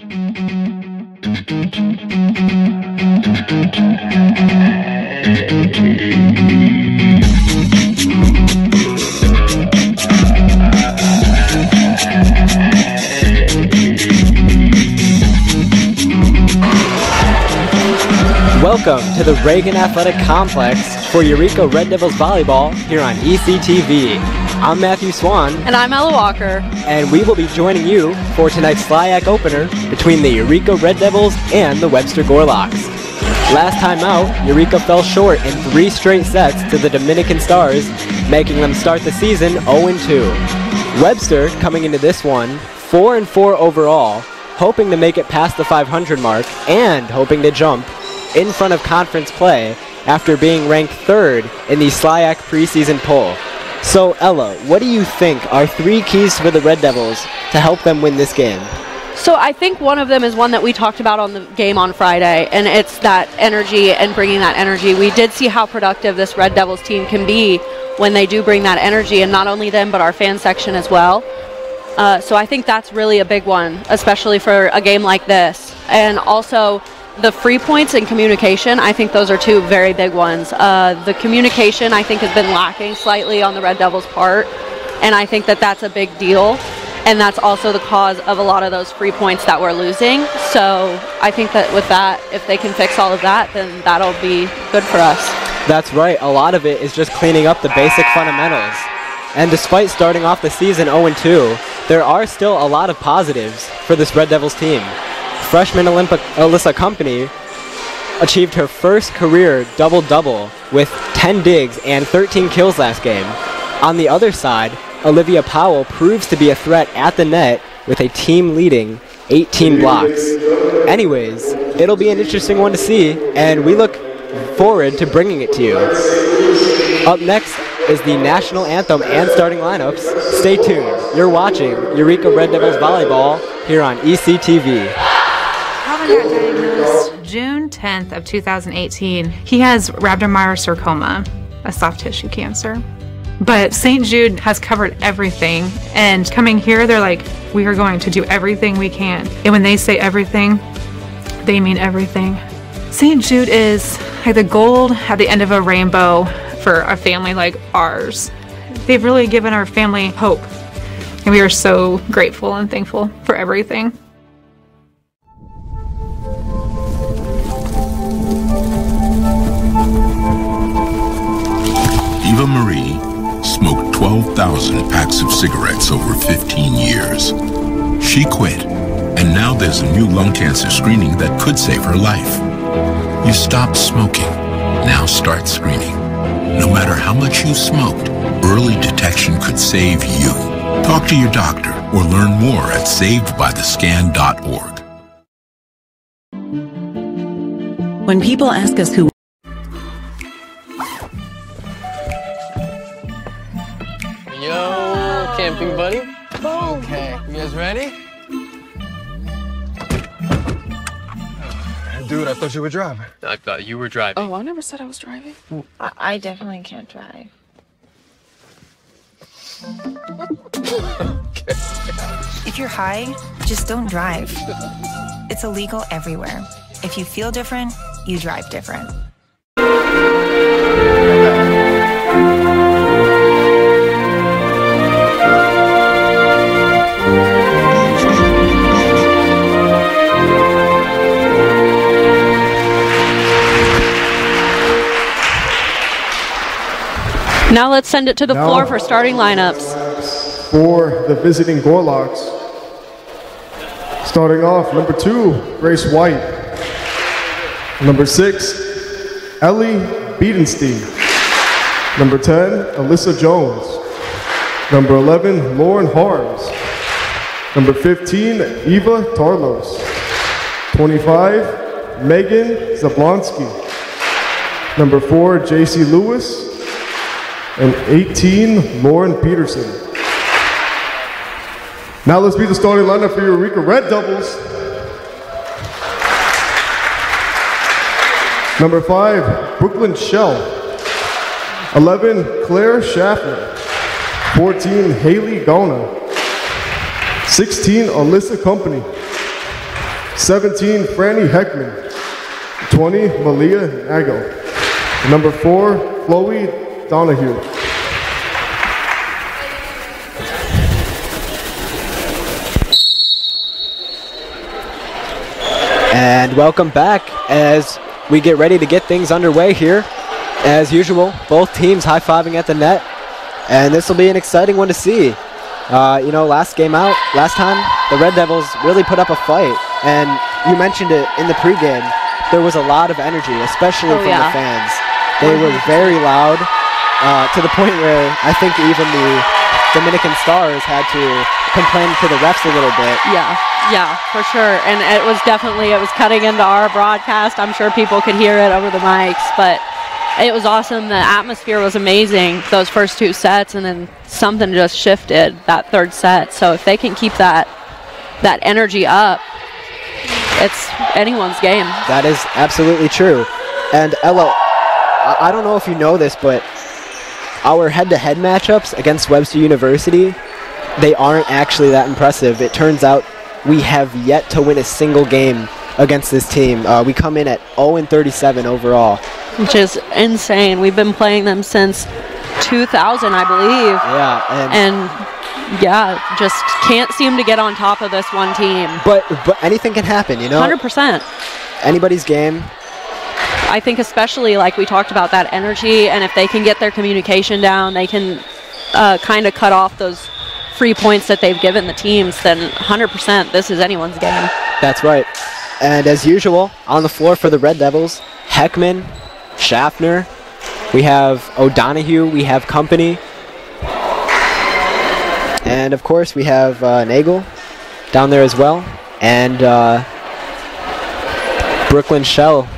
Welcome to the Reagan Athletic Complex for Eureka Red Devils Volleyball here on ECTV. I'm Matthew Swan. And I'm Ella Walker. And we will be joining you for tonight's SLIAC opener between the Eureka Red Devils and the Webster Gorlocks. Last time out, Eureka fell short in 3 straight sets to the Dominican Stars, making them start the season 0-2. Webster, coming into this one, 4-4 overall, hoping to make it past the 500 mark and hoping to jump in front of conference play after being ranked 3rd in the SLIAC preseason poll. So Ella, what do you think are 3 keys for the Red Devils to help them win this game? So I think one of them is one that we talked about on the game on Friday, and it's that energy and bringing that energy. We did see how productive this Red Devils team can be when they do bring that energy, and not only them but our fan section as well. So I think that's really a big one, especially for a game like this. And also the free points and communication, I think those are 2 very big ones. The communication, I think, has been lacking slightly on the Red Devils' part, and I think that that's a big deal, and that's also the cause of a lot of those free points that we're losing. So I think that with that, if they can fix all of that, then that'll be good for us. That's right. A lot of it is just cleaning up the basic fundamentals. And despite starting off the season 0-2, there are still a lot of positives for this Red Devils team. Freshman Alyssa Company achieved her first career double-double with 10 digs and 13 kills last game. On the other side, Olivia Powell proves to be a threat at the net with a team-leading 18 blocks. Anyways, it'll be an interesting one to see, and we look forward to bringing it to you. Up next is the national anthem and starting lineups. Stay tuned. You're watching Eureka Red Devils Volleyball here on ECTV. Calvin got diagnosed June 10th of 2018. He has rhabdomyosarcoma, a soft tissue cancer. But St. Jude has covered everything, and coming here, they're like, we are going to do everything we can. And when they say everything, they mean everything. St. Jude is like the gold at the end of a rainbow for a family like ours. They've really given our family hope, and we are so grateful and thankful for everything. Eva Marie smoked 12,000 packs of cigarettes over 15 years. She quit, and now there's a new lung cancer screening that could save her life. You stopped smoking. Now start screening. No matter how much you smoked, early detection could save you. Talk to your doctor or learn more at savedbythescan.org. When people ask us who Yo, camping buddy. Okay, you guys ready? Dude, I thought you were driving. I thought you were driving. Oh, I never said I was driving. I definitely can't drive. If you're high, just don't drive. It's illegal everywhere. If you feel different, you drive different. Now let's send it to the floor for starting lineups. For the visiting Gorlocks. Starting off, number 2, Grace White. Number 6, Ellie Biedenstein. Number 10, Alyssa Jones. Number 11, Lauren Harms. Number 15, Eva Tarlos. 25, Megan Zablonsky. Number 4, JC Lewis. And 18, Lauren Peterson. Now let's be the starting lineup for Eureka Red Devils. Number 5, Brooklyn Shell. 11, Claire Schaffner. 14, Haley Gona. 16, Alyssa Company. 17, Franny Heckman. 20, Malia Nago. Number 4, Chloe Donahue. And welcome back as we get ready to get things underway here. As usual, both teams high-fiving at the net, and this will be an exciting one to see. You know, last time, the Red Devils really put up a fight, and you mentioned it in the pregame. There was a lot of energy, especially from the fans. They were very loud, to the point where I think even the Dominican Stars had to complain to the refs a little bit. Yeah, for sure. And it was cutting into our broadcast. I'm sure people could hear it over the mics, but it was awesome. The atmosphere was amazing those first 2 sets, and then something just shifted that 3rd set. So if they can keep that energy up, it's anyone's game. That is absolutely true. And Ella, I don't know if you know this, but our head-to-head matchups against Webster University, they aren't actually that impressive. It turns out we have yet to win a single game against this team. We come in at 0-37 overall. Which is insane. We've been playing them since 2000, I believe. Yeah. And yeah, just can't seem to get on top of this one team. But anything can happen, you know? 100%. Anybody's game. I think especially like we talked about that energy, and if they can get their communication down, they can kind of cut off those free points that they've given the teams, then 100% this is anyone's game. That's right. And as usual, on the floor for the Red Devils, Heckman, Schaffner, we have O'Donohue, we have Company, and of course we have Nagel down there as well, and Brooklyn Shell.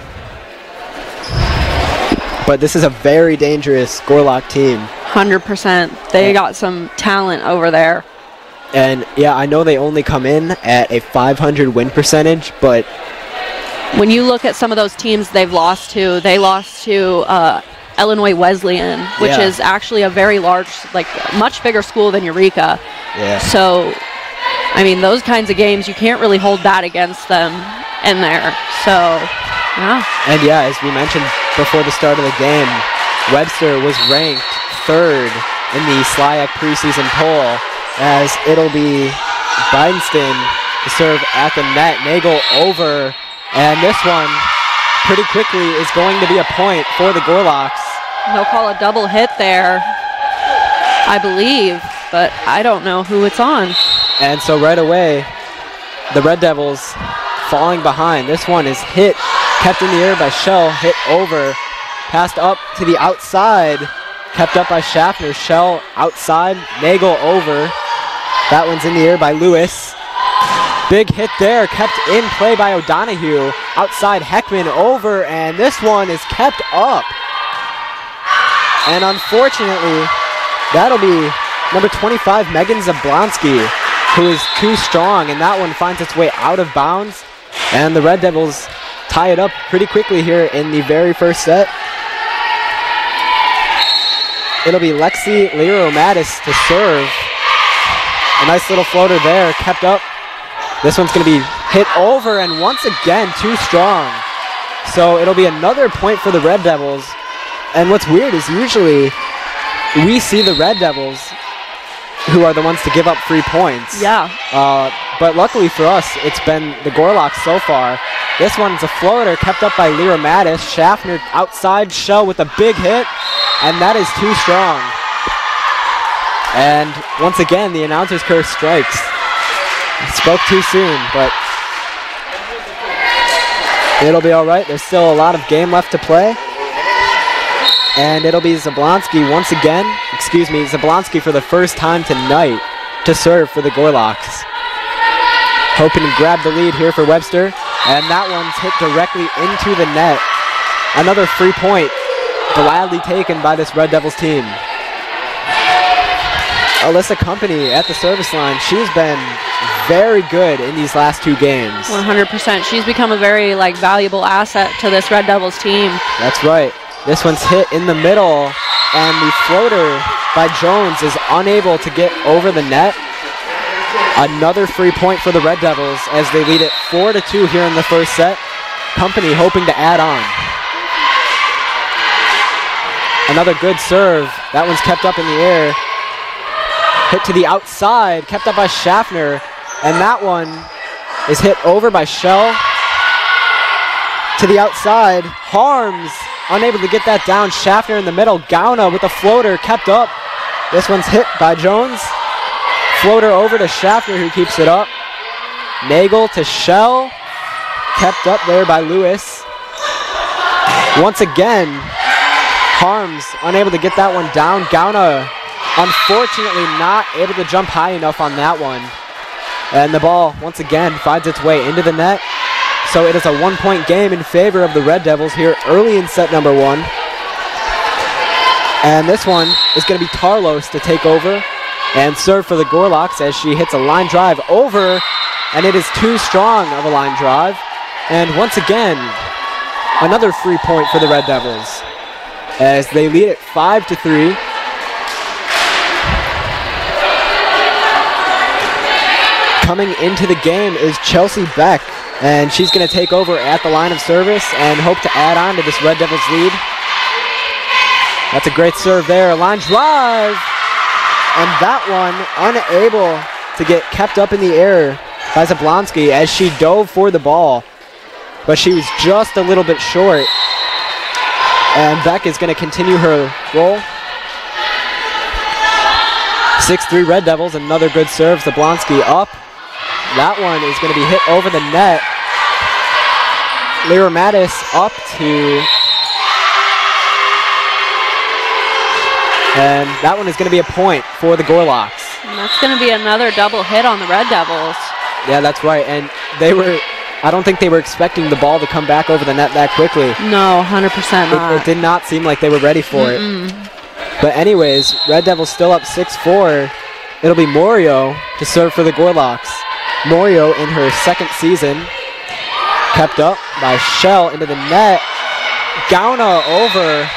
But this is a very dangerous Gorlock team. 100%. They got some talent over there. And yeah, I know they only come in at a 500 win percentage, but when you look at some of those teams they've lost to, they lost to Illinois Wesleyan, which is actually a very large, like much bigger school than Eureka. Yeah. So, I mean, those kinds of games, you can't really hold that against them in there. So, yeah. And yeah, as we mentioned before the start of the game, Webster was ranked 3rd in the SLIAC preseason poll, as it'll be Bidenston to serve at the net. Nagel over, and this one pretty quickly is going to be a point for the Gorlocks. They'll call a double hit there, I believe, but I don't know who it's on. And so right away, the Red Devils falling behind. This one is hit, kept in the air by Shell, hit over, passed up to the outside, kept up by Schaffner. Shell outside, Nagel over. That one's in the air by Lewis. Big hit there, kept in play by O'Donohue. Outside Heckman over, and this one is kept up. And unfortunately, that'll be number 25, Megan Zablonsky, who is too strong, and that one finds its way out of bounds. And the Red Devils tie it up pretty quickly here in the very first set. It'll be Lexi Lero-Mattis to serve. A nice little floater there, kept up. This one's going to be hit over, and once again, too strong. So it'll be another point for the Red Devils. And what's weird is usually we see the Red Devils who are the ones to give up free points. Yeah. But luckily for us, it's been the Gorlocks so far. This one's a floater kept up by Lero-Mattis. Schaffner outside, Shell with a big hit, and that is too strong. And once again, the announcer's curse strikes. Spoke too soon, but it'll be all right. There's still a lot of game left to play. And it'll be Zablonsky once again, Zablonsky for the first time tonight to serve for the Gorlocks. Hoping to grab the lead here for Webster. And that one's hit directly into the net. Another free point gladly taken by this Red Devils team. Alyssa Company at the service line. She's been very good in these last 2 games. 100%. She's become a very valuable asset to this Red Devils team. That's right. This one's hit in the middle, and the floater by Jones is unable to get over the net. Another free point for the Red Devils as they lead it 4-2 here in the first set. Company hoping to add on. Another good serve. That one's kept up in the air. Hit to the outside, kept up by Schaffner. And that one is hit over by Shell. To the outside, Harms unable to get that down. Schaffner in the middle, Gauna with a floater, kept up. This one's hit by Jones. Floater over to Schaffner who keeps it up. Nagel to Shell, kept up there by Lewis. Once again, Harms unable to get that one down. Gauna unfortunately not able to jump high enough on that one. And the ball once again finds its way into the net. So it is a 1-point game in favor of the Red Devils here early in set number 1. And this one is going to be Tarlos to take over and serve for the Gorlocks as she hits a line drive over, and it is too strong of a line drive. And once again, another free point for the Red Devils as they lead it 5-3. Coming into the game is Chelsea Beck, and she's going to take over at the line of service and hope to add on to this Red Devils lead. That's a great serve there, a line drive, and that one unable to get kept up in the air by Zablonsky as she dove for the ball, but she was just a little bit short. And Beck is going to continue her roll. 6-3 Red Devils, another good serve, Zablonsky up. That one is going to be hit over the net. Lyra Mattis up to, and that one is going to be a point for the Gorlocks. And that's going to be another double hit on the Red Devils. Yeah, that's right. And I don't think they were expecting the ball to come back over the net that quickly. No, 100% not. It did not seem like they were ready for it. But anyways, Red Devils still up 6-4. It'll be Morio to serve for the Gorlocks. Morio in her second season, kept up by Shell into the net. Gauna over.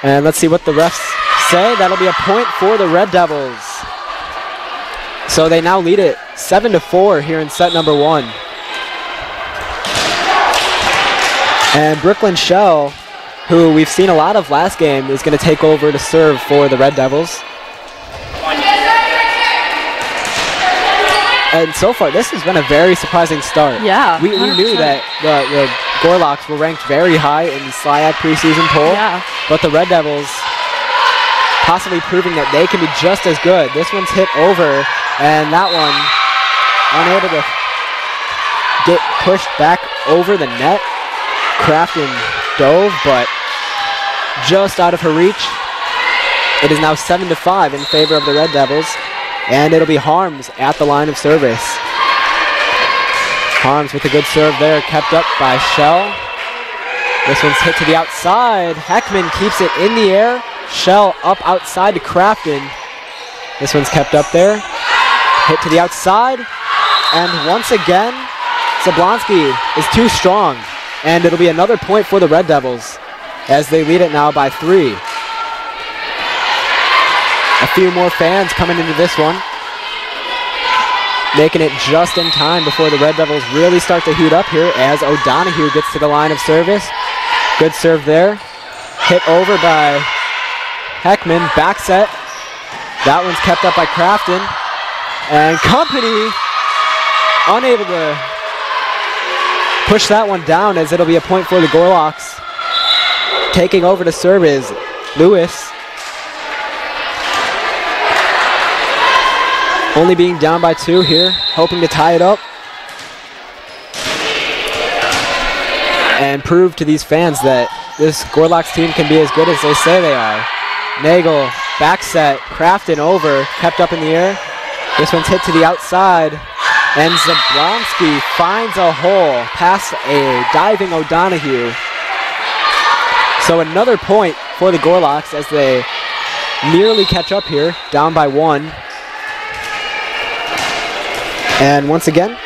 And let's see what the refs say. That'll be a point for the Red Devils. So they now lead it 7-4 here in set number 1. And Brooklyn Shell, who we've seen a lot of last game, is going to take over to serve for the Red Devils. And so far, this has been a very surprising start. Yeah, we knew that the Gorlocks were ranked very high in the SLIAC preseason poll, but the Red Devils possibly proving that they can be just as good. This one's hit over, and that one unable to get pushed back over the net. Crafton dove, but just out of her reach. It is now 7-5 in favor of the Red Devils. And it'll be Harms at the line of service. Harms with a good serve there, kept up by Shell. This one's hit to the outside. Heckman keeps it in the air. Shell up outside to Crafton. This one's kept up there. Hit to the outside. And once again, Zablonsky is too strong. And it'll be another point for the Red Devils as they lead it now by 3. A few more fans coming into this one, making it just in time before the Red Devils really start to heat up here as O'Donohue gets to the line of service. Good serve there. Hit over by Heckman, back set. That one's kept up by Crafton. And Company unable to push that one down as it'll be a point for the Gorlocks. Taking over to serve is Lewis. Only being down by 2 here, hoping to tie it up. And prove to these fans that this Gorlocks team can be as good as they say they are. Nagel, back set, Crafton over, kept up in the air. This one's hit to the outside. And Zablonsky finds a hole past a diving O'Donohue. So another point for the Gorlocks as they nearly catch up here, down by 1. And once again,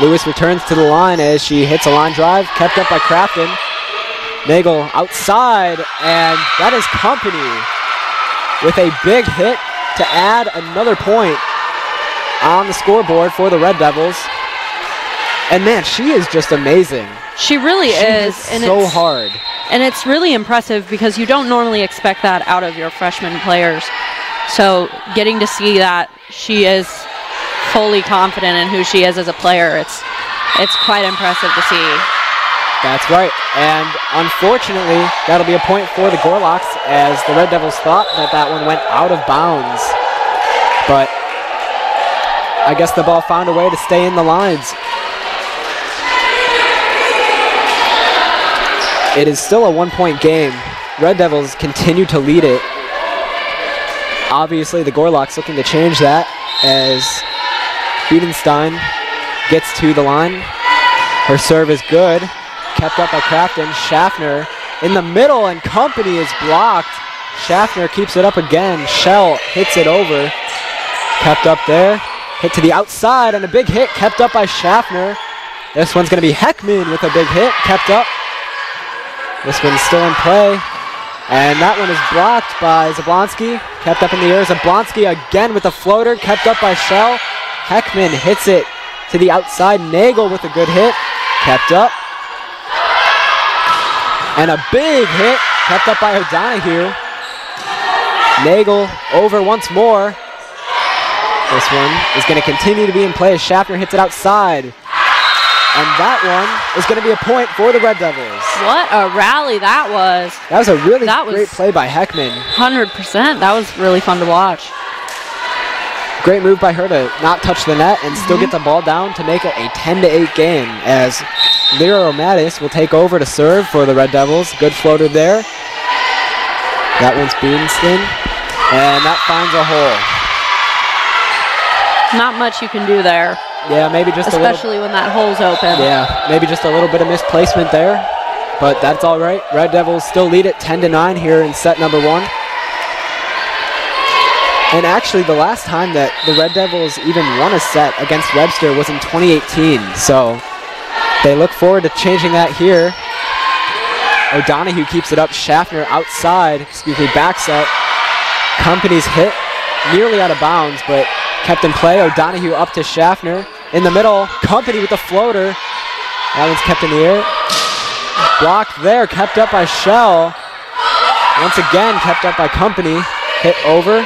Lewis returns to the line as she hits a line drive, kept up by Crafton. Nagel outside, and that is Company with a big hit to add another point on the scoreboard for the Red Devils. And man, she is just amazing. She really is. And so hard. And it's really impressive because you don't normally expect that out of your freshman players. So getting to see that she is fully confident in who she is as a player, it's quite impressive to see. That's right. And unfortunately, that'll be a point for the Gorlocks, as the Red Devils thought that one went out of bounds. But I guess the ball found a way to stay in the lines. It is still a 1-point game. Red Devils continue to lead it. Obviously, the Gorlocks looking to change that as Biedenstein gets to the line. Her serve is good. Kept up by Crafton. Schaffner in the middle, and company is blocked. Schaffner keeps it up again. Shell hits it over. Kept up there. Hit to the outside, and a big hit kept up by Schaffner. This one's going to be Heckman with a big hit. Kept up. This one's still in play. And that one is blocked by Zablonski. Kept up in the air. Zablonski again with a floater. Kept up by Shell. Heckman hits it to the outside. Nagel with a good hit. Kept up. And a big hit. Kept up by O'Donoghue. Nagel over once more. This one is going to continue to be in play as Schaffner hits it outside. And that one is going to be a point for the Red Devils. What a rally that was. That was a really great play by Heckman. 100%. That was really fun to watch. Great move by her to not touch the net and still get the ball down to make it a 10-8 game, as Lyra Romatis will take over to serve for the Red Devils. Good floater there. That one's Beanston. And that finds a hole. Not much you can do there. Yeah, maybe just a little. Especially when that hole's open. Yeah, maybe just a little bit of misplacement there. But that's all right. Red Devils still lead it 10-9 here in set number 1. And actually, the last time that the Red Devils even won a set against Webster was in 2018. So they look forward to changing that here. O'Donoghue keeps it up. Schaffner outside, back set. Company's hit nearly out of bounds, but kept in play. O'Donoghue up to Schaffner. In the middle, Company with the floater. That one's kept in the air. Blocked there, kept up by Shell. Once again, kept up by Company. Hit over.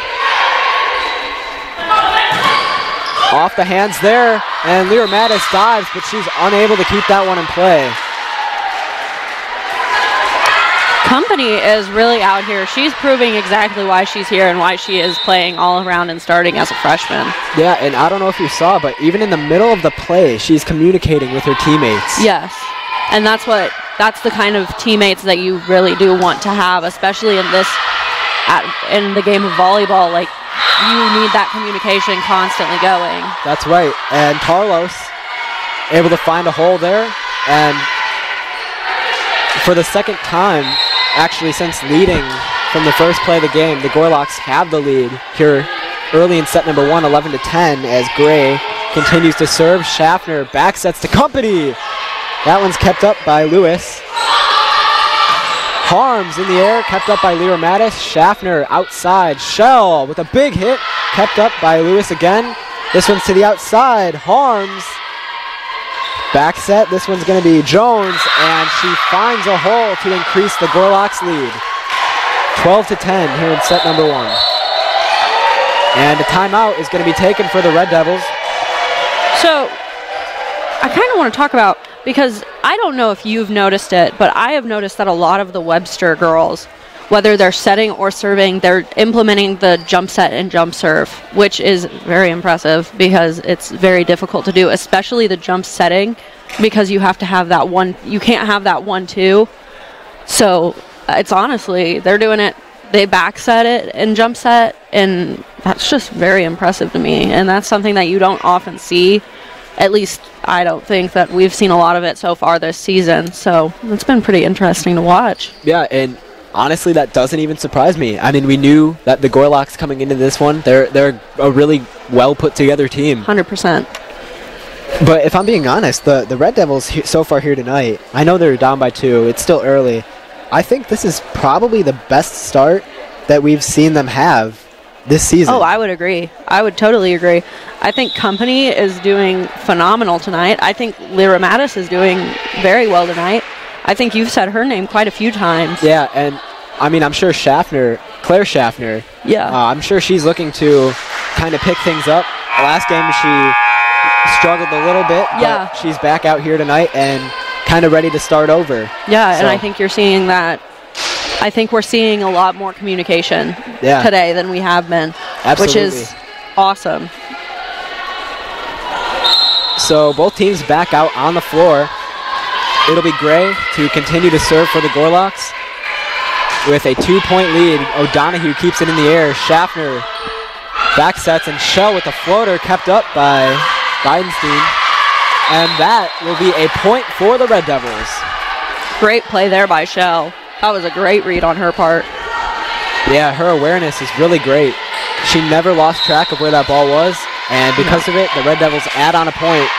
Off the hands there, and Lyra Mattis dives, but she's unable to keep that one in play. Company is really out here. She's proving exactly why she's here and why she is playing all around and starting as a freshman. Yeah, and I don't know if you saw, but even in the middle of the play, she's communicating with her teammates. Yes, and that's the kind of teammates that you really do want to have, especially in in the game of volleyball. Like, you need that communication constantly going. That's right, and Carlos able to find a hole there, and for the second time, actually since leading from the first play of the game, the Gorlocks have the lead here early in set number 1, 11-10, as Gray continues to serve. Schaffner back sets to Company. That one's kept up by Lewis. Harms in the air, kept up by Lyra Mattis. Schaffner outside. Shell with a big hit, kept up by Lewis again. This one's to the outside. Harms. Back set, this one's going to be Jones, and she finds a hole to increase the Gorlocks lead. 12-10 here in set number 1. And a timeout is going to be taken for the Red Devils. So, I kind of want to talk about, because I don't know if you've noticed it, but I have noticed that a lot of the Webster girls, whether they're setting or serving, they're implementing the jump set and jump serve, which is very impressive because it's very difficult to do, especially the jump setting, because you have to have that one, you can't have that 1-2. So it's honestly, they're doing it, they back set it and jump set, and that's just very impressive to me. And that's something that you don't often see. At least I don't think that we've seen a lot of it so far this season. So it's been pretty interesting to watch. Yeah, and honestly, that doesn't even surprise me. I mean, we knew that the Gorlocks coming into this one, they're a really well put together team. 100%. But if I'm being honest, the Red Devils so far here tonight, I know they're down by 2. It's still early. I think this is probably the best start that we've seen them have this season. Oh, I would agree. I would totally agree. I think Company is doing phenomenal tonight. I think Lyra Mattis is doing very well tonight. I think you've said her name quite a few times. Yeah, and I mean, I'm sure Claire Schaffner, I'm sure she's looking to kind of pick things up. Last game she struggled a little bit, but she's back out here tonight and kind of ready to start over. Yeah, and I think you're seeing that. I think we're seeing a lot more communication today than we have been, which is awesome. So both teams back out on the floor. It'll be Gray to continue to serve for the Gorlocks with a 2-point lead. O'Donohue keeps it in the air. Schaffner back sets, and Shell with a floater kept up by Bidenstein. And that will be a point for the Red Devils. Great play there by Shell. That was a great read on her part. Yeah, her awareness is really great. She never lost track of where that ball was, and because of it, the Red Devils add on a point.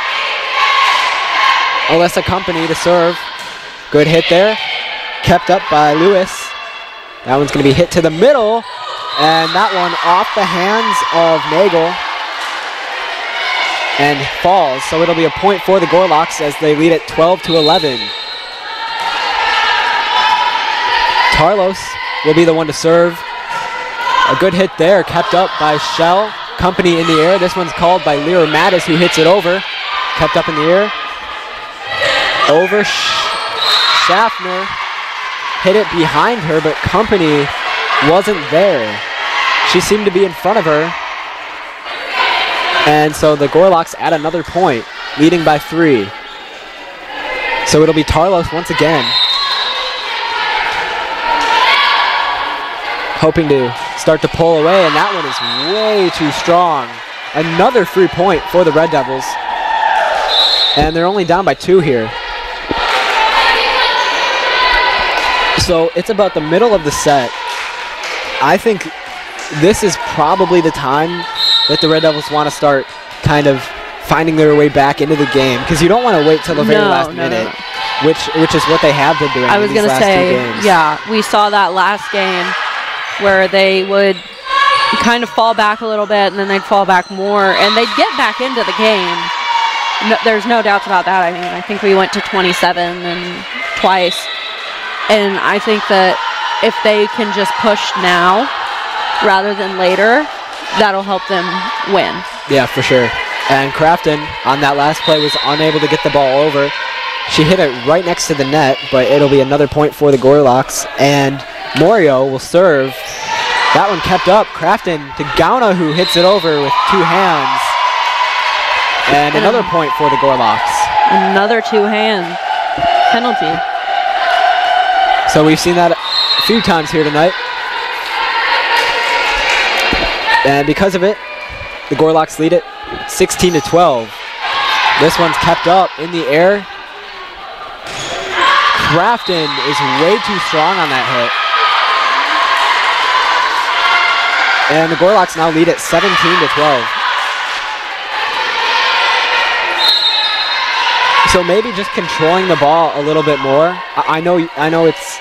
Alyssa Company to serve. Good hit there. Kept up by Lewis. That one's going to be hit to the middle, and that one off the hands of Nagel and falls. So it'll be a point for the Gorlocks as they lead at 12-11. Carlos will be the one to serve. A good hit there, kept up by Shell. Company in the air. This one's called by Lyra Mattis, who hits it over. Kept up in the air. Over Schaffner. Hit it behind her, but Company wasn't there. She seemed to be in front of her. And so the Gorlocks add another point, leading by 3. So it'll be Tarlos once again, hoping to start to pull away, and that one is way too strong. Another free point for the Red Devils. And they're only down by 2 here. So it's about the middle of the set. I think this is probably the time that the Red Devils want to start kind of finding their way back into the game, because you don't want to wait till the very last minute, which is what they have been doing. I was going to say, yeah, we saw that last game where they would kind of fall back a little bit, and then they'd fall back more, and they'd get back into the game. No, there's no doubts about that. I mean, I think we went to 27 and twice, and I think that if they can just push now rather than later, that'll help them win. Yeah, for sure. And Crafton on that last play was unable to get the ball over. She hit it right next to the net, but it'll be another point for the Gorlocks. And Morio will serve. That one kept up. Crafton to Gauna, who hits it over with 2 hands. And another point for the Gorlocks. Another 2-hand penalty. So we've seen that a few times here tonight. And because of it, the Gorlocks lead it 16-12. This one's kept up in the air. Crafton is way too strong on that hit. And the Gorlocks now lead it 17-12. So maybe just controlling the ball a little bit more. I know it's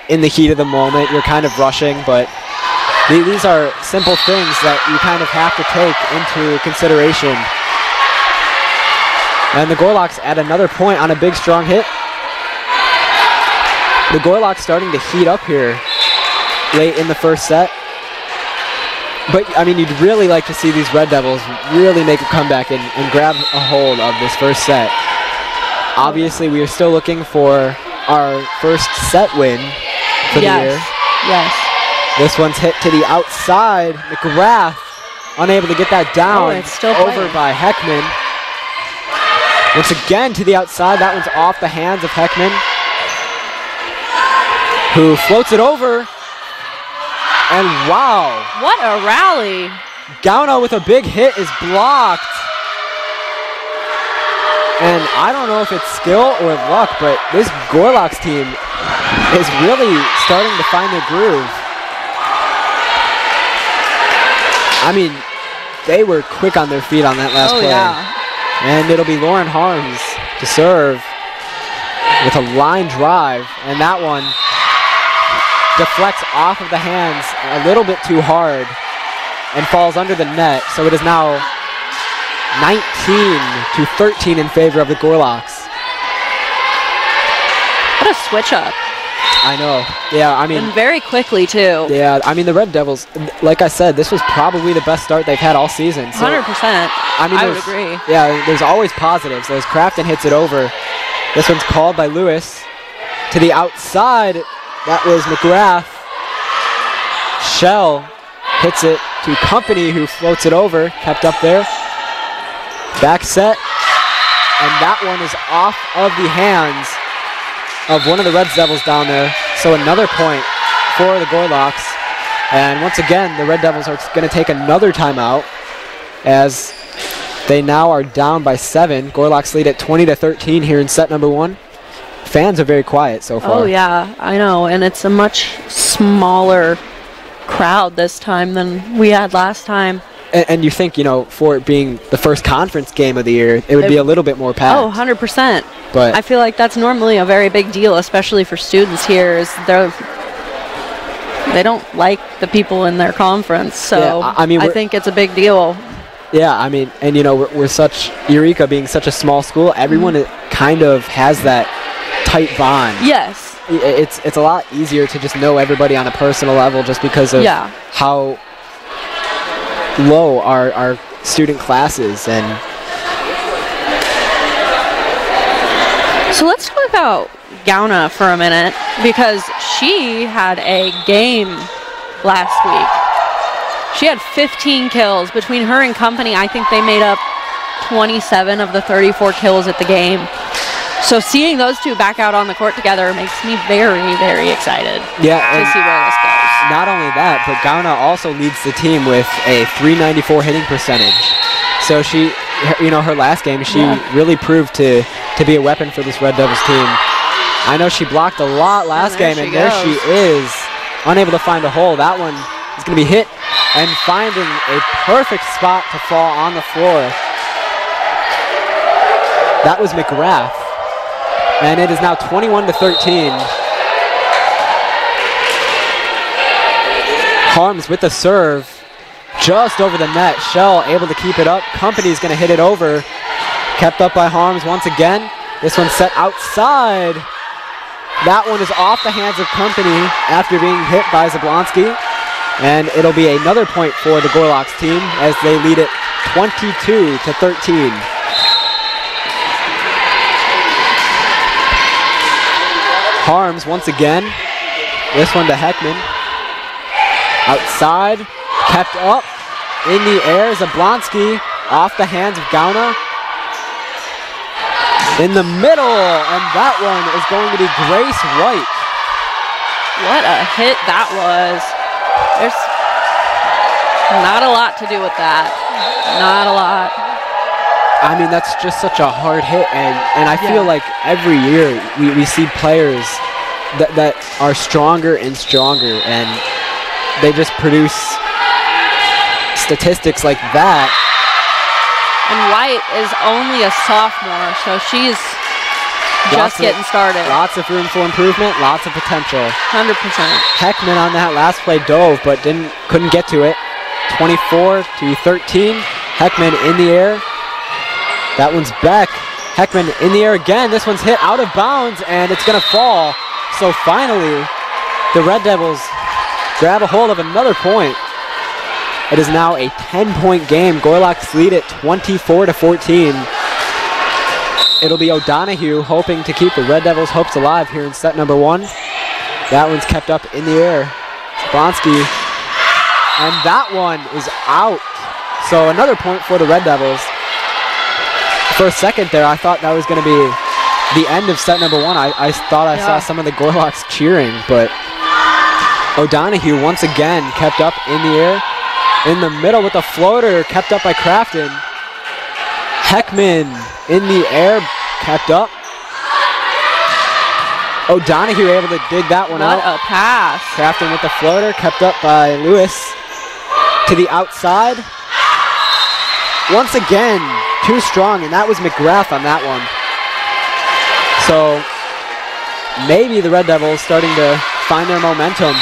in the heat of the moment. You're kind of rushing, but these are simple things that you kind of have to take into consideration. And the Gorlocks add another point on a big, strong hit. The Gorlocks starting to heat up here late in the first set. But, I mean, you'd really like to see these Red Devils really make a comeback and grab a hold of this first set. Obviously, we are still looking for our first set win for the year. Yes. This one's hit to the outside. McGrath unable to get that down. It's still over by Heckman. Once again to the outside. That one's off the hands of Heckman, who floats it over. And wow. What a rally. Gauna with a big hit is blocked. And I don't know if it's skill or luck, but this Gorlocks team is really starting to find their groove. I mean, they were quick on their feet on that last play. Yeah. And it'll be Lauren Harms to serve with a line drive. And that one deflects off of the hands a little bit too hard. and falls under the net. So it is now 19-13 in favor of the Gorlocks. What a switch up. I know. Yeah, I mean. And very quickly, too. Yeah, I mean, the Red Devils, like I said, this was probably the best start they've had all season. So, 100%. I mean, I would agree. Yeah, there's always positives. As Crafton hits it over. This one's called by Lewis. To the outside, that was McGrath. Shell hits it to Company, who floats it over, kept up there. Back set, and that one is off of the hands of one of the Red Devils down there. So another point for the Gorlocks. And once again, the Red Devils are going to take another timeout as they now are down by 7. Gorlocks lead at 20-13 here in set number 1. Fans are very quiet so far. Oh, yeah, I know. And it's a much smaller crowd this time than we had last time. And you think, you know, for it being the first conference game of the year, it would be a little bit more packed. Oh, 100%. But I feel like that's normally a very big deal, especially for students here, is they don't like the people in their conference. So yeah, I mean, I think it's a big deal. Yeah, I mean, and you know, we're such, Eureka being such a small school, everyone kind of has that tight bond. Yes. It's a lot easier to just know everybody on a personal level just because of how low our student classes. And so let's talk about Gauna for a minute, because she had a game last week. She had 15 kills. Between her and Company, I think they made up 27 of the 34 kills at the game. So seeing those two back out on the court together makes me very, very excited to see where this goes. Not only that, but Gauna also leads the team with a .394 hitting percentage. So she, you know, her last game, she really proved to be a weapon for this Red Devils team. I know she blocked a lot last game, and there she is, unable to find a hole. That one is going to be hit and finding a perfect spot to fall on the floor. That was McGrath. And it is now 21-13. Harms with the serve, just over the net. Shell able to keep it up. Company's going to hit it over. Kept up by Harms once again. This one's set outside. That one is off the hands of Company after being hit by Zablonski. And it'll be another point for the Gorlocks team as they lead it 22-13. Harms once again. This one to Heckman. Outside, kept up, in the air, Zablonski off the hands of Gauna. In the middle, and that one is going to be Grace White. What a hit that was. There's not a lot to do with that. Not a lot. I mean, that's just such a hard hit, and I feel like every year we see players that are stronger and stronger, and they just produce statistics like that. And White is only a sophomore, so she's just getting started. Lots of room for improvement, lots of potential. 100%. Heckman on that last play dove, but couldn't get to it. 24-13. Heckman in the air. That one's Beck. Heckman in the air again. This one's hit out of bounds, and it's going to fall. So finally, the Red Devils grab a hold of another point. It is now a 10-point game. Gorlocks lead it 24-14. It'll be O'Donohue hoping to keep the Red Devils' hopes alive here in set number 1. That one's kept up in the air. Zablonski. And that one is out. So another point for the Red Devils. For a second there, I thought that was going to be the end of set number 1. I thought I saw some of the Gorlocks cheering, but O'Donohue once again kept up in the air. In the middle with a floater, kept up by Crafton. Heckman in the air, kept up. O'Donohue able to dig that one out. What a pass. Crafton with the floater, kept up by Lewis. To the outside. Once again, too strong, and that was McGrath on that one. So maybe the Red Devils starting to find their momentum.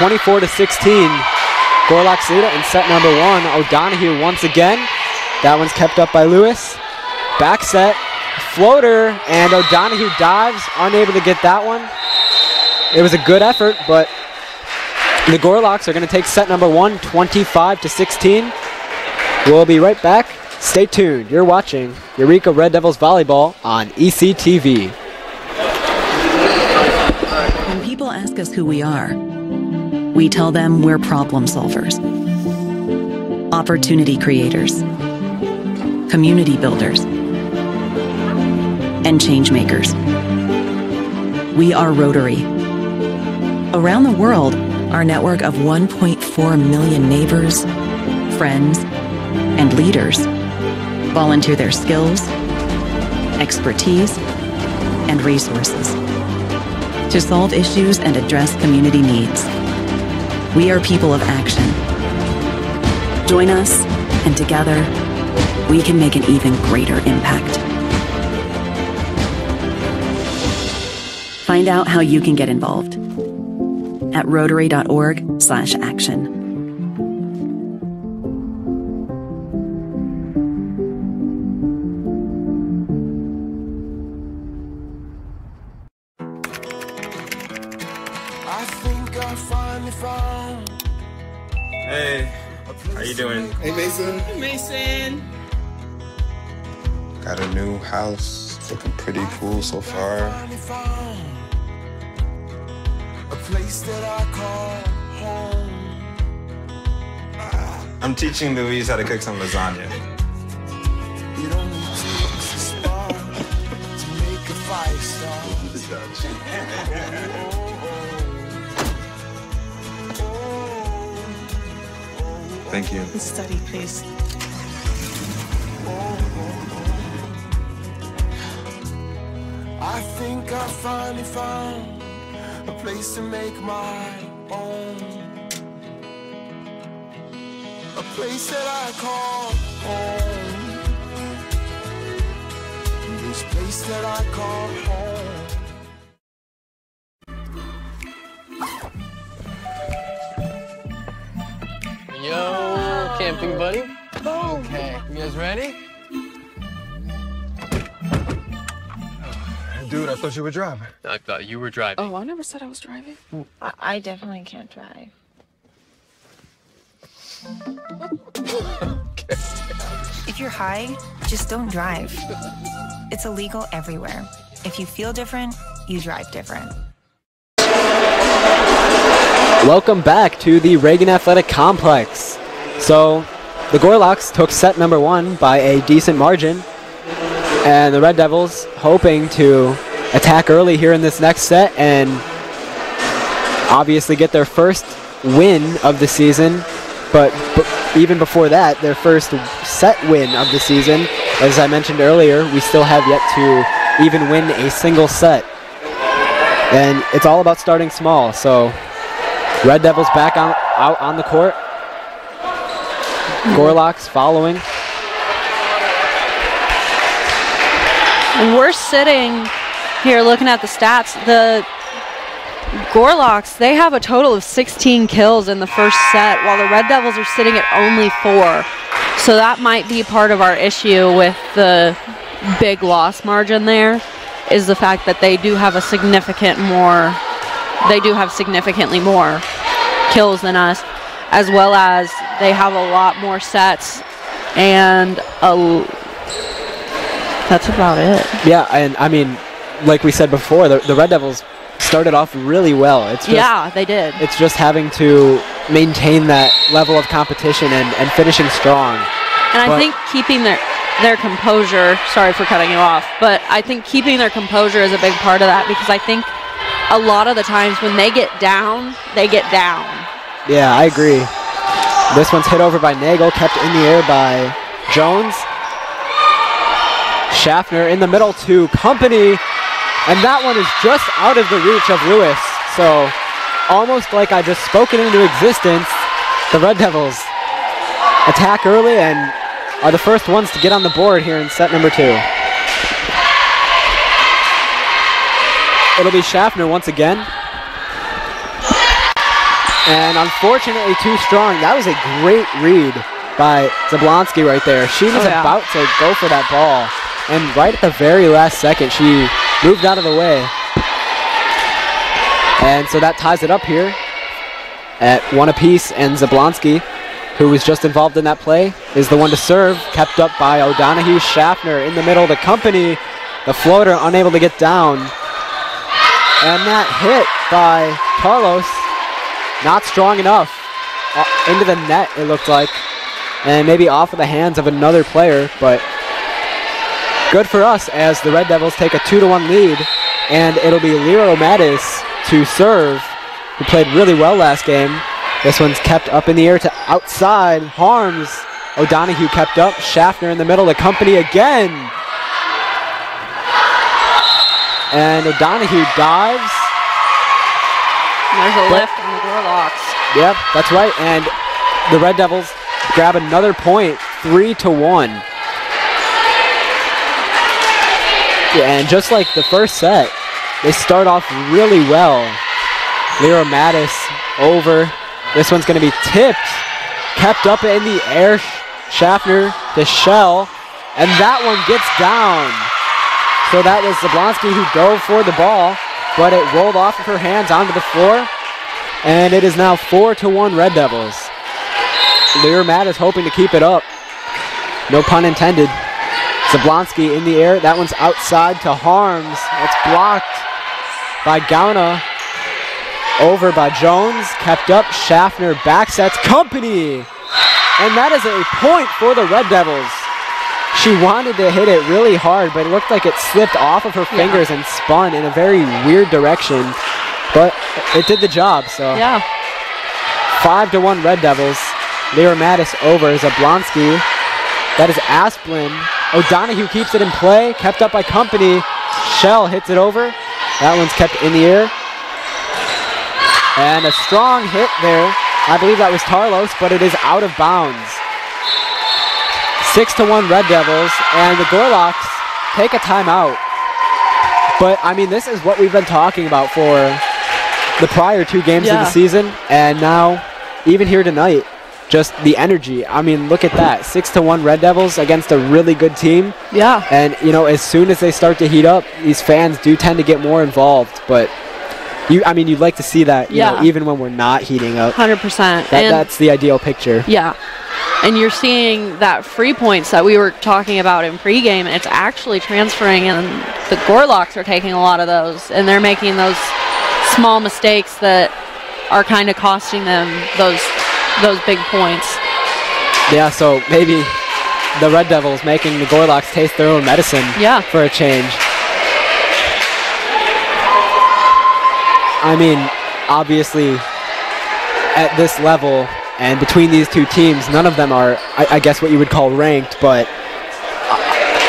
24-16. Gorlock's lead in set number 1. O'Donohue once again. That one's kept up by Lewis. Back set, floater, and O'Donohue dives, unable to get that one. It was a good effort, but the Gorlocks are going to take set number 1, 25-16. We'll be right back. Stay tuned. You're watching Eureka Red Devils Volleyball on ECTV. When people ask us who we are, we tell them we're problem solvers, opportunity creators, community builders, and change makers. We are Rotary. Around the world, our network of 1.4 million neighbors, friends, and leaders volunteer their skills, expertise, and resources to solve issues and address community needs. We are people of action. Join us, and together, we can make an even greater impact. Find out how you can get involved at rotary.org/action. Hey, how you doing? Hey, Mason. Hey, Mason. Got a new house. It's looking pretty cool so far. A place that I call home. I'm teaching Louise how to cook some lasagna. It only takes a spark to make a fire start. Thank you. Study, please. I think I finally found a place to make my own. A place that I call home. This place that I call home. Yo, camping buddy. Okay, you guys ready? Dude, I thought you were driving. I thought you were driving. Oh, I never said I was driving. I definitely can't drive. If you're high, just don't drive. It's illegal everywhere. If you feel different, you drive different. Welcome back to the Reagan Athletic Complex. So, the Gorlocks took set number 1 by a decent margin, and the Red Devils hoping to attack early here in this next set and obviously get their first win of the season, but even before that, their first set win of the season. As I mentioned earlier, we still have yet to even win a single set, and it's all about starting small. So Red Devils back out on the court. Gorlocks following. We're sitting here looking at the stats. The Gorlocks, they have a total of 16 kills in the first set, while the Red Devils are sitting at only 4. So that might be part of our issue with the big loss margin there, is the fact that they do have significantly more kills than us, as well as they have a lot more sets, and that's about it. Yeah, and I mean, like we said before, the Red Devils started off really well. It's just, yeah, they did. It's just having to maintain that level of competition and finishing strong. And I think keeping their composure, sorry for cutting you off, but I think keeping their composure is a big part of that, because I think a lot of the times when they get down, they get down. Yeah, I agree. This one's hit over by Nagel, kept in the air by Jones. Schaffner in the middle to Company, and that one is just out of the reach of Lewis. So almost like I just spoke it into existence, the Red Devils attack early and are the first ones to get on the board here in set number 2. It'll be Schaffner once again. And unfortunately too strong. That was a great read by Zablonski right there. She was about to go for that ball. And right at the very last second, she moved out of the way. And so that ties it up here at 1 apiece. And Zablonski, who was just involved in that play, is the one to serve. Kept up by O'Donohue. Schaffner in the middle of the company. The floater unable to get down. And that hit by Carlos, not strong enough. Into the net, it looked like. And maybe off of the hands of another player, but good for us as the Red Devils take a 2-1 lead. And it'll be Lero Mattis to serve, who played really well last game. This one's kept up in the air to outside. Harms. O'Donohue kept up. Schaffner in the middle of the company again. And O'Donohue dives. There's a lift on the Gorlocks. Yep, that's right. And the Red Devils grab another point, 3-1. Yeah, and just like the first set, they start off really well. Lero Mattis over. This one's going to be tipped. Kept up in the air. Schaffner to Shell. And that one gets down. So that was Zablonski who dove for the ball, but it rolled off of her hands onto the floor. And it is now 4-1 Red Devils. Lero Mattis hoping to keep it up. No pun intended. Zablonski in the air. That one's outside to Harms. It's blocked by Gauna. Over by Jones. Kept up. Schaffner back sets company. And that is a point for the Red Devils. She wanted to hit it really hard, but it looked like it slipped off of her fingers and spun in a very weird direction. But it did the job, so. Yeah. 5-1 Red Devils. Lero Mattis over. Zablonski. That is Asplin. O'Donohue keeps it in play. Kept up by company. Shell hits it over. That one's kept in the air. And a strong hit there. I believe that was Tarlos, but it is out of bounds. 6-1 Red Devils, and the Gorlocks take a timeout. But, I mean, this is what we've been talking about for the prior 2 games of the season, and now, even here tonight, just the energy. I mean, look at that. 6-1 Red Devils against a really good team. Yeah. And, you know, as soon as they start to heat up, these fans do tend to get more involved, but I mean, you'd like to see that, you know, even when we're not heating up. 100%. That's the ideal picture. Yeah. And you're seeing that free points that we were talking about in pregame. It's actually transferring, and the Gorlocks are taking a lot of those, and they're making those small mistakes that are kind of costing them those big points. Yeah, so maybe the Red Devils making the Gorlocks taste their own medicine for a change. I mean, obviously, at this level and between these 2 teams, none of them are, I guess, what you would call ranked, but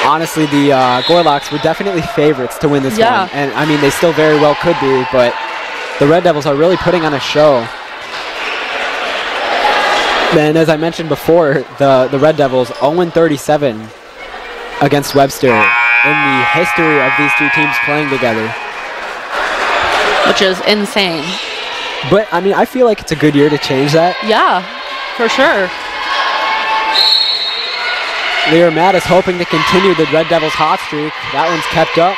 honestly, the Gorlocks were definitely favorites to win this one. And, I mean, they still very well could be, but the Red Devils are really putting on a show. And as I mentioned before, the Red Devils 0-37 against Webster in the history of these 2 teams playing together. Which is insane. But, I mean, I feel like it's a good year to change that. Yeah, for sure. Lero Mattis hoping to continue the Red Devils hot streak. That one's kept up.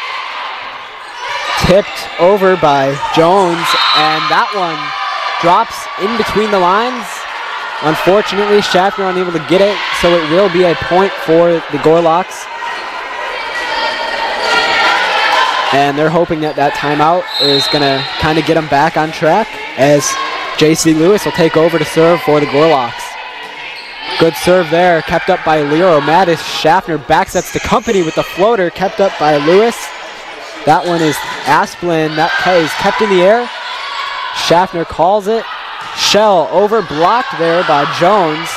Tipped over by Jones, and that one drops in between the lines. Unfortunately, Schaffner unable to get it, so it will be a point for the Gorlocks. And they're hoping that that timeout is going to kind of get them back on track, as J.C. Lewis will take over to serve for the Gorlocks. Good serve there, kept up by Lero Mattis. Schaffner backsets to company with the floater, kept up by Lewis. That one is Asplin. That play is kept in the air. Schaffner calls it. Shell over, blocked there by Jones.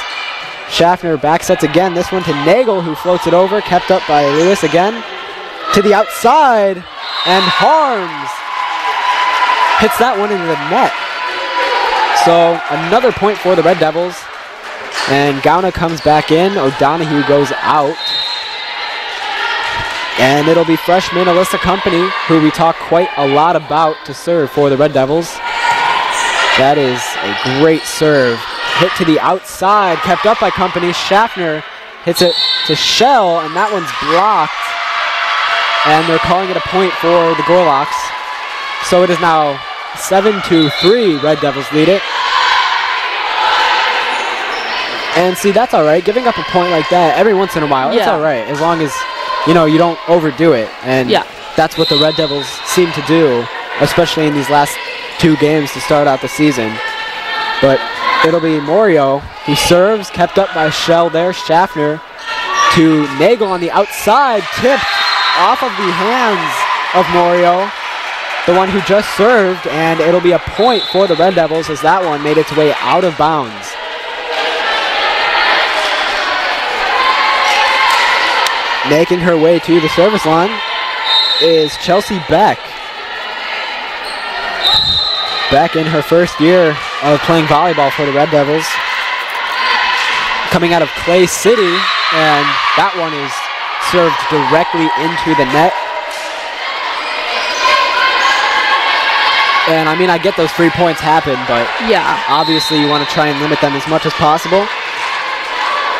Schaffner backsets again. This one to Nagel, who floats it over, kept up by Lewis again. To the outside, and Harms hits that one into the net. So another point for the Red Devils. And Gauna comes back in. O'Donohue goes out. And it'll be freshman Alyssa Company, who we talk quite a lot about, to serve for the Red Devils. That is a great serve. Hit to the outside, kept up by Company. Schaffner hits it to Shell, and that one's blocked. And they're calling it a point for the Gorlocks. So it is now 7-3. Red Devils lead it. And see, that's all right. Giving up a point like that every once in a while, it's all right, as long as you don't overdo it. And that's what the Red Devils seem to do, especially in these last 2 games to start out the season. But it'll be Morio who serves, kept up by Shell there. Schaffner to Nagel on the outside, tipped off of the hands of Morio, the one who just served, and it'll be a point for the Red Devils as that one made its way out of bounds. Making her way to the service line is Chelsea Beck. Beck in her first year of playing volleyball for the Red Devils. Coming out of Clay City, and that one is served directly into the net. And I mean, I get those 3 points happen, but obviously you want to try and limit them as much as possible.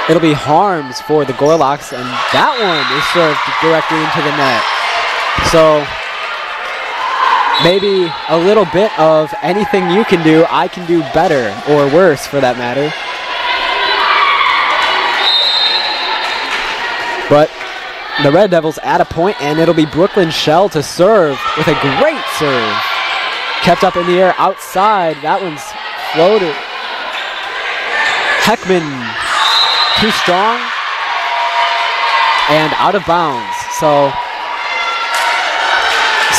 It'll be Harms for the Gorlocks, and that one is served directly into the net. So maybe a little bit of anything you can do, I can do better, or worse for that matter. But the Red Devils at a point, and it'll be Brooklyn Shell to serve with a great serve. Kept up in the air outside. That one's floated. Heckman too strong and out of bounds. So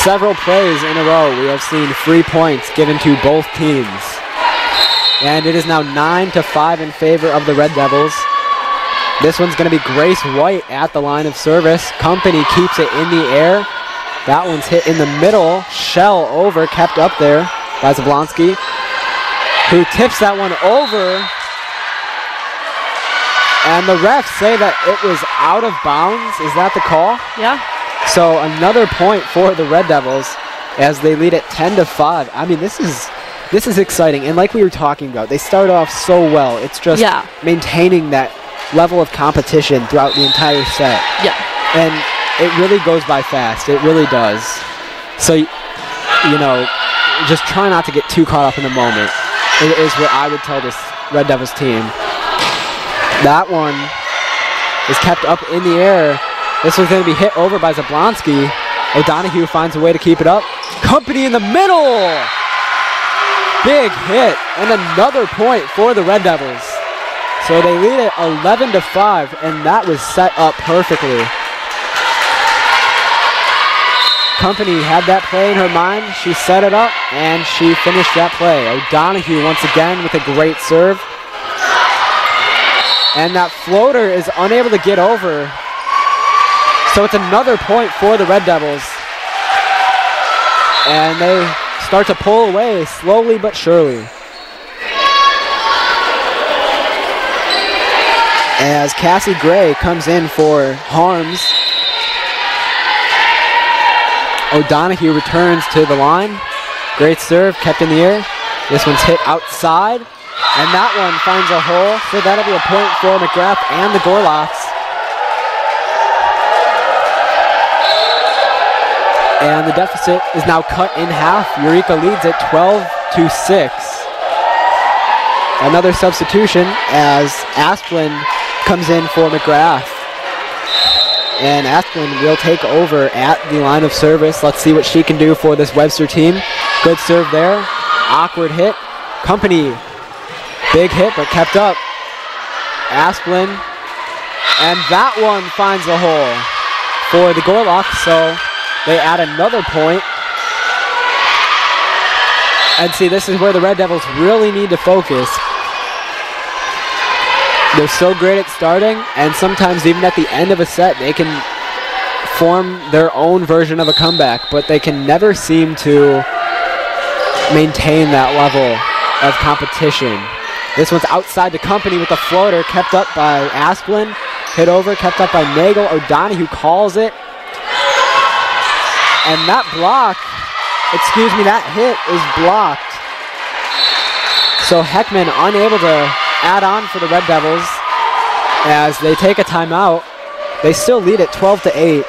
several plays in a row we have seen free points given to both teams. And it is now 9-5 in favor of the Red Devils. This one's going to be Grace White at the line of service. Company keeps it in the air. That one's hit in the middle. Shell over, kept up there by Zablonsky, who tips that one over. And the refs say that it was out of bounds. Is that the call? Yeah. So another point for the Red Devils as they lead at 10-5. I mean, this is exciting. And like we were talking about, they start off so well. It's just maintaining that level of competition throughout the entire set. Yeah. And it really goes by fast. It really does. So, just try not to get too caught up in the moment is what I would tell this Red Devils team. That one is kept up in the air. This one's going to be hit over by Zablonsky. O'Donohue finds a way to keep it up. Company in the middle! Big hit, and another point for the Red Devils. So they lead it 11-5, and that was set up perfectly. Company had that play in her mind. She set it up, and she finished that play. O'Donohue once again with a great serve. And that floater is unable to get over. So it's another point for the Red Devils. And they start to pull away slowly but surely. As Cassie Gray comes in for Harms. O'Donohue returns to the line. Great serve, kept in the air. This one's hit outside. And that one finds a hole, so that'll be a point for McGrath and the Gorlocks. And the deficit is now cut in half. Eureka leads it 12-6. Another substitution as Asplin comes in for McGrath. And Asplin will take over at the line of service. Let's see what she can do for this Webster team. Good serve there. Awkward hit. Company. Big hit, but kept up. Asplin. And that one finds the hole for the Gorlocks, so they add another point. And see, this is where the Red Devils really need to focus. They're so great at starting, and sometimes even at the end of a set, they can form their own version of a comeback, but they can never seem to maintain that level of competition. This one's outside the Company with the floater, kept up by Asplin. Hit over, kept up by Nagel. O'Donohue calls it. And that block, that hit is blocked. So Heckman unable to add on for the Red Devils as they take a timeout. They still lead at 12-8,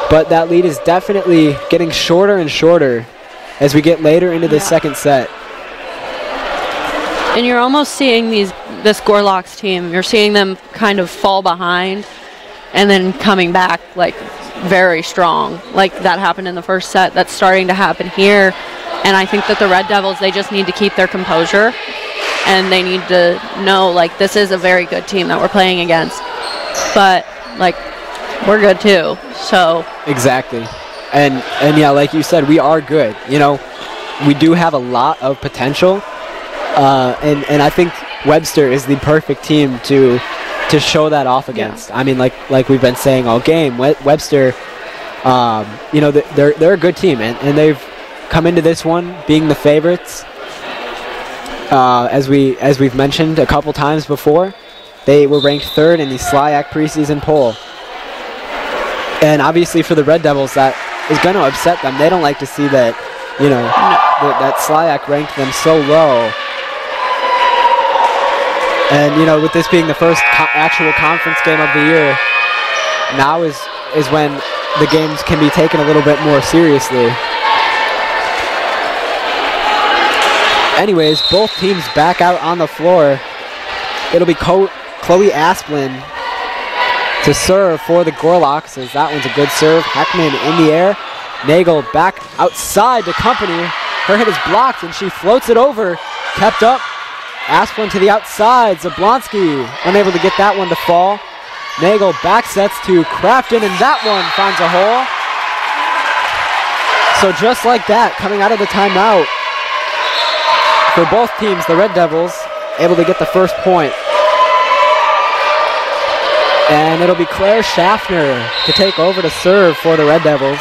but that lead is definitely getting shorter and shorter as we get later into the second set. And you're almost seeing this Gorloks team, you're seeing them kind of fall behind and then coming back like very strong. Like that happened in the first set. That's starting to happen here. And I think that the Red Devils, they just need to keep their composure, and they need to know, like, this is a very good team that we're playing against. But, like, we're good too. So exactly. And yeah, like you said, we are good. You know, we do have a lot of potential. And I think Webster is the perfect team to show that off against. I mean, like we've been saying all game, Webster, you know, they're a good team, and they've come into this one being the favorites. As we've mentioned a couple times before, they were ranked 3rd in the SLIAC preseason poll. And obviously for the Red Devils, that is going to upset them. They don't like to see that, you know, that SLIAC ranked them so low. And, you know, with this being the first actual conference game of the year, now is when the games can be taken a little bit more seriously. Anyways, both teams back out on the floor. It'll be Chloe Asplin to serve for the Gorloks, as that one's a good serve. Heckman in the air. Nagel back outside to Company. Her hit is blocked, and she floats it over. Kept up. Asplin to the outside. Zablonsky unable to get that one to fall. Nagel back sets to Crafton, and that one finds a hole. So just like that, coming out of the timeout, for both teams, the Red Devils able to get the first point. And it'll be Claire Schaffner to take over to serve for the Red Devils.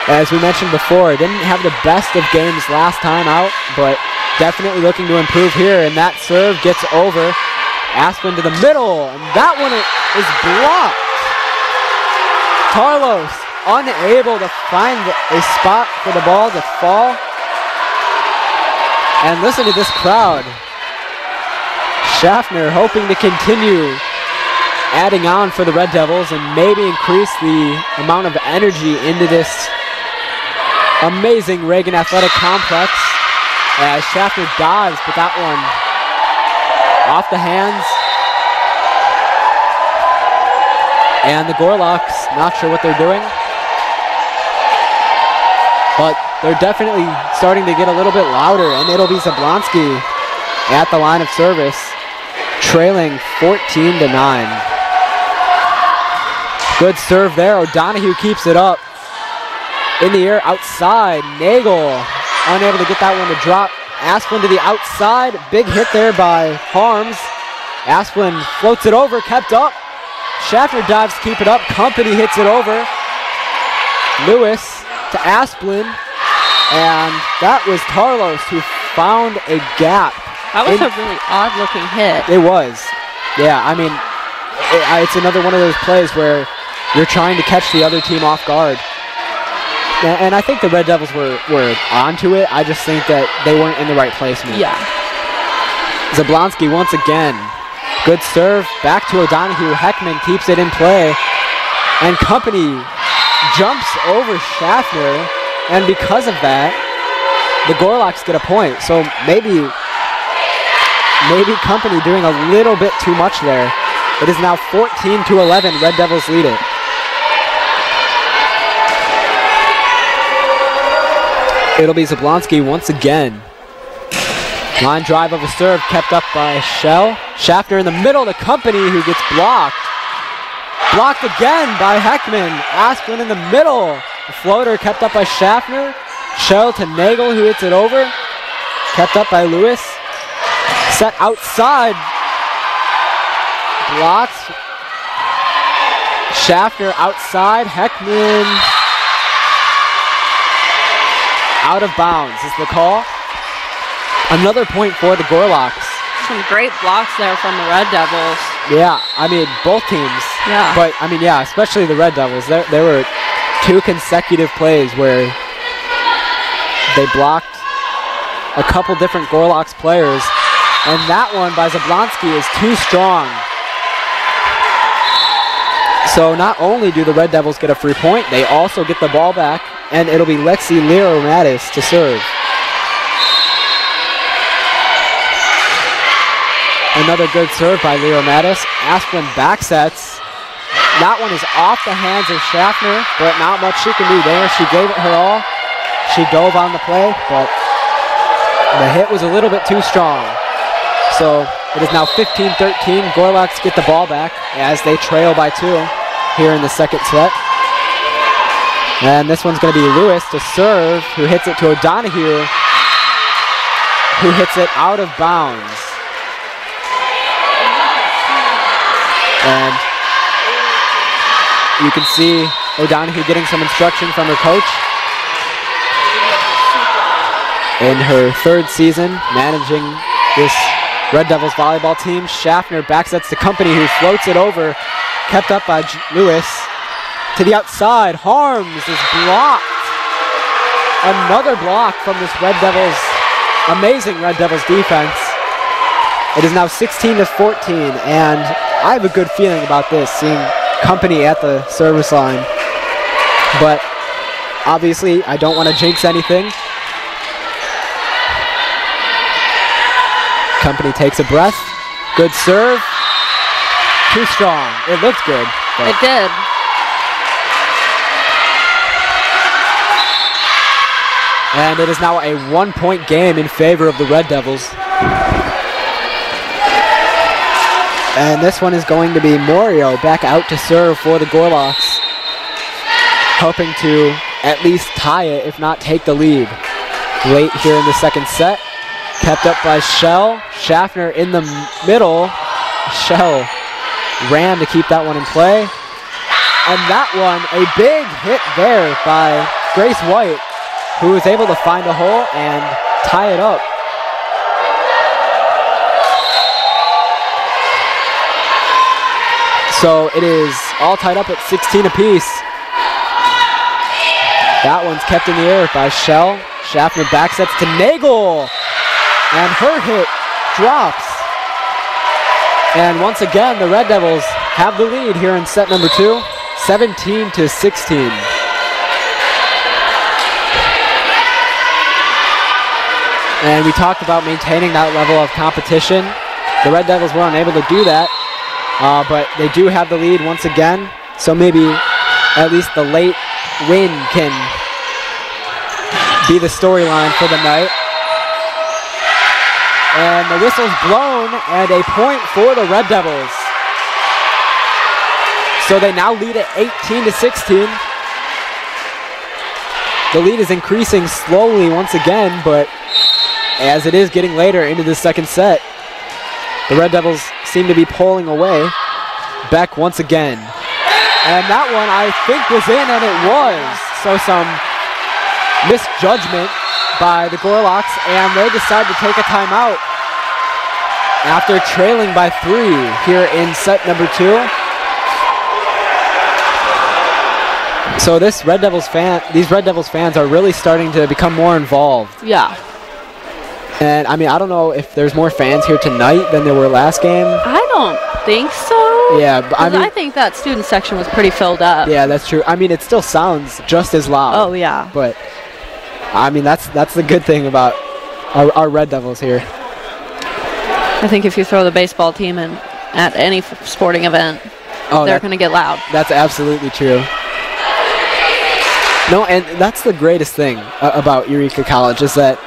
As we mentioned before, didn't have the best of games last time out, but definitely looking to improve here. And that serve gets over. Asplin to the middle, and that one is blocked. Tarlos unable to find a spot for the ball to fall. And listen to this crowd. Schaffner hoping to continue adding on for the Red Devils and maybe increase the amount of energy into this amazing Reagan Athletic Complex. As Schaffner dives, but that one off the hands. And the Gorloks, not sure what they're doing, but they're definitely starting to get a little bit louder, and it'll be Zablonsky at the line of service, trailing 14-9. Good serve there. O'Donohue keeps it up. In the air, outside. Nagel unable to get that one to drop. Asplin to the outside. Big hit there by Harms. Asplin floats it over, kept up. Schaffner dives to keep it up. Company hits it over. Lewis to Asplin. And that was Tarlos who found a gap. That was a really odd-looking hit. It was. Yeah, I mean, it's another one of those plays where you're trying to catch the other team off guard. And I think the Red Devils were onto it. I just think that they weren't in the right placement. Yeah. Zablonsky once again. Good serve. Back to O'Donohue. Heckman keeps it in play. And Company jumps over Schaffner. And because of that, the Gorloks get a point. So maybe Company doing a little bit too much there. It is now 14-11. Red Devils lead it. It'll be Zablonsky once again. Line drive of a serve kept up by Shell. Schaffner in the middle to Company, who gets blocked. Blocked again by Heckman. Asplin in the middle. The floater kept up by Schaffner. Shell to Nagel, who hits it over. Kept up by Lewis. Set outside. Blocked. Schaffner outside. Heckman out of bounds is the call. Another point for the Gorloks. Some great blocks there from the Red Devils. Yeah, I mean, both teams. Yeah. But, I mean, yeah, especially the Red Devils. There were two consecutive plays where they blocked a couple different Gorloks players And that one by Zablonsky is too strong. So not only do the Red Devils get a free point, they also get the ball back, and it'll be Lexi Lero-Mattis to serve. Another good serve by Lero-Mattis. Asplin back sets. That one is off the hands of Schaffner, but not much she can do there. She gave it her all. She dove on the play, but the hit was a little bit too strong. So it is now 15-13. Gorloks get the ball back as they trail by 2 here in the second set. And this one's going to be Lewis to serve, who hits it to O'Donoghue, who hits it out of bounds. And you can see O'Donoghue getting some instruction from her coach. In her 3rd season managing this Red Devils volleyball team, Schaffner backsets to Company, who floats it over, kept up by Lewis. To the outside, Harms is blocked. Another block from this amazing Red Devils defense. It is now 16-14, and I have a good feeling about this, seeing Company at the service line. But obviously, I don't want to jinx anything. Company takes a breath. Good serve. Too strong. It looked good. It did. And it is now a 1-point game in favor of the Red Devils. And this one is going to be Morio back out to serve for the Gorloks, hoping to at least tie it, if not take the lead. Late here in the second set. Kept up by Shell. Schaffner in the middle. Shell ran to keep that one in play. And that one, a big hit there by Grace White, who was able to find a hole and tie it up. So it is all tied up at 16 apiece. That one's kept in the air by Shell. Schaffner backsets to Nagel. And her hit drops. And once again, the Red Devils have the lead here in set number 2, 17-16. And we talked about maintaining that level of competition. The Red Devils were unable to do that, but they do have the lead once again. So maybe at least the late win can be the storyline for the night. And the whistle's blown, and a point for the Red Devils. So they now lead at 18-16. The lead is increasing slowly once again, but as it is getting later into the second set, the Red Devils seem to be pulling away. Beck once again. And that one I think was in, and it was. So some misjudgment by the Gorloks, and they decide to take a timeout after trailing by 3 here in set number 2. So these Red Devils fans are really starting to become more involved. Yeah. And I mean, I don't know if there's more fans here tonight than there were last game. I don't think so. Yeah, but I think that student section was pretty filled up. Yeah, that's true. I mean, it still sounds just as loud. Oh yeah. But I mean, that's the good thing about our Red Devils here. I think if you throw the baseball team in at any sporting event, they're going to get loud. That's absolutely true. No, and that's the greatest thing about Eureka College is that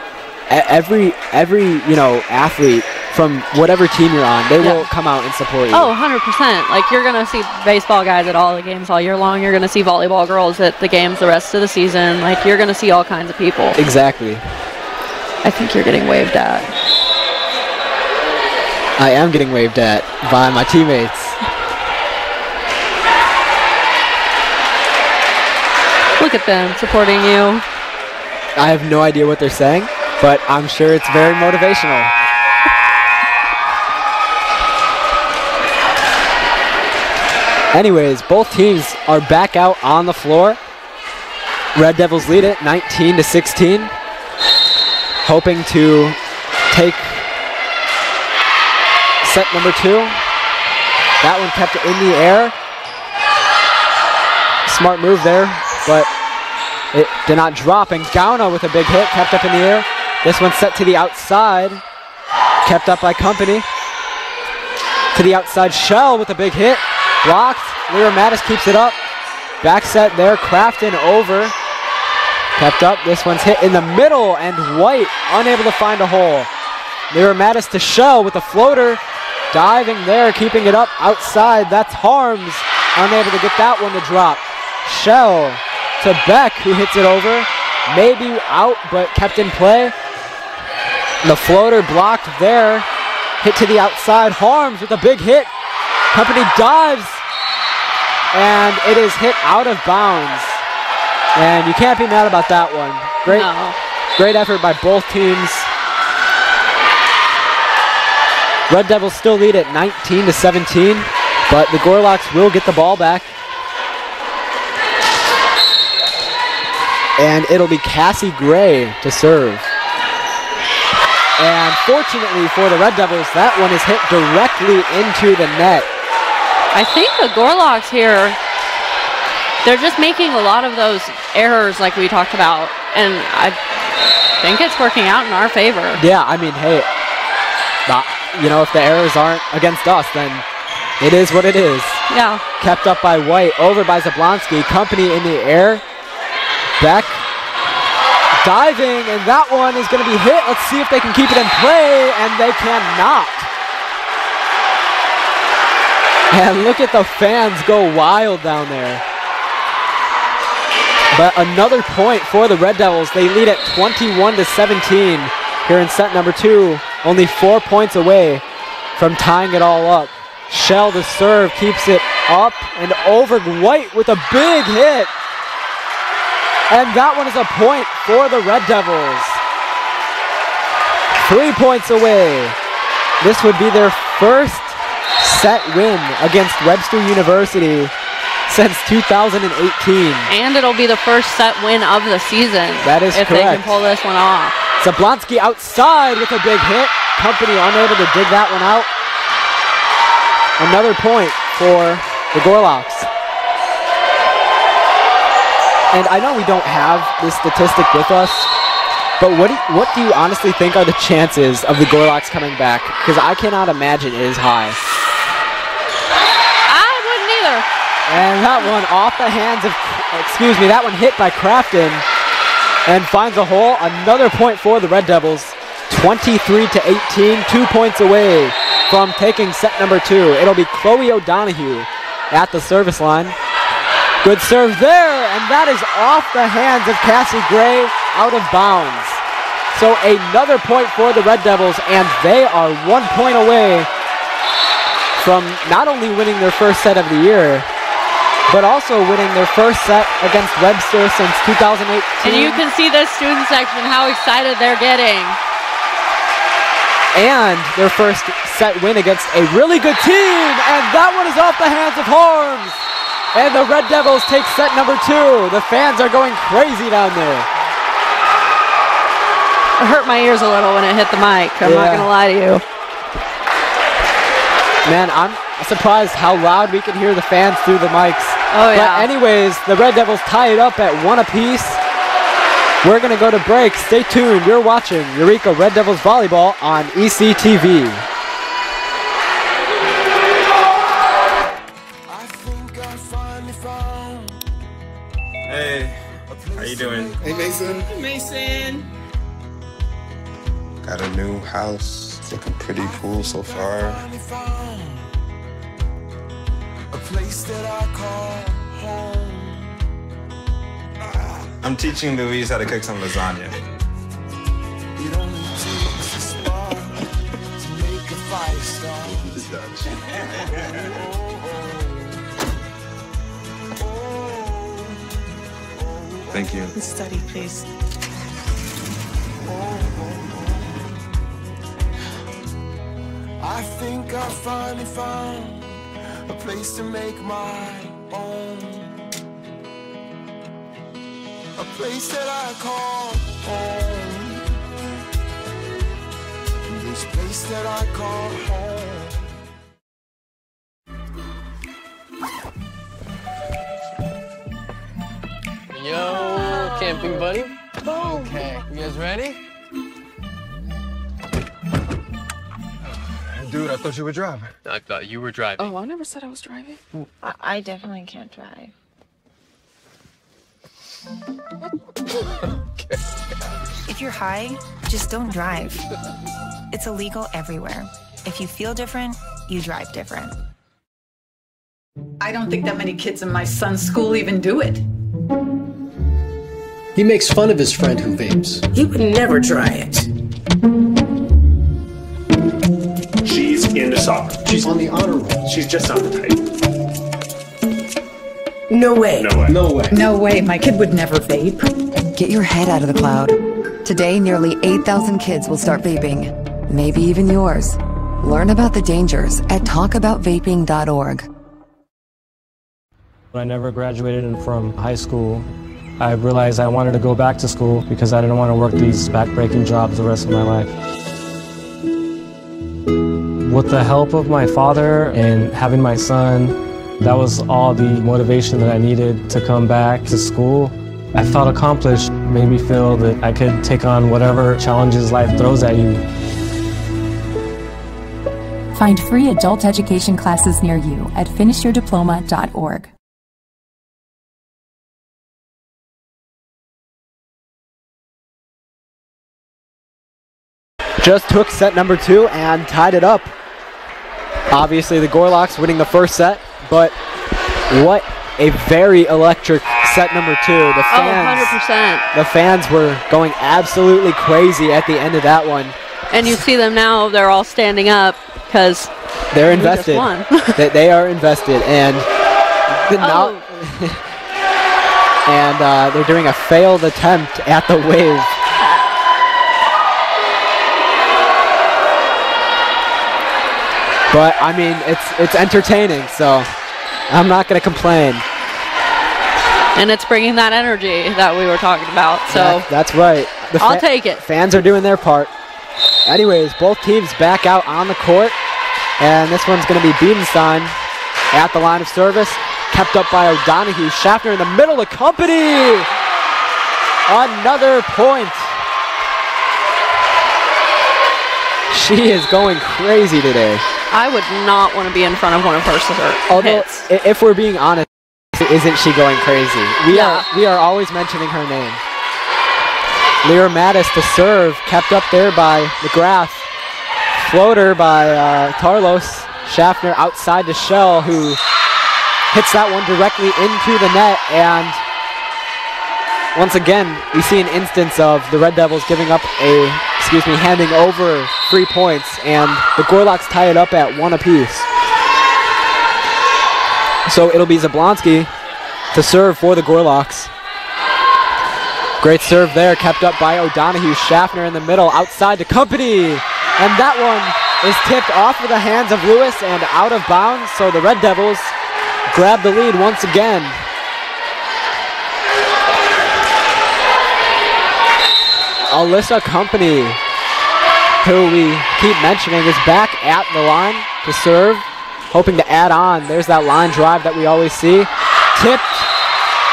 every athlete from whatever team you're on, they will come out and support you. Oh, 100%. Like, you're going to see baseball guys at all the games all year long. You're going to see volleyball girls at the games the rest of the season. Like, you're going to see all kinds of people. Exactly. I think you're getting waved at. I am getting waved at by my teammates. Look at them supporting you. I have no idea what they're saying, but I'm sure it's very motivational. Anyways, both teams are back out on the floor. Red Devils lead it 19-16, hoping to take set number 2. That one kept in the air. Smart move there, but it did not drop. And Gauna with a big hit, kept up in the air. This one's set to the outside, kept up by Company. To the outside, Shell with a big hit, blocked. Lyra Mattis keeps it up. Back set there, Crafton over. Kept up, this one's hit in the middle, and White unable to find a hole. Lyra Mattis to Shell with a floater. Diving there, keeping it up outside. That's Harms, unable to get that one to drop. Shell to Beck, who hits it over. Maybe out, but kept in play. The floater blocked there. Hit to the outside. Harms with a big hit. Company dives. And it is hit out of bounds. And you can't be mad about that one. Great effort by both teams. Red Devils still lead at 19-17, but the Gorlocks will get the ball back. And it'll be Cassie Gray to serve. And fortunately for the Red Devils, that one is hit directly into the net. I think the Gorlocks here, they're just making a lot of those errors like we talked about, and I think it's working out in our favor. Yeah, I mean, hey, you know, if the errors aren't against us, then it is what it is. Yeah. Kept up by White, over by Zablonsky. Company in the air. Beck diving, and that one is going to be hit. Let's see if they can keep it in play, and they cannot. And look at the fans go wild down there. But another point for the Red Devils. They lead at 21-17 here in set number 2. Only 4 points away from tying it all up. Shell to serve, keeps it up and over. White with a big hit. And that one is a point for the Red Devils. 3 points away. This would be their first set win against Webster University since 2018. And it'll be the first set win of the season. That is correct. If they can pull this one off. Zablonsky outside with a big hit. Company unable to dig that one out. Another point for the Gorlocks. And I know we don't have this statistic with us, but what do you honestly think are the chances of the Gorlocks coming back? Because I cannot imagine it is high. I wouldn't either. And that one off the hands of, excuse me, that one hit by Crafton and finds a hole. Another point for the Red Devils. 23-18, 2 points away from taking set number 2. It'll be Chloe O'Donohue at the service line. Good serve there, and that is off the hands of Cassie Gray, out of bounds. So another point for the Red Devils, and they are 1 point away from not only winning their first set of the year, but also winning their first set against Webster since 2018. And you can see the student section, how excited they're getting. And their first set win against a really good team, and that one is off the hands of Harms. And the Red Devils take set number 2. The fans are going crazy down there. It hurt my ears a little when it hit the mic. I'm not going to lie to you. Man, I'm surprised how loud we can hear the fans through the mics. Oh, yeah. But anyways, the Red Devils tie it up at 1 apiece. We're going to go to break. Stay tuned. You're watching Eureka Red Devils Volleyball on ECTV. Hey, how you doing? Hey, Mason. Hey, Mason. Got a new house. It's looking pretty cool so far. A place that I call home. I'm teaching Louise how to cook some lasagna. It only takes a spark to make a fire start. Thank you. Study, please. I think I finally found a place to make my own. A place that I call home. This place that I call home. camping buddy? Okay, you guys ready? Dude, I thought you were driving. I thought you were driving. Oh, I never said I was driving. I definitely can't drive. If you're high, just don't drive. It's illegal everywhere. If you feel different, you drive different. I don't think that many kids in my son's school even do it. He makes fun of his friend who vapes. He would never try it. She's into soccer. She's on the honor roll. She's just not the type. No way. No way. No way. No way, my kid would never vape. Get your head out of the cloud. Today, nearly 8,000 kids will start vaping. Maybe even yours. Learn about the dangers at talkaboutvaping.org. When I never graduated from high school, I realized I wanted to go back to school because I didn't want to work these back-breaking jobs the rest of my life. With the help of my father and having my son, that was all the motivation that I needed to come back to school. I felt accomplished, made me feel that I could take on whatever challenges life throws at you. Find free adult education classes near you at finishyourdiploma.org. Just took set number 2 and tied it up. Obviously the Gorlocks winning the first set, but what a very electric set number 2. The fans, 100%. The fans were going absolutely crazy at the end of that one. And you see them now, they're all standing up because they're invested. They are invested, and now and they're doing a failed attempt at the wave. But I mean, it's entertaining, so I'm not going to complain. And it's bringing that energy that we were talking about. So that's right. I'll take it. Fans are doing their part. Anyways, both teams back out on the court, and this one's going to be Biedenstein at the line of service, kept up by O'Donohue. Schaffner in the middle of the company. Another point. She is going crazy today. I would not want to be in front of one of her hits. If we're being honest, isn't she going crazy? We are always mentioning her name. Lyra Mattis to serve, kept up there by McGrath. Floater by Tarlos. Schaffner outside to Shell, who hits that one directly into the net. And once again, we see an instance of the Red Devils giving up handing over 3 points, and the Gorlocks tie it up at 1 apiece. So it'll be Zablonski to serve for the Gorlocks. Great serve there, kept up by O'Donohue. Schaffner in the middle, outside to Company, and that one is tipped off of the hands of Lewis and out of bounds, so the Red Devils grab the lead once again. Alyssa Company, who we keep mentioning, is back at the line to serve, hoping to add on. There's that line drive that we always see. Tipped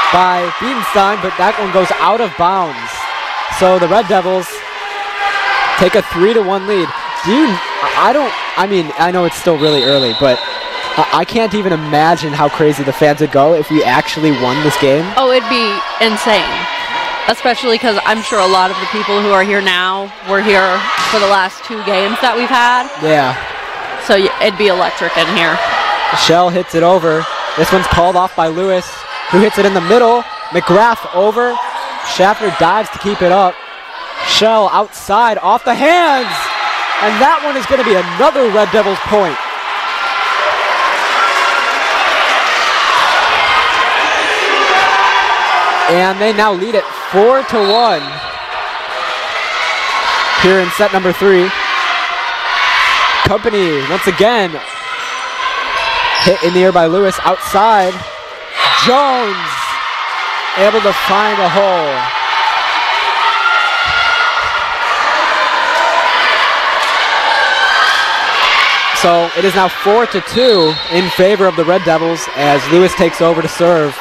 by Biedenstein, but that one goes out of bounds. So the Red Devils take a 3-1 lead. I know it's still really early, but I can't even imagine how crazy the fans would go if we actually won this game. Oh, it'd be insane. Especially because I'm sure a lot of the people who are here now were here for the last 2 games that we've had. Yeah. So it'd be electric in here. Shell hits it over. This one's called off by Lewis, who hits it in the middle. McGrath over. Schaffner dives to keep it up. Shell outside, off the hands. And that one is going to be another Red Devils point. And they now lead it 4-1 here in set number 3. Company once again hit in the air by Lewis, outside. Jones able to find a hole. So it is now 4-2 in favor of the Red Devils as Lewis takes over to serve.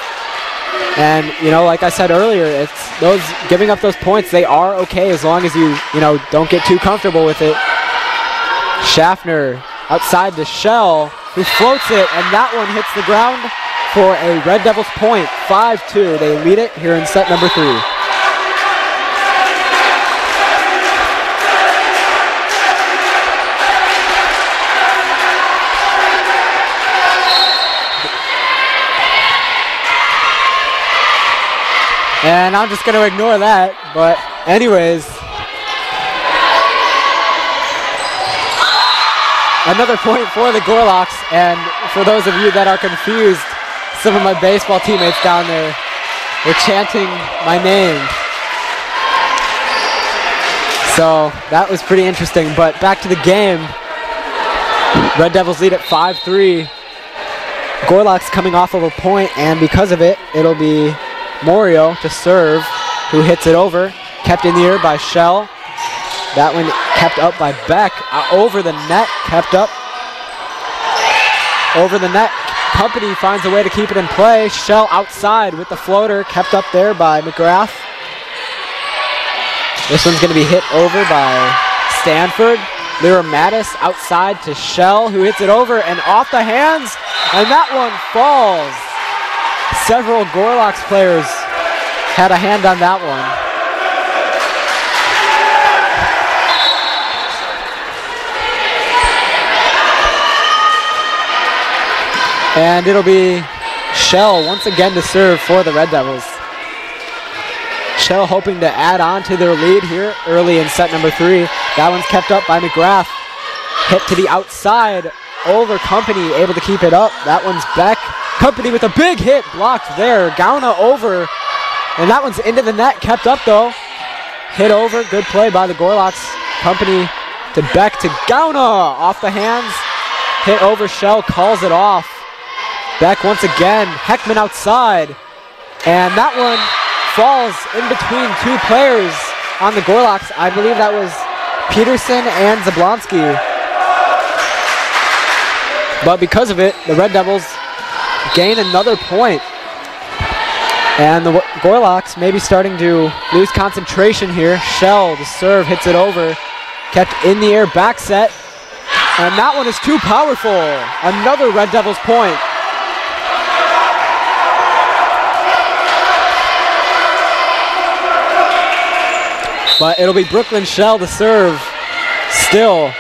And, you know, like I said earlier, it's those giving up those points, they are okay as long as you don't get too comfortable with it. Schaffner outside to Shell, who floats it, and that one hits the ground for a Red Devils point, 5-2. They lead it here in set number 3. And I'm just going to ignore that, but anyways. Another point for the Gorlocks, and for those of you that are confused, some of my baseball teammates down there were chanting my name. So that was pretty interesting, but back to the game. Red Devils lead at 5-3. Gorlocks coming off of a point, and because of it, it'll be Morio to serve, who hits it over. Kept in the air by Shell. That one kept up by Beck. Over the net, kept up. Over the net, Company finds a way to keep it in play. Shell outside with the floater, kept up there by McGrath. This one's going to be hit over by Stanford. Lyra Mattis outside to Shell, who hits it over and off the hands, and that one falls. Several Gorlocks players had a hand on that one. And it'll be Shell once again to serve for the Red Devils. Shell hoping to add on to their lead here early in set number 3. That one's kept up by McGrath. Hit to the outside over Company, able to keep it up. That one's Beck. Company with a big hit, blocked there. Gauna over, and that one's into the net, kept up though. Hit over, good play by the Gorlocks. Company to Beck to Gauna, off the hands. Hit over, Shell calls it off. Beck once again, Heckman outside. And that one falls in between two players on the Gorlocks. I believe that was Peterson and Zablonsky. But because of it, the Red Devils gain another point. And the Gorlocks may be starting to lose concentration here. Shell, the serve, hits it over. Kept in the air, back set. And that one is too powerful. Another Red Devils point. But it'll be Brooklyn Shell to serve still,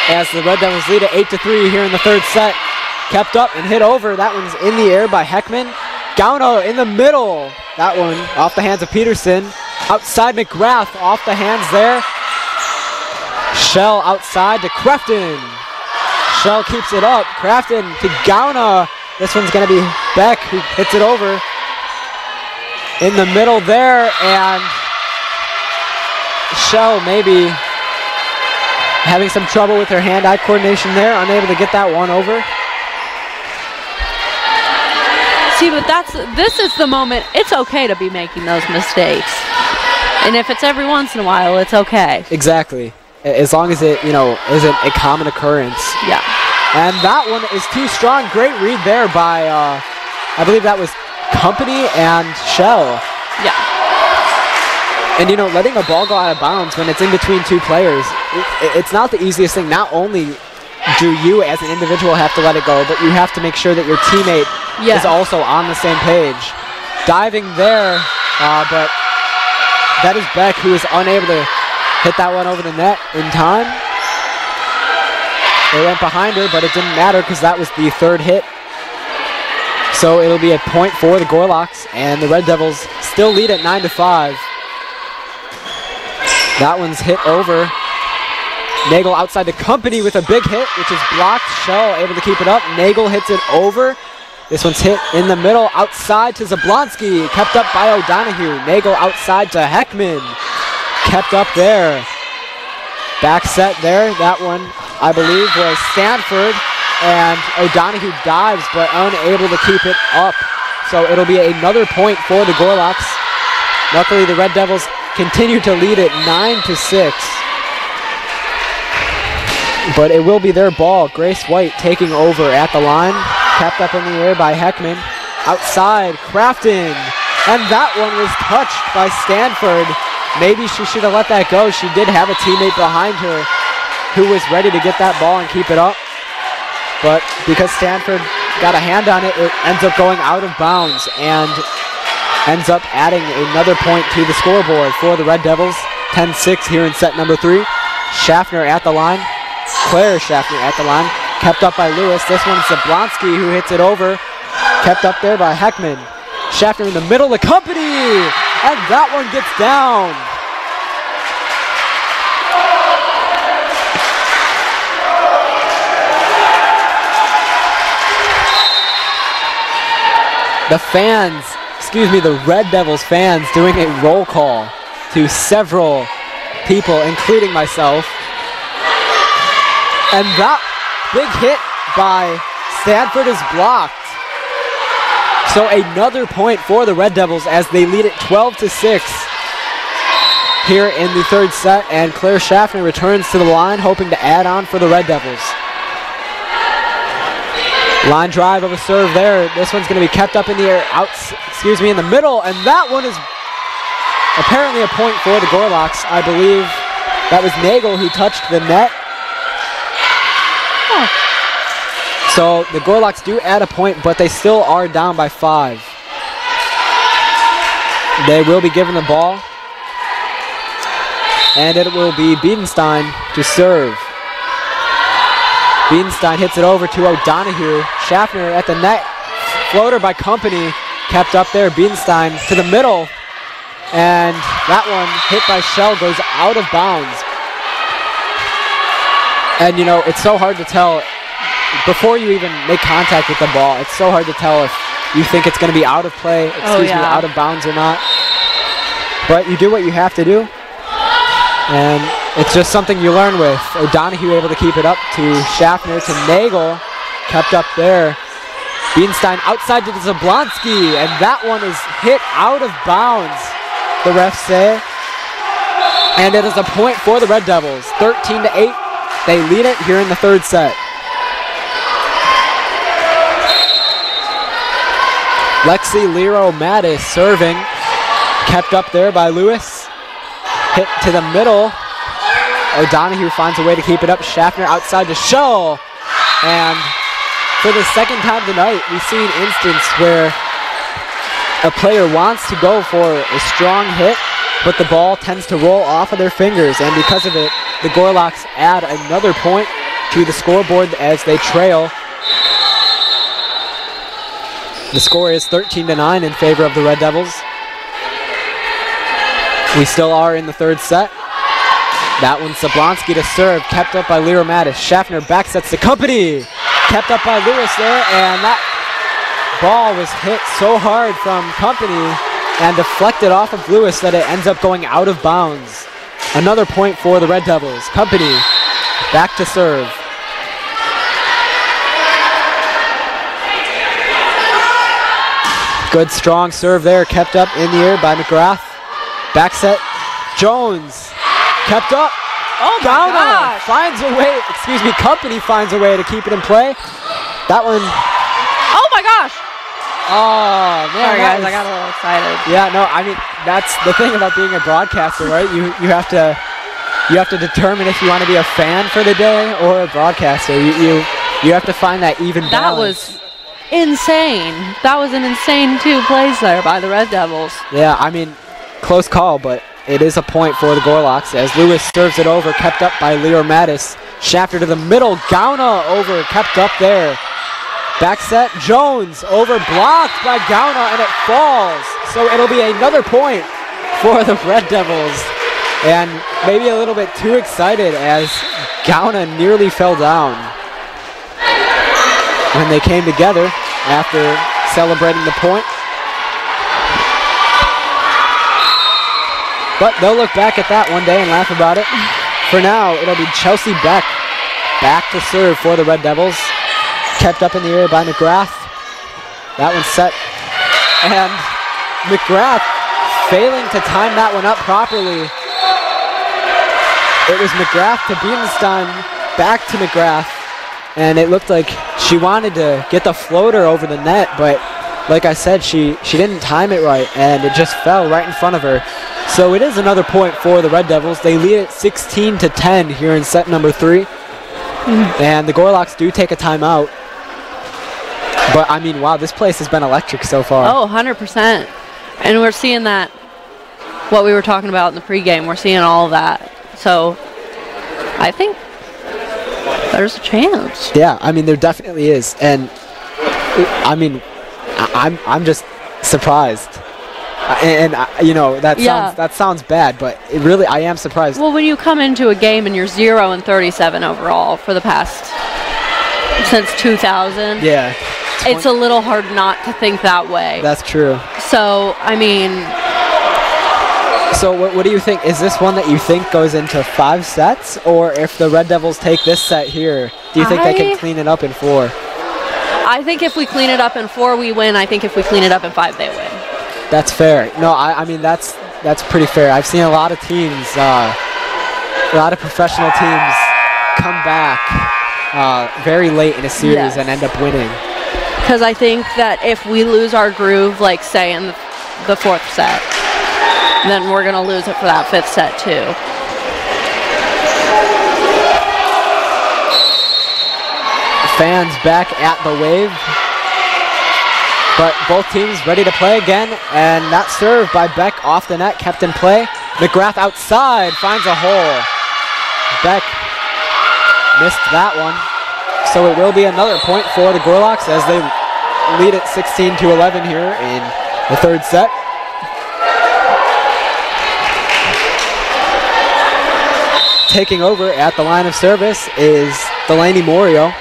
as the Red Devils lead at 8-3 here in the third set. Kept up and hit over. That one's in the air by Heckman. Gauna in the middle. That one off the hands of Peterson. Outside McGrath, off the hands there. Shell outside to Crafton. Shell keeps it up. Crafton to Gauna. This one's going to be Beck, who hits it over. In the middle there, and Shell maybe having some trouble with her hand-eye coordination there, unable to get that one over. See, but this is the moment. It's okay to be making those mistakes, and if it's every once in a while, it's okay. Exactly, as long as it isn't a common occurrence. Yeah. And that one is too strong. Great read there by I believe that was Company and Shell. Yeah. And letting a ball go out of bounds when it's in between two players, it's not the easiest thing. Not only do you as an individual have to let it go, but you have to make sure that your teammate is also on the same page. Diving there, but that is Beck, who is unable to hit that one over the net in time. They went behind her, but it didn't matter because that was the third hit. So it'll be a point for the Gorlocks, and the Red Devils still lead at 9-5. That one's hit over. Nagel outside the Company with a big hit, which is blocked. Shell able to keep it up. Nagel hits it over. This one's hit in the middle, outside to Zablonsky. Kept up by O'Donohue. Nagel outside to Heckman. Kept up there. Back set there. That one, I believe, was Stanford. And O'Donohue dives, but unable to keep it up. So it'll be another point for the Gorlocks. Luckily, the Red Devils continue to lead it 9-6. But it will be their ball. Grace White taking over at the line. Kept up in the air by Heckman. outside, Crafton, and that one was touched by Stanford. Maybe she should have let that go. She did have a teammate behind her who was ready to get that ball and keep it up. But because Stanford got a hand on it, it ends up going out of bounds and ends up adding another point to the scoreboard for the Red Devils. 10-6 here in set number 3. Schaffner at the line. Claire Schaffner at the line. Kept up by Lewis. This one's Zablonsky who hits it over. Kept up there by Heckman. Schaffner in the middle of the company. And that one gets down. The fans, the Red Devils fans doing a roll call to several people, including myself. And that big hit by Stanford is blocked. So another point for the Red Devils as they lead it 12-6 here in the third set. And Claire Schaffner returns to the line, hoping to add on for the Red Devils. Line drive of a serve there. This one's going to be kept up in the air, in the middle, and that one is apparently a point for the Gorlocks. I believe that was Nagel who touched the net. So the Gorlocks do add a point, but they still are down by 5. They will be given the ball, and it will be Biedenstein to serve. Biedenstein hits it over to O'Donoghue. Schaffner at the net. Floater by Company. Kept up there. Biedenstein to the middle. And that one hit by Shell goes out of bounds. And it's so hard to tell before you even make contact with the ball. It's so hard to tell if you think it's going to be out of play, out of bounds or not. But you do what you have to do. And it's just something you learn with. O'Donoghue able to keep it up to Schaffner to Nagel. Kept up there. Biedenstein outside to Zablonsky, and that one is hit out of bounds, the refs say. And it is a point for the Red Devils. 13-8. They lead it here in the third set. Lexi Lero Mattis serving. Kept up there by Lewis. Hit to the middle. O'Donoghue finds a way to keep it up. Schaffner outside to Shull. And for the second time tonight, we've seen an instance where a player wants to go for a strong hit, but the ball tends to roll off of their fingers. And because of it, the Gorlocks add another point to the scoreboard as they trail. The score is 13-9 in favor of the Red Devils. We still are in the third set. That one's Zablonsky to serve, kept up by Lero Mattis. Schaffner back sets to Company. Kept up by Lewis there, and that ball was hit so hard from Company and deflected off of Lewis that it ends up going out of bounds. Another point for the Red Devils. Company back to serve. Good strong serve there, kept up in the air by McGrath. Back set, Jones, kept up. Oh my gosh. Finds a way, Company finds a way to keep it in play. That one. Oh my gosh. Oh, man. Sorry guys, I got a little excited. Yeah, no, I mean, that's the thing about being a broadcaster, right? You have to determine if you want to be a fan for the day or a broadcaster. You have to find that even balance. That was insane. That was an insane 2 plays there by the Red Devils. Yeah, I mean, close call, but it is a point for the Gorlocks as Lewis serves it over, kept up by Lero Mattis. Schaffner to the middle, Gauna over, kept up there. Back set, Jones over, blocked by Gauna, and it falls. So it'll be another point for the Red Devils. And maybe a little bit too excited as Gauna nearly fell down when they came together after celebrating the point. But they'll look back at that one day and laugh about it. For now, it'll be Chelsea Beck back to serve for the Red Devils. Kept up in the air by McGrath. That one's set. And McGrath failing to time that one up properly. It was McGrath to Biedenstein, back to McGrath. And it looked like she wanted to get the floater over the net, but like I said, she didn't time it right, and it just fell right in front of her. So it is another point for the Red Devils. They lead it 16-10 here in set number 3. And the Gorlocks do take a timeout. But, I mean, wow, this place has been electric so far. Oh, 100%. And we're seeing that, what we were talking about in the pregame, we're seeing all of that. So I think there's a chance. Yeah, I mean, there definitely is. And, I mean, I'm just surprised. You know, that sounds bad, but I am surprised. Well, when you come into a game and you're 0-37 overall for the past, since 2000. Yeah. It's a little hard not to think that way. That's true. So, I mean. So what do you think? Is this one that you think goes into 5 sets? Or if the Red Devils take this set here, do you think they can clean it up in 4? I think if we clean it up in 4, we win. I think if we clean it up in 5, they win. That's fair. No, I mean, that's pretty fair. I've seen a lot of teams, a lot of professional teams come back very late in a series and end up winning. Because I think that if we lose our groove, like say in the 4th set, then we're going to lose it for that 5th set too. Fans back at the Wave. But both teams ready to play again, and that serve by Beck off the net kept in play. McGrath outside finds a hole. Beck missed that one. So it will be another point for the Gorlocks as they lead it 16-11 here in the 3rd set. Taking over at the line of service is Delaney Morio.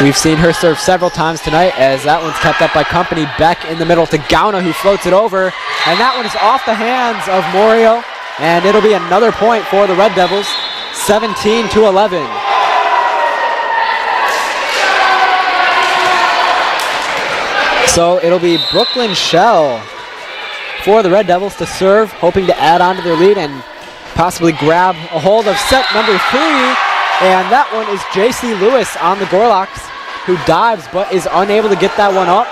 We've seen her serve several times tonight as that one's kept up by company. Beck in the middle to Gauna, who floats it over. And that one is off the hands of Morio. And it'll be another point for the Red Devils, 17-11. So it'll be Brooklyn Shell for the Red Devils to serve, hoping to add on to their lead and possibly grab a hold of set number 3. And that one is J.C. Lewis on the Gorlocks, who dives but is unable to get that one up.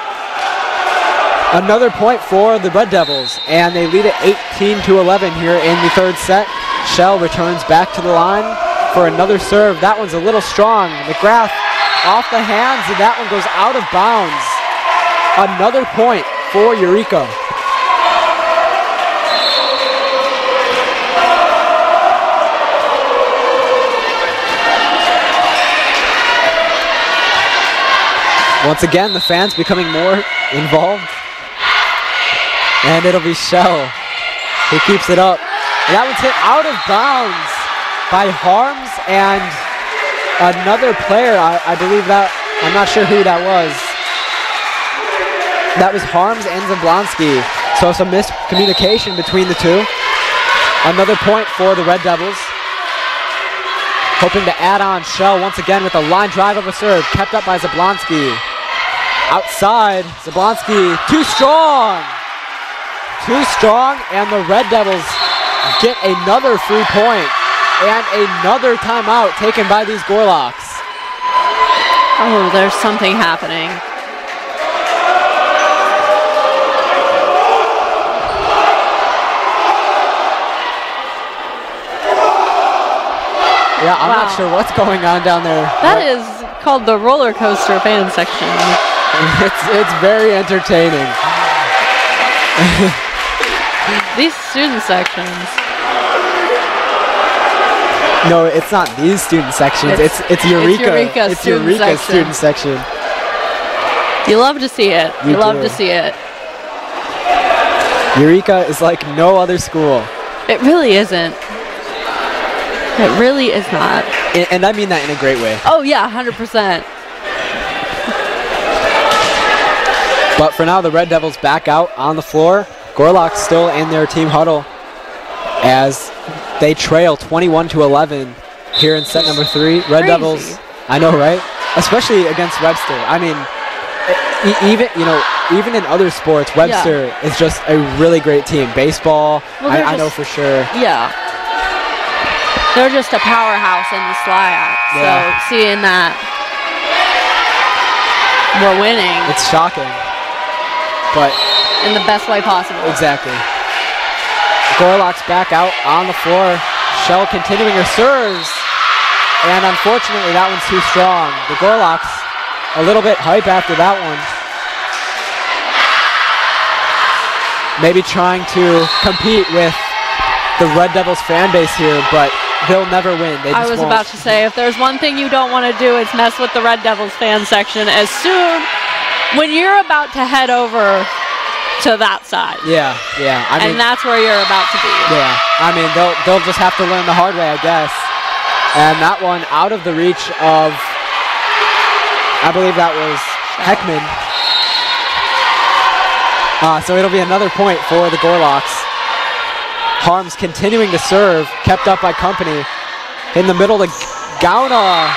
Another point for the Red Devils, and they lead it 18-11 here in the 3rd set. Shell returns back to the line for another serve. That one's a little strong. McGrath off the hands, and that one goes out of bounds. Another point for Eureka. Once again, the fans becoming more involved. And it'll be Shell who keeps it up. And that one's hit out of bounds by Harms and another player. I believe that, I'm not sure who that was. That was Harms and Zablonski. So some miscommunication between the two. Another point for the Red Devils. Hoping to add on. Shell once again with a line drive of a serve. Kept up by Zablonski. Outside, Zablonski, too strong, and the Red Devils get another free point and another timeout taken by these Gorlocks. Oh, there's something happening. Yeah, I'm not sure what's going on down there. That is called the roller coaster fan section. It's very entertaining. These student sections. No, it's not these student sections. It's Eureka. It's Eureka's student section. You love to see it. You love to see it. Eureka is like no other school. It really isn't. It really is not. And I mean that in a great way. Oh yeah, 100%. But for now, the Red Devils back out on the floor. Gorlocks still in their team huddle as they trail 21-11 here in set number 3. Red Devils, I know, right? Especially against Webster. I mean, even in other sports, Webster is just a really great team. Baseball, I know for sure. Yeah. They're just a powerhouse in the SLIAC. So seeing that. we're winning. It's shocking, but in the best way possible. Exactly. Gorlock's back out on the floor. Shell continuing her serves, and unfortunately that one's too strong. The Gorlocks a little bit hype after that one. Maybe trying to compete with the Red Devils fan base here, but they'll never win. They just I was won't. about to say, if there's one thing you don't want to do, it's mess with the Red Devils fan section as soon when you're about to head over to that side. Yeah. I mean, and that's where you're about to be. Yeah, I mean, they'll just have to learn the hard way, I guess. And that one out of the reach of, I believe that was Heckman. So it'll be another point for the Gorlocks. Harms continuing to serve, kept up by Company. In the middle to Gauna.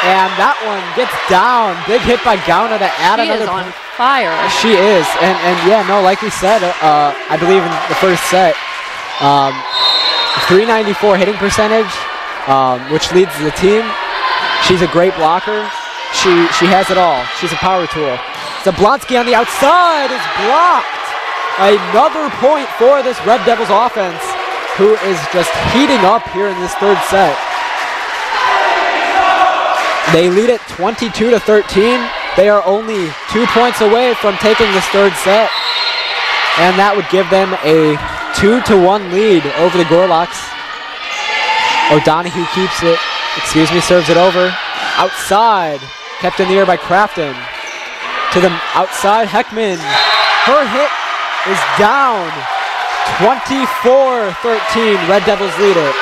And that one gets down. Big hit by Gauna to add another point. She is on fire. She is. And yeah, no, like we said, I believe in the first set, 394 hitting percentage, which leads the team. She's a great blocker. She has it all. She's a power tool. Zablonsky on the outside is blocked. Another point for this Red Devils offense, who is just heating up here in this third set. They lead it 22-13. They are only 2 points away from taking this third set, and that would give them a 2-1 lead over the Gorlocks. O'Donohue keeps it, serves it over. Outside, kept in the air by Crafton. To the outside, Heckman. Her hit is down. 24-13, Red Devils lead it.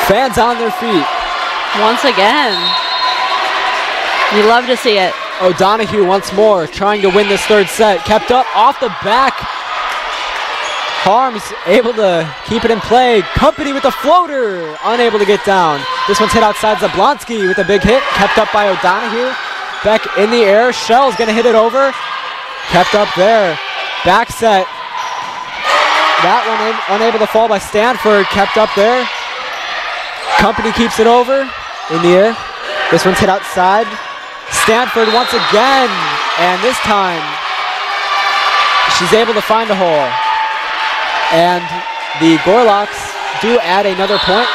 Fans on their feet. Once again. You love to see it. O'Donohue once more trying to win this third set. Kept up off the back. Harms able to keep it in play. Company with the floater. Unable to get down. This one's hit outside. Zablonsky with a big hit. Kept up by O'Donohue. Back in the air. Shell's going to hit it over. Kept up there. Back set. That one unable to fall by Stanford. Kept up there. Company keeps it over in the air. This one's hit outside. Stanford once again. And this time, she's able to find a hole. And the Gorlocks do add another point,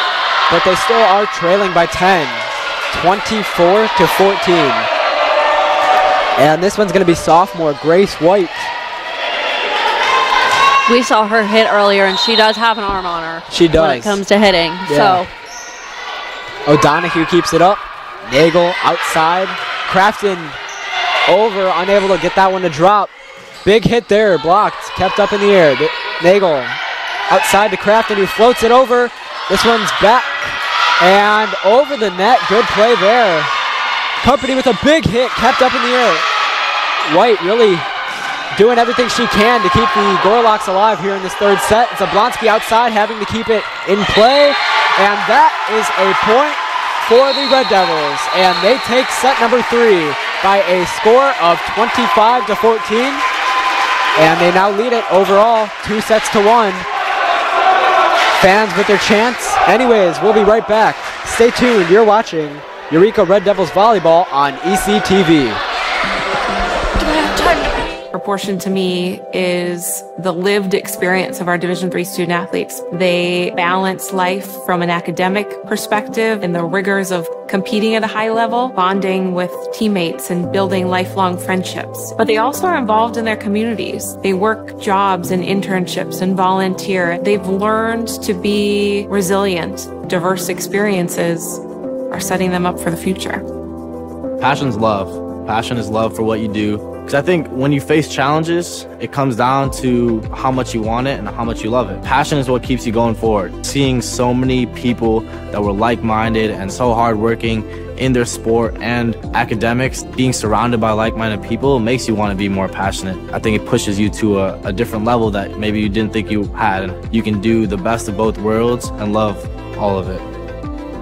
but they still are trailing by 10. 24-14. And this one's going to be sophomore Grace White. We saw her hit earlier, and she does have an arm on her. She does. When it comes to hitting. Yeah. So O'Donohue keeps it up. Nagel outside. Crafton over, unable to get that one to drop. Big hit there, blocked, kept up in the air. Nagel outside to Crafton, who floats it over. This one's back and over the net. Good play there. Company with a big hit, kept up in the air. White really doing everything she can to keep the Gorlocks alive here in this third set. Zablonsky outside having to keep it in play. And that is a point for the Red Devils. And they take set number 3 by a score of 25-14. And they now lead it overall 2-1. Fans with their chance. Anyways, we'll be right back. Stay tuned. You're watching Eureka Red Devils Volleyball on ECTV. Proportion to me is the lived experience of our Division III student athletes. They balance life from an academic perspective and the rigors of competing at a high level, bonding with teammates and building lifelong friendships. But they also are involved in their communities. They work jobs and internships and volunteer. They've learned to be resilient. Diverse experiences are setting them up for the future. Passion's love. Passion is love for what you do. Because I think when you face challenges, it comes down to how much you want it and how much you love it. Passion is what keeps you going forward. Seeing so many people that were like-minded and so hardworking in their sport and academics, being surrounded by like-minded people makes you want to be more passionate. I think it pushes you to a different level that maybe you didn't think you had. You can do the best of both worlds and love all of it.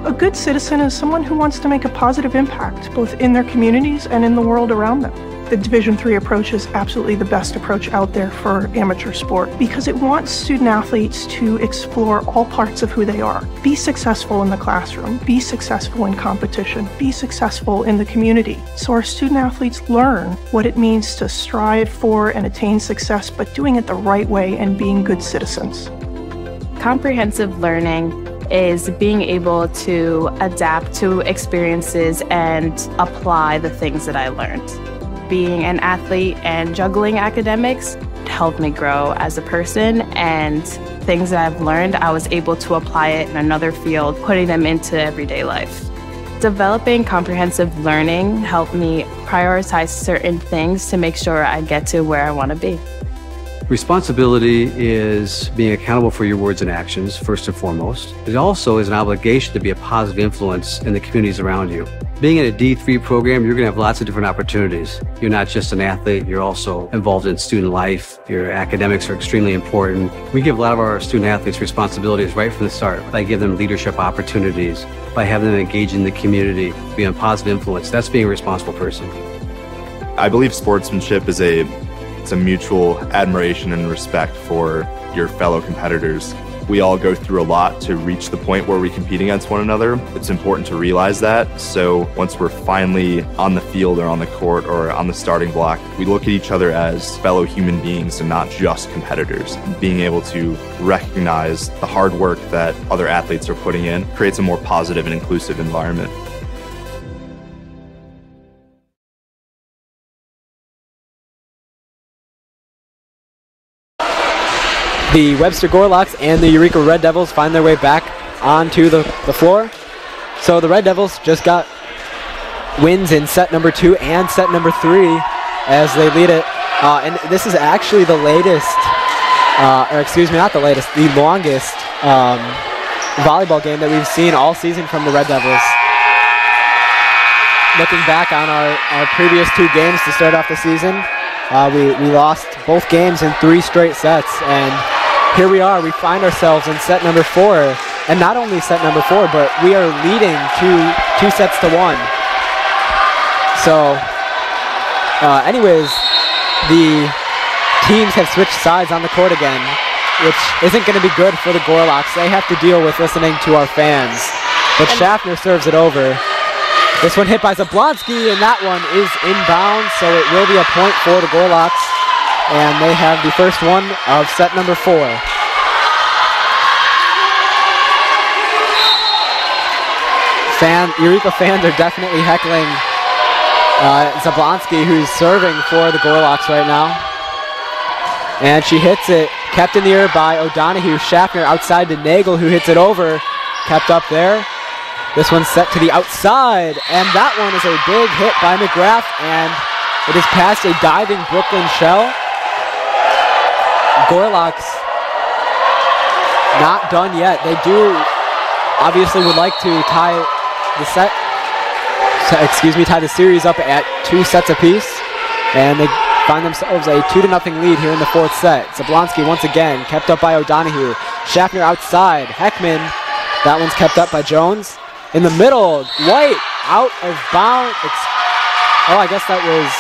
A good citizen is someone who wants to make a positive impact, both in their communities and in the world around them. The Division III approach is absolutely the best approach out there for amateur sport because it wants student athletes to explore all parts of who they are. Be successful in the classroom, be successful in competition, be successful in the community. So our student athletes learn what it means to strive for and attain success, but doing it the right way and being good citizens. Comprehensive learning is being able to adapt to experiences and apply the things that I learned. Being an athlete and juggling academics helped me grow as a person, and things that I've learned, I was able to apply it in another field, putting them into everyday life. Developing comprehensive learning helped me prioritize certain things to make sure I get to where I want to be. Responsibility is being accountable for your words and actions, first and foremost. It also is an obligation to be a positive influence in the communities around you. Being in a D3 program, you're going to have lots of different opportunities. You're not just an athlete, you're also involved in student life. Your academics are extremely important. We give a lot of our student athletes responsibilities right from the start by giving them leadership opportunities, by having them engage in the community, being a positive influence. That's being a responsible person. I believe sportsmanship is it's a mutual admiration and respect for your fellow competitors. We all go through a lot to reach the point where we compete against one another. It's important to realize that. So once we're finally on the field or on the court or on the starting block, we look at each other as fellow human beings and not just competitors. Being able to recognize the hard work that other athletes are putting in creates a more positive and inclusive environment. The Webster Gorlocks and the Eureka Red Devils find their way back onto the floor. So the Red Devils just got wins in set number 2 and set number 3 as they lead it. And this is actually the latest, or excuse me, not the latest, the longest volleyball game that we've seen all season from the Red Devils. Looking back on our previous 2 games to start off the season, we lost both games in 3 straight sets, and here we are, we find ourselves in set number 4, and not only set number 4, but we are leading 2 sets to 1. So, anyways, the teams have switched sides on the court again, which isn't going to be good for the Gorlocks. They have to deal with listening to our fans. But Schaffner serves it over. This one hit by Zablonsky, and that one is inbound, so it will be a point for the Gorlocks. And they have the first one of set number 4. Eureka fans are definitely heckling Zablonsky, who's serving for the Gorlocks right now. And she hits it, kept in the air by O'Donohue. Schaffner outside to Nagel, who hits it over, kept up there. This one's set to the outside, and that one is a big hit by McGrath, and it is past a diving Brooklyn shell. Gorlocks not done yet. They do obviously would like to tie the series up at 2 sets apiece, and they find themselves a 2-0 lead here in the 4th set. Zablonsky once again kept up by O'Donohue. Schaffner outside. Heckman, that one's kept up by Jones. In the middle, White out of bounds. I guess that was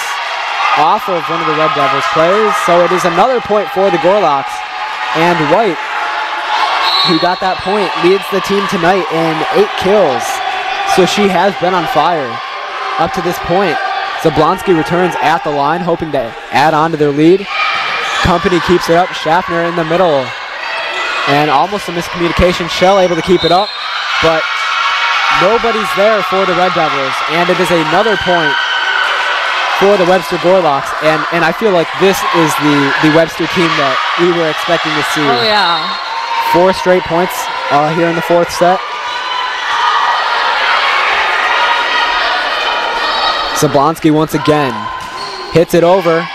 off of one of the Red Devils players. So it is another point for the Gorlocks. And White, who got that point, leads the team tonight in 8 kills. So she has been on fire up to this point. Zablonsky returns at the line, hoping to add on to their lead. Company keeps it up. Schaffner in the middle. And almost a miscommunication. Shell able to keep it up, but nobody's there for the Red Devils. And it is another point for the Webster Gorlocks. And I feel like this is the Webster team that we were expecting to see. Oh, yeah. 4 straight points here in the 4th set. Zablonsky once again hits it over.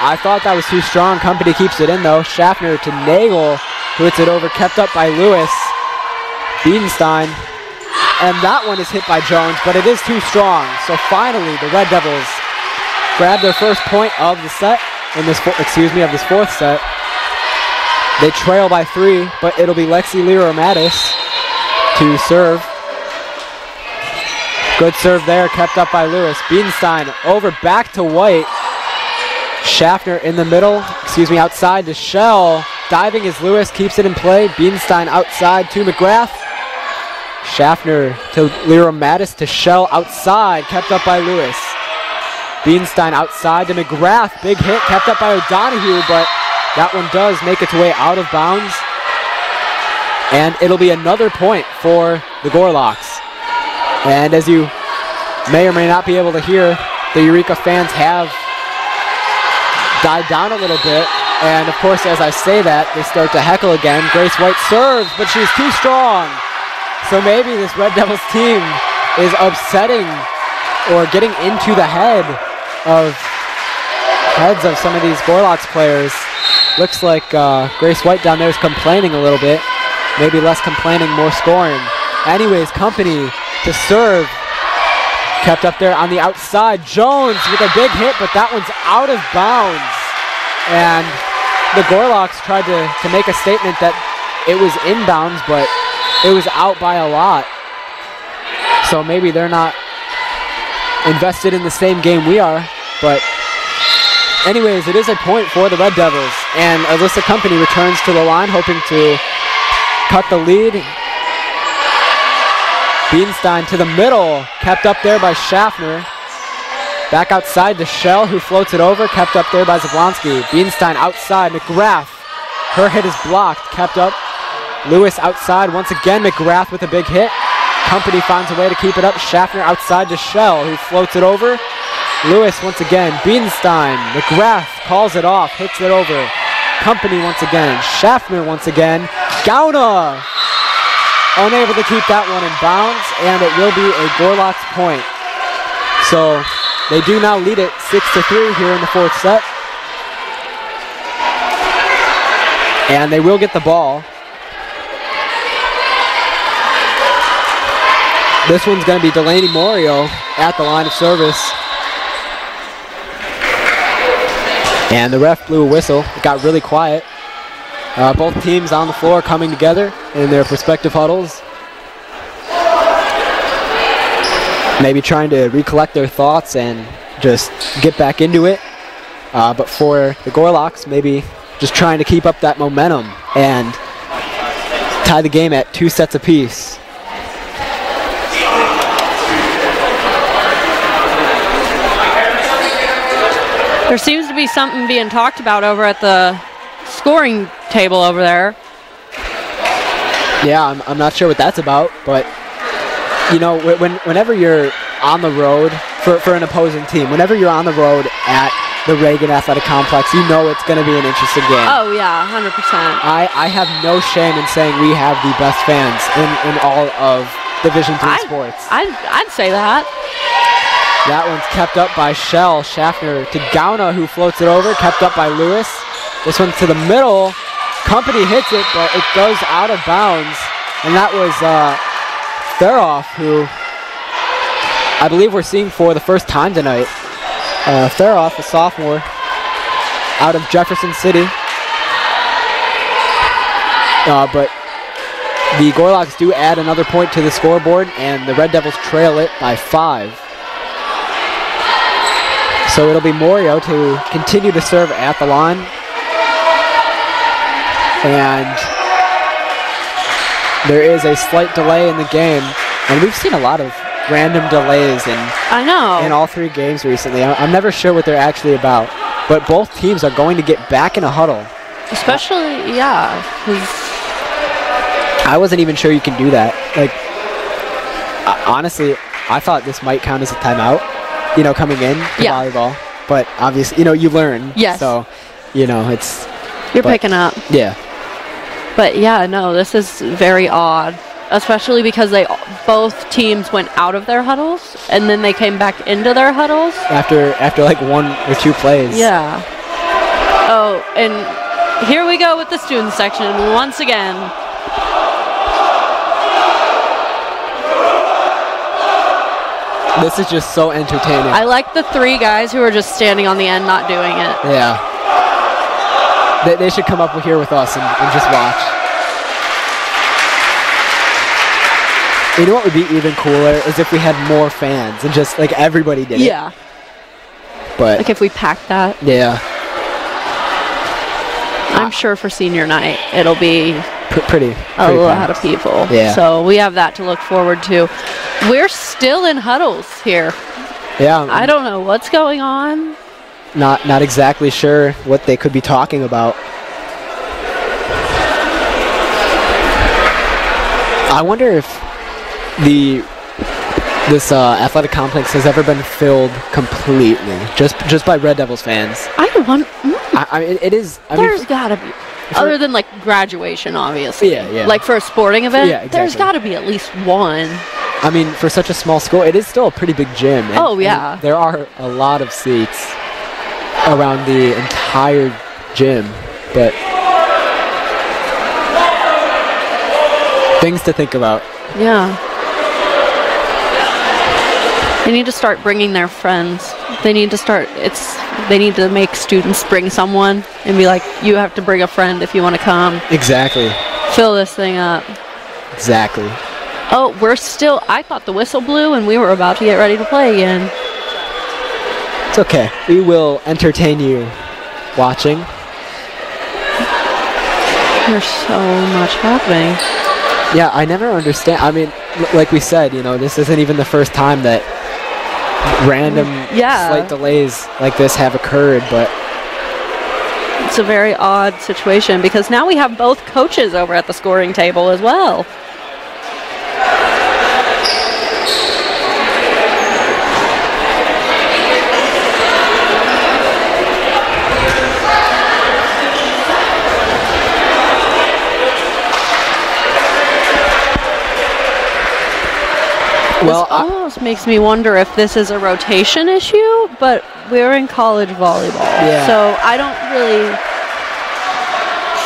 I thought that was too strong. Company keeps it in though. Schaffner to Nagel, who hits it over, kept up by Lewis. Biedenstein, and that one is hit by Jones, but it is too strong. So finally, the Red Devils grab their first point of the set in this, of this 4th set. They trail by 3, but it'll be Lexi Leromatis to serve. Good serve there, kept up by Lewis. Biedenstein over back to White. Schaffner in the middle, outside to Shell. Diving as Lewis keeps it in play. Bienstein outside to McGrath. Schaffner to Lyra Mattis to Shell outside, kept up by Lewis. Bienstein outside to McGrath. Big hit, kept up by O'Donohue, but that one does make its way out of bounds. And it'll be another point for the Gorlocks. And as you may or may not be able to hear, the Eureka fans have died down a little bit. And of course, as I say that, they start to heckle again. Grace White serves, but she's too strong. So maybe this Red Devils team is upsetting or getting into the heads of some of these Gorlocks players. Looks like Grace White down there is complaining a little bit. Maybe less complaining, more scoring. Anyways, Company to serve. Kept up there on the outside. Jones with a big hit, but that one's out of bounds. And the Gorlocks tried to make a statement that it was inbounds, but it was out by a lot. So maybe they're not invested in the same game we are. But anyways, it is a point for the Red Devils. And Alyssa Company returns to the line, hoping to cut the lead. Bienstein to the middle, kept up there by Schaffner. Back outside to Shell, who floats it over, kept up there by Zablonski. Bienstein outside, McGrath. Her hit is blocked, kept up. Lewis outside, once again, McGrath with a big hit. Company finds a way to keep it up. Schaffner outside to Shell, who floats it over. Lewis once again, Bienstein. McGrath calls it off, hits it over. Company once again, Schaffner once again. Gauna unable to keep that one in bounds, and it will be a Gorlocks point. So they do now lead it 6-3 here in the fourth set. And they will get the ball. This one's going to be Delaney Morio at the line of service. And the ref blew a whistle. It got really quiet. Both teams on the floor coming together in their respective huddles. Maybe trying to recollect their thoughts and just get back into it. But for the Gorlocks, maybe just trying to keep up that momentum and tie the game at 2 sets apiece. There seems to be something being talked about over at the scoring table over there. Yeah, I'm not sure what that's about, but you know, whenever you're on the road for an opposing team, whenever you're on the road at the Reagan Athletic Complex, you know it's going to be an interesting game. Oh yeah, 100%. I have no shame in saying we have the best fans in all of Division III sports. I'd say that. That one's kept up by Shell. Schaffner to Gauna, who floats it over, kept up by Lewis. This one's to the middle. Company hits it, but it goes out of bounds. And that was Theroff, who I believe we're seeing for the first time tonight. Theroff, a sophomore, out of Jefferson City. But the Gorlocks do add another point to the scoreboard, and the Red Devils trail it by 5. So it'll be Morio to continue to serve at the line. And there is a slight delay in the game. And we've seen a lot of random delays in all 3 games recently. I'm never sure what they're actually about. But both teams are going to get back in a huddle. Especially, yeah. I wasn't even sure you can do that. Like, honestly, I thought this might count as a timeout, you know, coming in to volleyball. But obviously, you know, you learn. Yes. So, you know, it's... You're picking up. Yeah. But yeah, no, this is very odd. Especially because both teams went out of their huddles, and then they came back into their huddles. After like 1 or 2 plays. Yeah. Oh, and here we go with the student section once again. This is just so entertaining. I like the 3 guys who are just standing on the end not doing it. Yeah. They should come up here with us and just watch. You know what would be even cooler is if we had more fans and just like everybody did it. Yeah. But like if we packed that. Yeah. I'm sure for senior night it'll be pretty a lot of people. Yeah. So we have that to look forward to. We're still in huddles here. Yeah. I don't know what's going on. Not exactly sure what they could be talking about. I wonder if this athletic complex has ever been filled completely, just by Red Devils fans. I mean, it is. There's gotta be, other than like graduation, obviously. Yeah. Like for a sporting event, Yeah, exactly. there's gotta be at least one. I mean, for such a small school, it is still a pretty big gym. And, Oh, yeah. and there are a lot of seats around the entire gym, but things to think about. Yeah. They need to start bringing their friends. They need to make students bring someone and be like, you have to bring a friend if you want to come. Exactly. Fill this thing up. Exactly. Oh, I thought the whistle blew and we were about to get ready to play again. It's okay. We will entertain you watching. There's so much happening. Yeah, I never understand. I mean, like we said, this isn't even the first time that random slight delays like this have occurred, but it's a very odd situation because now we have both coaches over at the scoring table as well. Well, this almost makes me wonder if this is a rotation issue, but we're in college volleyball, so I don't really...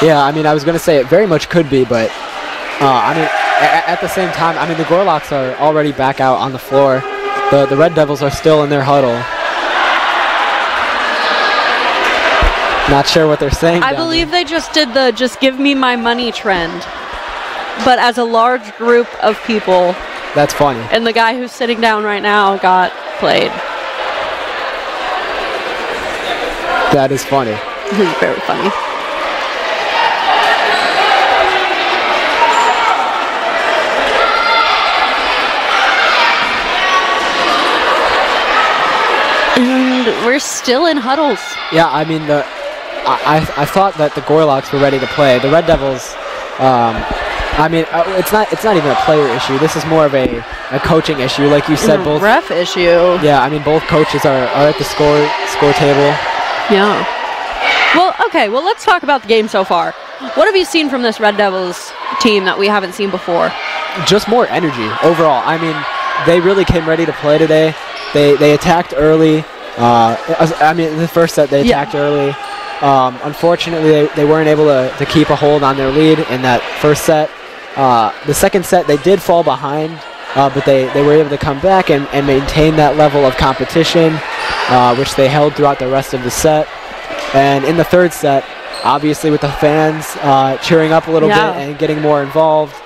Yeah, I mean, I was going to say it very much could be, but I mean, at the same time, I mean, the Gorlocks are already back out on the floor. The Red Devils are still in their huddle. Not sure what they're saying. I believe they just did the "just give me my money" trend, but as a large group of people. That's funny. And the guy who's sitting down right now got played. That is funny. This is very funny. And we're still in huddles. Yeah, I mean, I thought that the Gorlocks were ready to play. The Red Devils, I mean, it's not even a player issue. This is more of a coaching issue, like you said. Both ref issue. Yeah, I mean, both coaches are at the score table. Yeah. Well, okay. Well, let's talk about the game so far. What have you seen from this Red Devils team that we haven't seen before? Just more energy overall. I mean, they really came ready to play today. They attacked early. I mean, the first set they attacked early. Unfortunately, they weren't able to keep a hold on their lead in that first set. The second set, they did fall behind, but they were able to come back and maintain that level of competition, which they held throughout the rest of the set. And in the third set, obviously with the fans cheering up a little bit and getting more involved,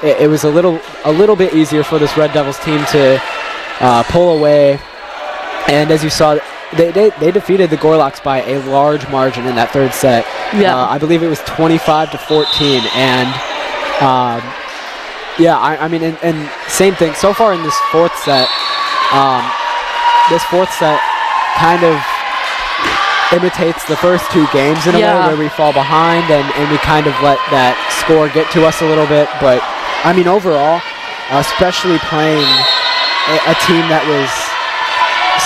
it was a little bit easier for this Red Devils team to pull away. And as you saw, they defeated the Gorlocks by a large margin in that third set. Yeah. I believe it was 25-14, and yeah, I mean, and same thing so far in this fourth set. This fourth set kind of imitates the first two games in a way, where we fall behind and we kind of let that score get to us a little bit. But I mean, overall, especially playing a team that was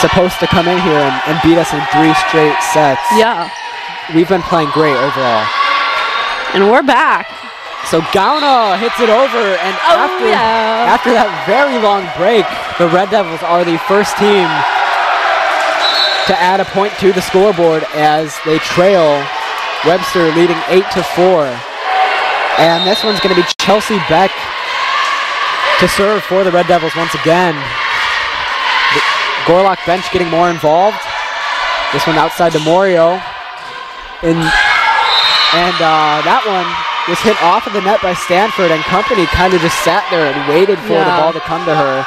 supposed to come in here and beat us in 3 straight sets. Yeah. We've been playing great overall. And we're back. So Gauna hits it over, and after that very long break, the Red Devils are the first team to add a point to the scoreboard as they trail Webster, leading 8-4. And this one's going to be Chelsea Beck to serve for the Red Devils once again. The Gorlock bench getting more involved. This one outside to Morio. And that one was hit off of the net by Stanford, and company kind of just sat there and waited for the ball to come to her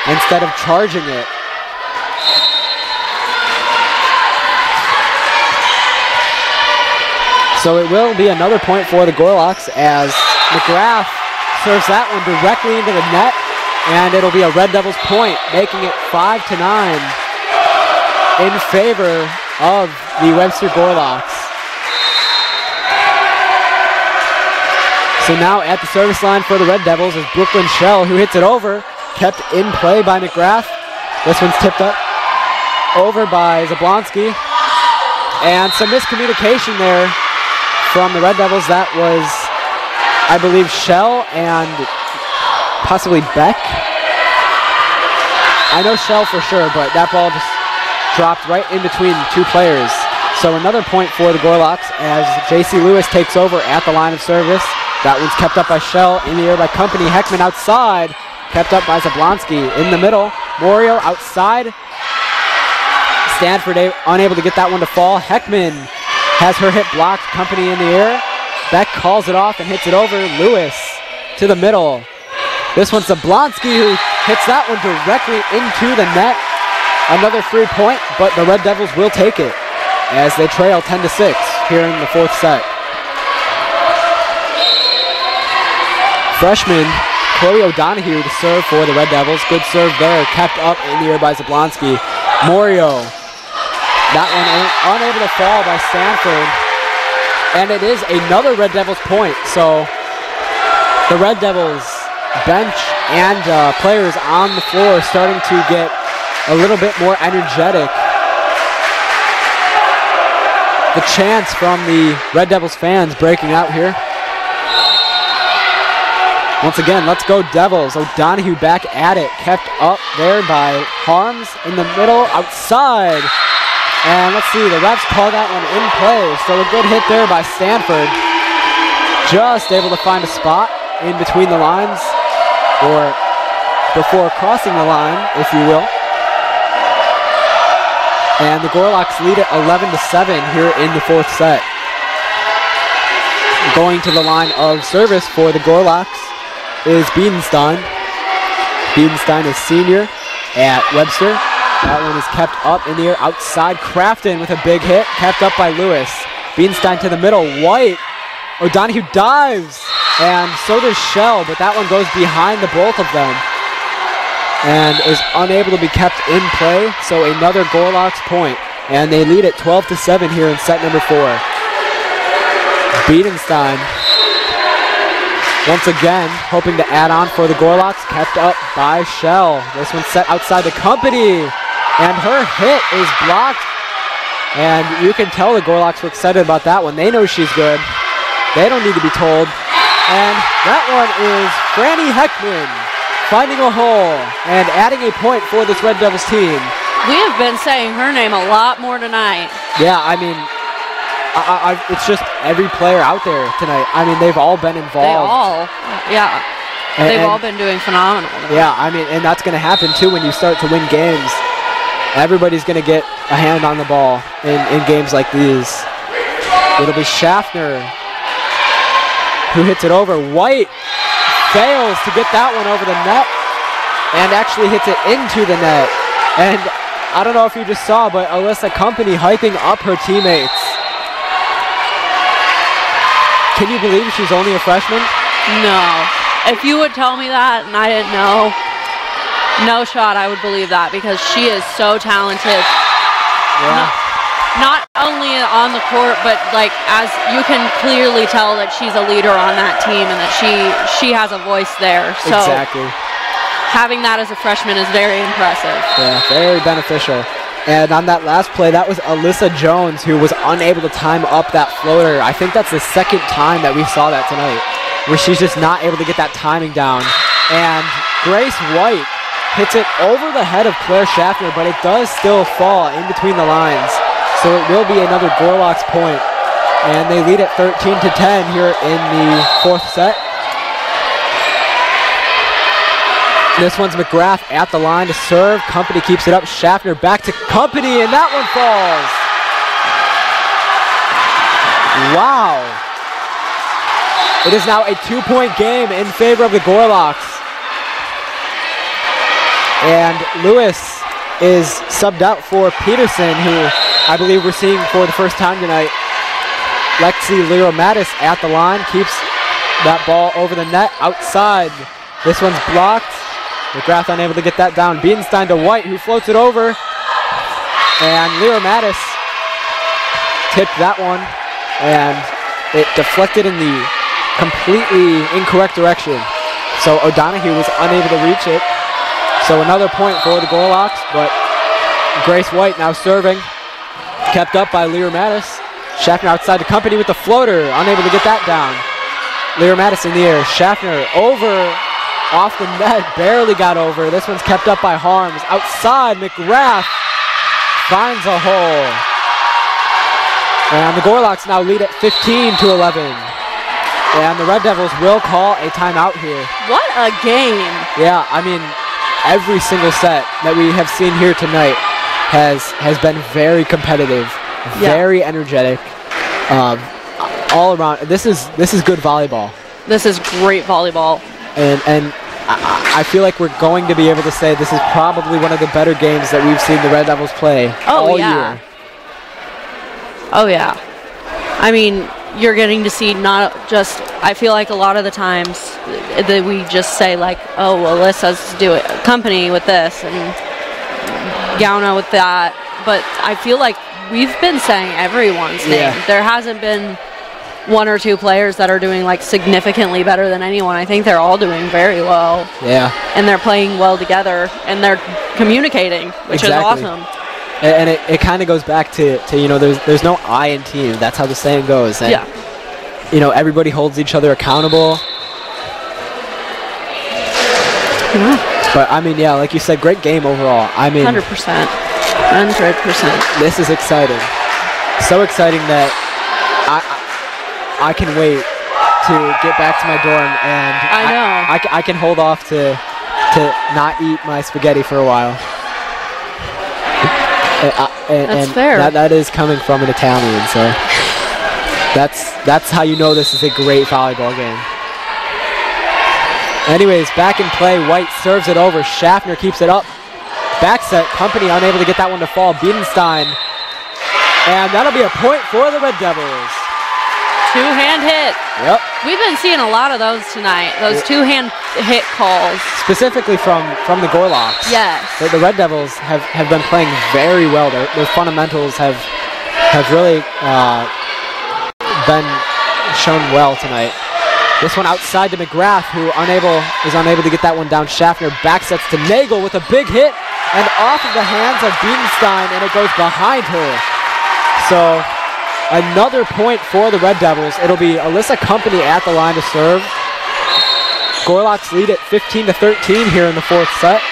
instead of charging it. So it will be another point for the Gorlocks as McGrath serves that one directly into the net, and it'll be a Red Devils point, making it 5-9 in favor of the Webster Gorlocks. So now at the service line for the Red Devils is Brooklyn Shell, who hits it over, kept in play by McGrath. This one's tipped up over by Zablonski, and some miscommunication there from the Red Devils. That was, I believe, Shell and possibly Beck. I know Shell for sure, but that ball just dropped right in between two players. So another point for the Gorlocks as J.C. Lewis takes over at the line of service. That one's kept up by Shell, in the air by Company. Heckman outside, kept up by Zablonski. In the middle, Morio outside. Stanford unable to get that one to fall. Heckman has her hit blocked. Company in the air. Beck calls it off and hits it over. Lewis to the middle. This one's Zablonski, who hits that one directly into the net. Another free point, but the Red Devils will take it as they trail 10-6 here in the fourth set. Freshman Chloe O'Donohue to serve for the Red Devils. Good serve there, kept up in the air by Zablonski. Morio, that one unable to fall by Stanford. And it is another Red Devils point. So the Red Devils bench and players on the floor starting to get a little bit more energetic. The chants from the Red Devils fans breaking out here. Once again, let's go Devils. O'Donohue back at it. Kept up there by Harms in the middle, outside. And let's see, the refs call that one in play. So a good hit there by Stanford. Just able to find a spot in between the lines, or before crossing the line, if you will. And the Gorlocks lead it 11-7 here in the fourth set. Going to the line of service for the Gorlocks is Biedenstein. Biedenstein is senior at Webster. That one is kept up in the air outside. Crafton with a big hit, kept up by Lewis. Biedenstein to the middle, White. O'Donohue dives, and so does Shell, but that one goes behind the both of them and is unable to be kept in play, so another Gorlocks point, and they lead it 12-7 here in set number 4. Biedenstein once again hoping to add on for the Gorlocks, kept up by Shell. This one's set outside the Company, and her hit is blocked, and you can tell the Gorlocks were excited about that one. They know she's good. They don't need to be told. And that one is Franny Heckman finding a hole and adding a point for this Red Devils team. We have been saying her name a lot more tonight. Yeah, I mean, it's just every player out there tonight. I mean, they've all been involved. They all, yeah. They've all been doing phenomenal tonight. Yeah, I mean, and that's going to happen too when you start to win games. Everybody's going to get a hand on the ball in games like these. It'll be Schaffner who hits it over. White fails to get that one over the net and actually hits it into the net. And I don't know if you just saw, but Alyssa Company hyping up her teammates. Can you believe she's only a freshman? No. If you would tell me that and I didn't know, no shot I would believe that, because she is so talented. Yeah. Not only on the court, but like as you can clearly tell that she's a leader on that team and that she has a voice there. So exactly. Having that as a freshman is very impressive. Yeah, very beneficial. And on that last play, that was Alyssa Jones who was unable to time up that floater. I think that's the second time that we saw that tonight, where she's just not able to get that timing down. And Grace White hits it over the head of Claire Schaffner, but it does still fall in between the lines. So it will be another Gorlocks point. And they lead at 13-10 here in the fourth set. This one's McGrath at the line to serve. Company keeps it up. Schaffner back to Company, and that one falls. Wow. It is now a 2-point game in favor of the Gorlocks. And Lewis is subbed out for Peterson, who I believe we're seeing for the first time tonight. Lexi Lira Mattis at the line, keeps that ball over the net, outside. This one's blocked. McGrath unable to get that down. Biedenstein to White, who floats it over. And Lira Mattis tipped that one, and it deflected in the completely incorrect direction. So O'Donohue was unable to reach it. So another point for the Gorlocks, but Grace White now serving. Kept up by Lira Mattis. Schaffner outside the company with the floater, unable to get that down. Lira Mattis in the air. Schaffner over off the net, barely got over. This one's kept up by Harms. Outside, McGrath finds a hole. And the Gorlocks now lead at 15-11. And the Red Devils will call a timeout here. What a game. Yeah, I mean, every single set that we have seen here tonight has been very competitive, very energetic, all around. This is good volleyball. This is great volleyball. And I feel like we're going to be able to say this is probably one of the better games that we've seen the Red Devils play all year. Oh, yeah. I mean, you're getting to see not just, I feel like a lot of the times that we just say like, oh, well, let's do it, company with this and Gauna with that. But I feel like we've been saying everyone's name. There hasn't been one or two players that are doing like significantly better than anyone. I think they're all doing very well. Yeah. And they're playing well together and they're communicating, which is awesome. And it kind of goes back to you know, there's no I in team. That's how the saying goes. And, you know, everybody holds each other accountable. But I mean, yeah, like you said, great game overall. I mean, 100%. 100%. This is exciting. So exciting that I can wait to get back to my dorm, and I know I can hold off to not eat my spaghetti for a while. That's fair. That is coming from an Italian, so that's how you know this is a great volleyball game. Anyways, back in play. White serves it over. Schaffner keeps it up. Back set. Company unable to get that one to fall. Biedenstein. And that'll be a point for the Red Devils. Two-hand hit. Yep. We've been seeing a lot of those tonight. Those two-hand hit calls. Specifically from the Gorlocks. Yes. The Red Devils have been playing very well. Their fundamentals have really been shown well tonight. This one outside to McGrath, who is unable to get that one down. Schaffner back sets to Nagel with a big hit and off of the hands of Biedenstein, and it goes behind her. So another point for the Red Devils. It'll be Alyssa Company at the line to serve. Gorlocks lead at 15-13 here in the fourth set.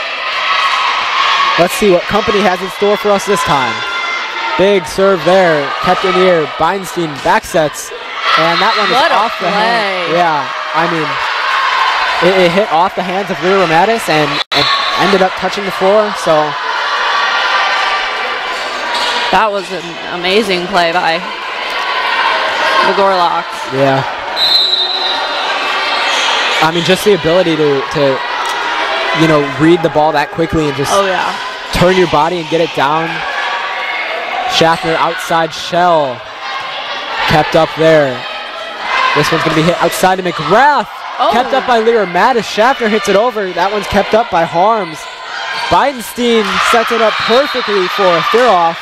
Let's see what Company has in store for us this time. Big serve there, kept in the air. Beinstein back sets, and that one is off the hand. Yeah, I mean, it hit off the hands of Lira Mattis and ended up touching the floor, so. That was an amazing play by the Gorlocks. Yeah. I mean, just the ability to you know, read the ball that quickly and just turn your body and get it down. Schaffner outside shell. Kept up there. This one's going to be hit outside to McGrath. Kept up by Lira Mattis. Schaffner hits it over. That one's kept up by Harms. Beidenstein sets it up perfectly for Thiroff.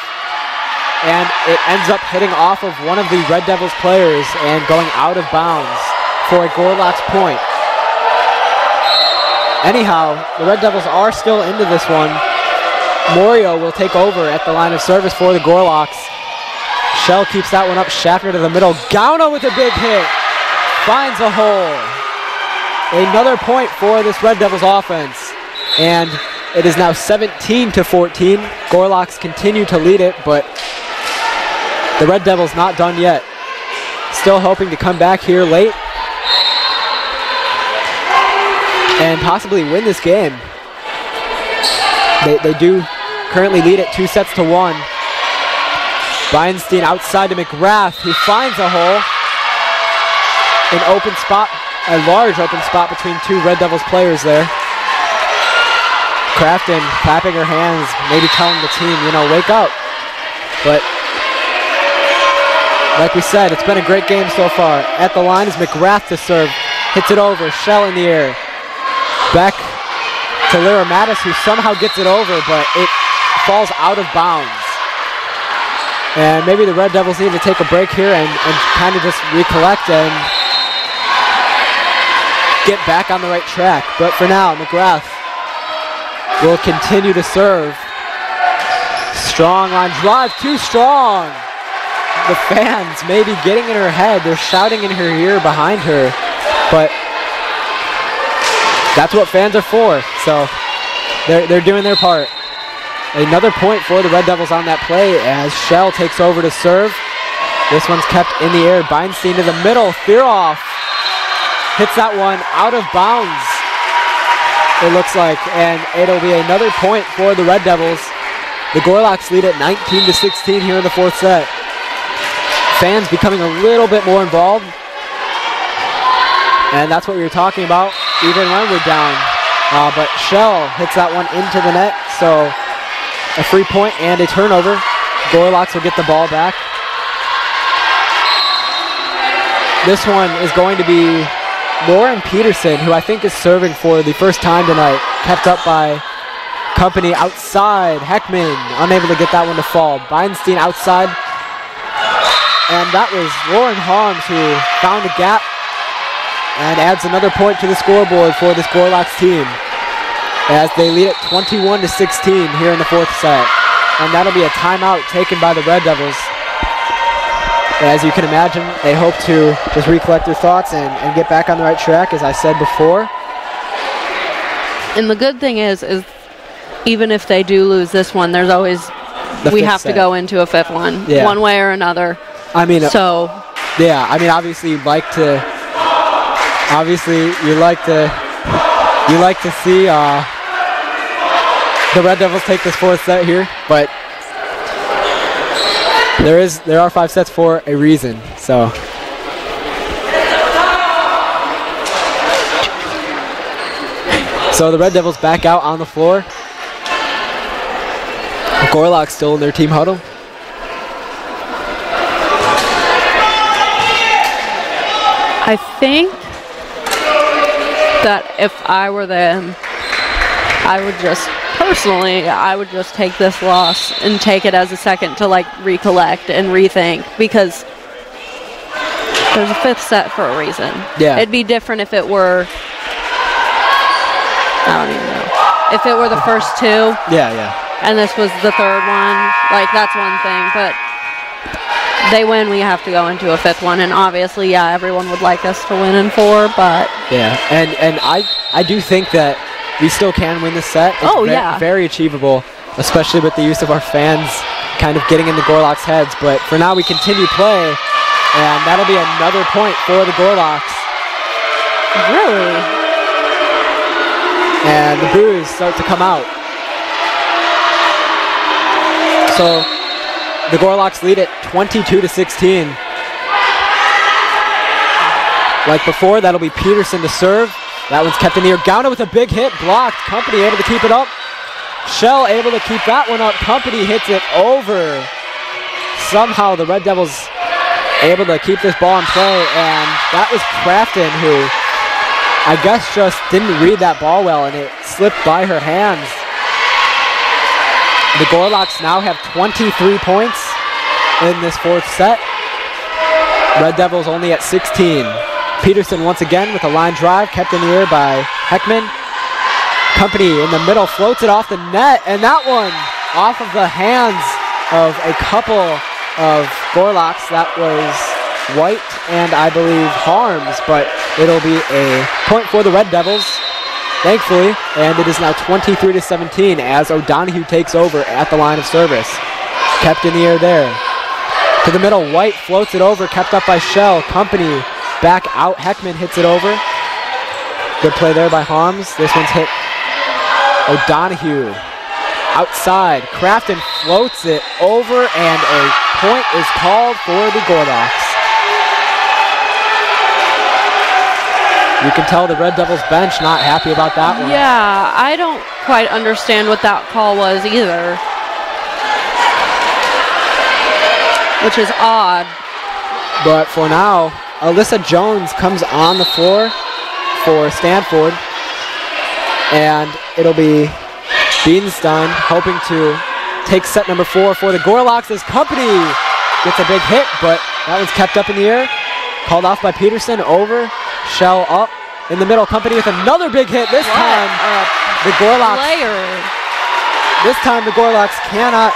And it ends up hitting off of one of the Red Devils players and going out of bounds for a Gorlocks point. Anyhow, the Red Devils are still into this one. Morio will take over at the line of service for the Gorlocks. Shell keeps that one up. Schaffner to the middle. Gauna with a big hit. Finds a hole. Another point for this Red Devils offense. And it is now 17-14. Gorlocks continue to lead it, but the Red Devils not done yet. Still hoping to come back here late and possibly win this game. They do currently lead it 2-1. Beinstein outside to McGrath, who finds a hole. An open spot, a large open spot between two Red Devils players there. Crafton clapping her hands, maybe telling the team, you know, wake up. But like we said, it's been a great game so far. At the line is McGrath to serve. Hits it over. Shell in the air. Back to Lyra Mattis, who somehow gets it over, but it falls out of bounds. And maybe the Red Devils need to take a break here and kind of just recollect and get back on the right track. But for now, McGrath will continue to serve. Strong line drive, too strong. The fans may be getting in her head. They're shouting in her ear behind her, but that's what fans are for. So they're doing their part. Another point for the Red Devils on that play as Shell takes over to serve. This one's kept in the air. Beinstein to the middle. Thiroff hits that one out of bounds, it looks like, and it'll be another point for the Red Devils. The Gorlocks lead at 19-16 here in the fourth set. Fans becoming a little bit more involved, and that's what we were talking about even when we're down. But Shell hits that one into the net, so a free point and a turnover. Gorlocks will get the ball back. This one is going to be Lauren Peterson, who I think is serving for the first time tonight. Kept up by Company outside. Heckman unable to get that one to fall. Beinstein outside. And that was Lauren Harms who found a gap and adds another point to the scoreboard for this Gorlocks team as they lead at 21-16 here in the fourth set. And that'll be a timeout taken by the Red Devils. As you can imagine, they hope to just recollect their thoughts and get back on the right track, as I said before. And the good thing is even if they do lose this one, there's always, we have to go into a fifth one, one way or another. I mean, so. Yeah, I mean, obviously you like to see the Red Devils take this fourth set here, but there are 5 sets for a reason, so. So the Red Devils back out on the floor. Gorlocks still in their team huddle. I think that if I were them, I would just take this loss and take it as a second to like recollect and rethink, because there's a fifth set for a reason. Yeah. It'd be different if it were, I don't even know, if it were the first two. Yeah. And this was the third one, like that's one thing, but they win, we have to go into a fifth one, and obviously, yeah, everyone would like us to win in 4, but yeah, and I do think that we still can win this set. It's very achievable, especially with the use of our fans kind of getting in the Gorlocks' heads. But for now, we continue play, and that'll be another point for the Gorlocks. Really? And the boos start to come out. So the Gorlocks lead at 22-16. Like before, that'll be Peterson to serve. That one's kept in the air. Gauna with a big hit, blocked. Company able to keep it up. Shell able to keep that one up. Company hits it over. Somehow the Red Devils able to keep this ball in play, and that was Crafton who I guess just didn't read that ball well, and it slipped by her hands. The Gorlocks now have 23 points in this fourth set. Red Devils only at 16. Peterson once again with a line drive, kept in the air by Heckman. Company in the middle floats it off the net, and that one off of the hands of a couple of Gorlocks. That was White and I believe Harms, but it'll be a point for the Red Devils, thankfully, and it is now 23-17 as O'Donohue takes over at the line of service. Kept in the air there. To the middle, White floats it over, kept up by Shell. Company back out, Heckman hits it over. Good play there by Harms. This one's hit O'Donohue. Outside, Crafton floats it over, and a point is called for the Gorlocks. You can tell the Red Devils bench not happy about that one. Yeah, I don't quite understand what that call was either, which is odd But for now, Alyssa Jones comes on the floor for Stanford. And it'll be Beanstein hoping to take set number 4 for the Gorlocks as Company gets a big hit, but that one's kept up in the air. Called off by Peterson, over, Shell up in the middle. Company with another big hit. This time, the Gorlocks. This time the Gorlocks cannot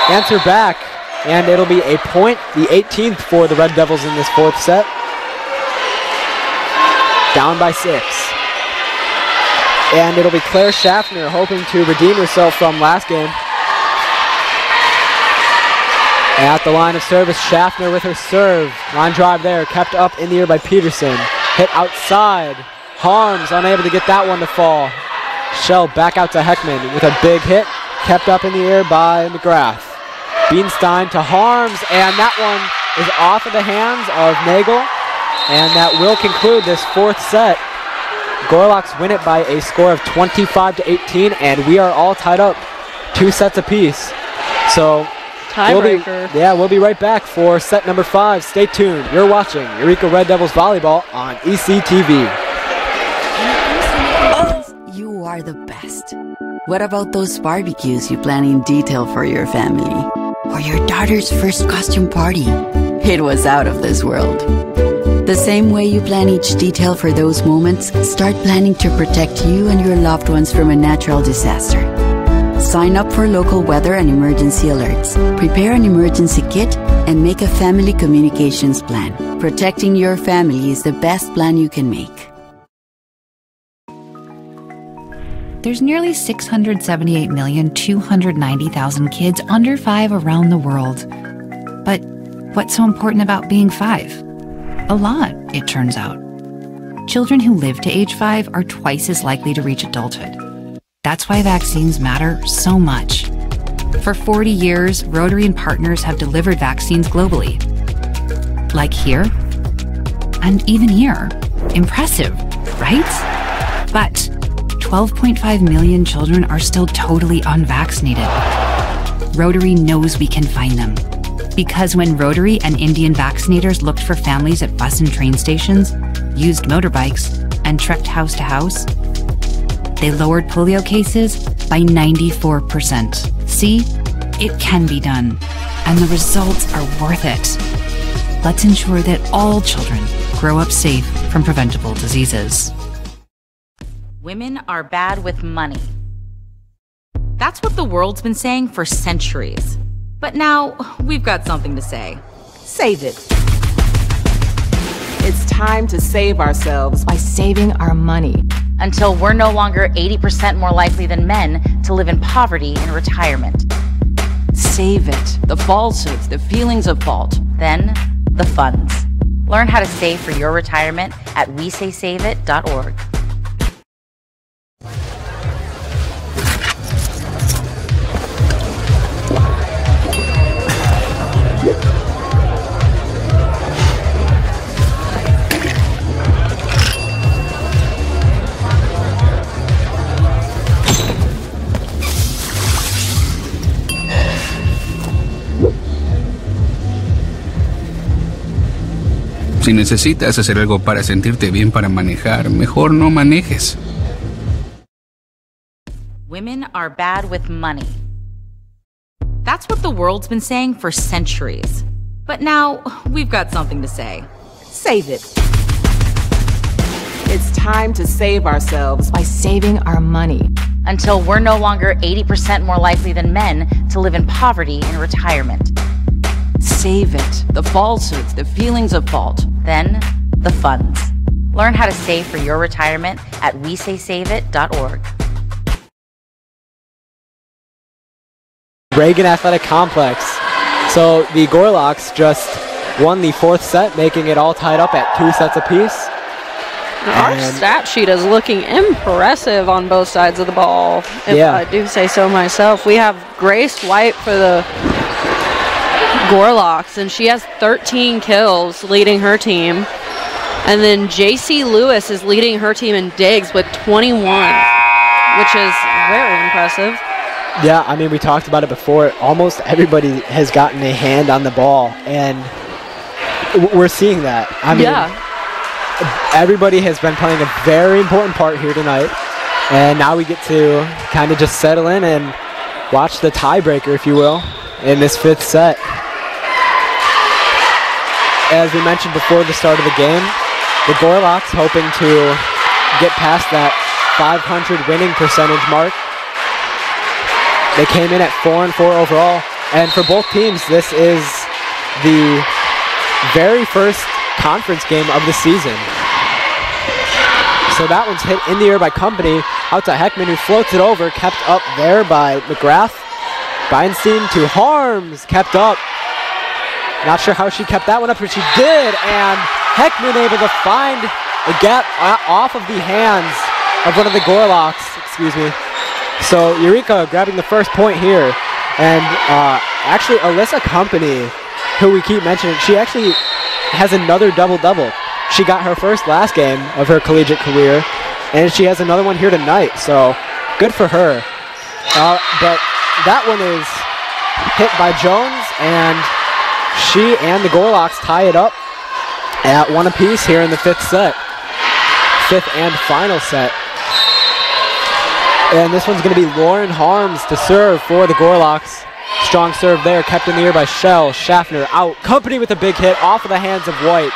answer back, and it'll be a point, the 18th for the Red Devils in this 4th set. Down by 6. And it'll be Claire Schaffner hoping to redeem herself from last game. At the line of service, Schaffner with her serve. Line drive there, kept up in the air by Peterson. Hit outside. Harms unable to get that one to fall. Shell back out to Heckman with a big hit, kept up in the air by McGrath. Beanstein to Harms, and that one is off of the hands of Nagel. And that will conclude this 4th set. Gorlocks win it by a score of 25-18, and we are all tied up 2 sets apiece. So we'll be right back for set number 5. Stay tuned. You're watching Eureka Red Devils Volleyball on ECTV. You are the best. What about those barbecues you plan in detail for your family? Or your daughter's first costume party? It was out of this world. The same way you plan each detail for those moments, start planning to protect you and your loved ones from a natural disaster. Sign up for local weather and emergency alerts. Prepare an emergency kit and make a family communications plan. Protecting your family is the best plan you can make. There's nearly 678,290,000 kids under 5 around the world. But what's so important about being 5? A lot, it turns out. Children who live to age 5 are twice as likely to reach adulthood. That's why vaccines matter so much. For 40 years, Rotary and partners have delivered vaccines globally. Like here, and even here. Impressive, right? But 12.5 million children are still totally unvaccinated. Rotary knows we can find them. Because when Rotary and Indian vaccinators looked for families at bus and train stations, used motorbikes, and trekked house to house, they lowered polio cases by 94%. See, it can be done, and the results are worth it. Let's ensure that all children grow up safe from preventable diseases. Women are bad with money. That's what the world's been saying for centuries. But now, we've got something to say. Save it. It's time to save ourselves by saving our money. Until we're no longer 80% more likely than men to live in poverty in retirement. Save it. The falsehoods, the feelings of fault. Then, the funds. Learn how to save for your retirement at WeSaySaveIt.org. Si necesitas hacer algo para sentirte bien para manejar, mejor no manejes. Women are bad with money. That's what the world's been saying for centuries. But now, we've got something to say. Save it. It's time to save ourselves by saving our money. Until we're no longer 80% more likely than men to live in poverty in retirement. Save it. The falsehoods, the feelings of fault. Then, the funds. Learn how to save for your retirement at WeSaySaveIt.org. Reagan Athletic Complex. So the Gorlocks just won the 4th set, making it all tied up at 2 sets apiece. Our stat sheet is looking impressive on both sides of the ball, if I do say so myself. We have Grace White for the Gorlocks, and she has 13 kills leading her team. And then JC Lewis is leading her team in digs with 21, which is very impressive. Yeah, I mean, we talked about it before. Almost everybody has gotten a hand on the ball, and we're seeing that. I mean, everybody has been playing a very important part here tonight, and now we get to kind of just settle in and watch the tiebreaker, if you will, in this 5th set. As we mentioned before the start of the game, the Gorlocks hoping to get past that 500 winning percentage mark. They came in at 4-4 overall, and for both teams, this is the very first conference game of the season. So that one's hit in the air by Company, out to Heckman, who floats it over, kept up there by McGrath. Feinstein to Harms, kept up. Not sure how she kept that one up, but she did, and Heckman able to find a gap off of the hands of one of the Gorlocks, excuse me. So Eureka grabbing the first point here, and actually Alyssa Company, who we keep mentioning, she actually has another double-double. She got her first last game of her collegiate career, and she has another one here tonight, so good for her. But that one is hit by Jones, and she and the Gorlocks tie it up at 1 apiece here in the 5th set. 5th and final set. And this one's going to be Lauren Harms to serve for the Gorlocks. Strong serve there, kept in the air by Shell. Schaffner out. Company with a big hit off of the hands of White.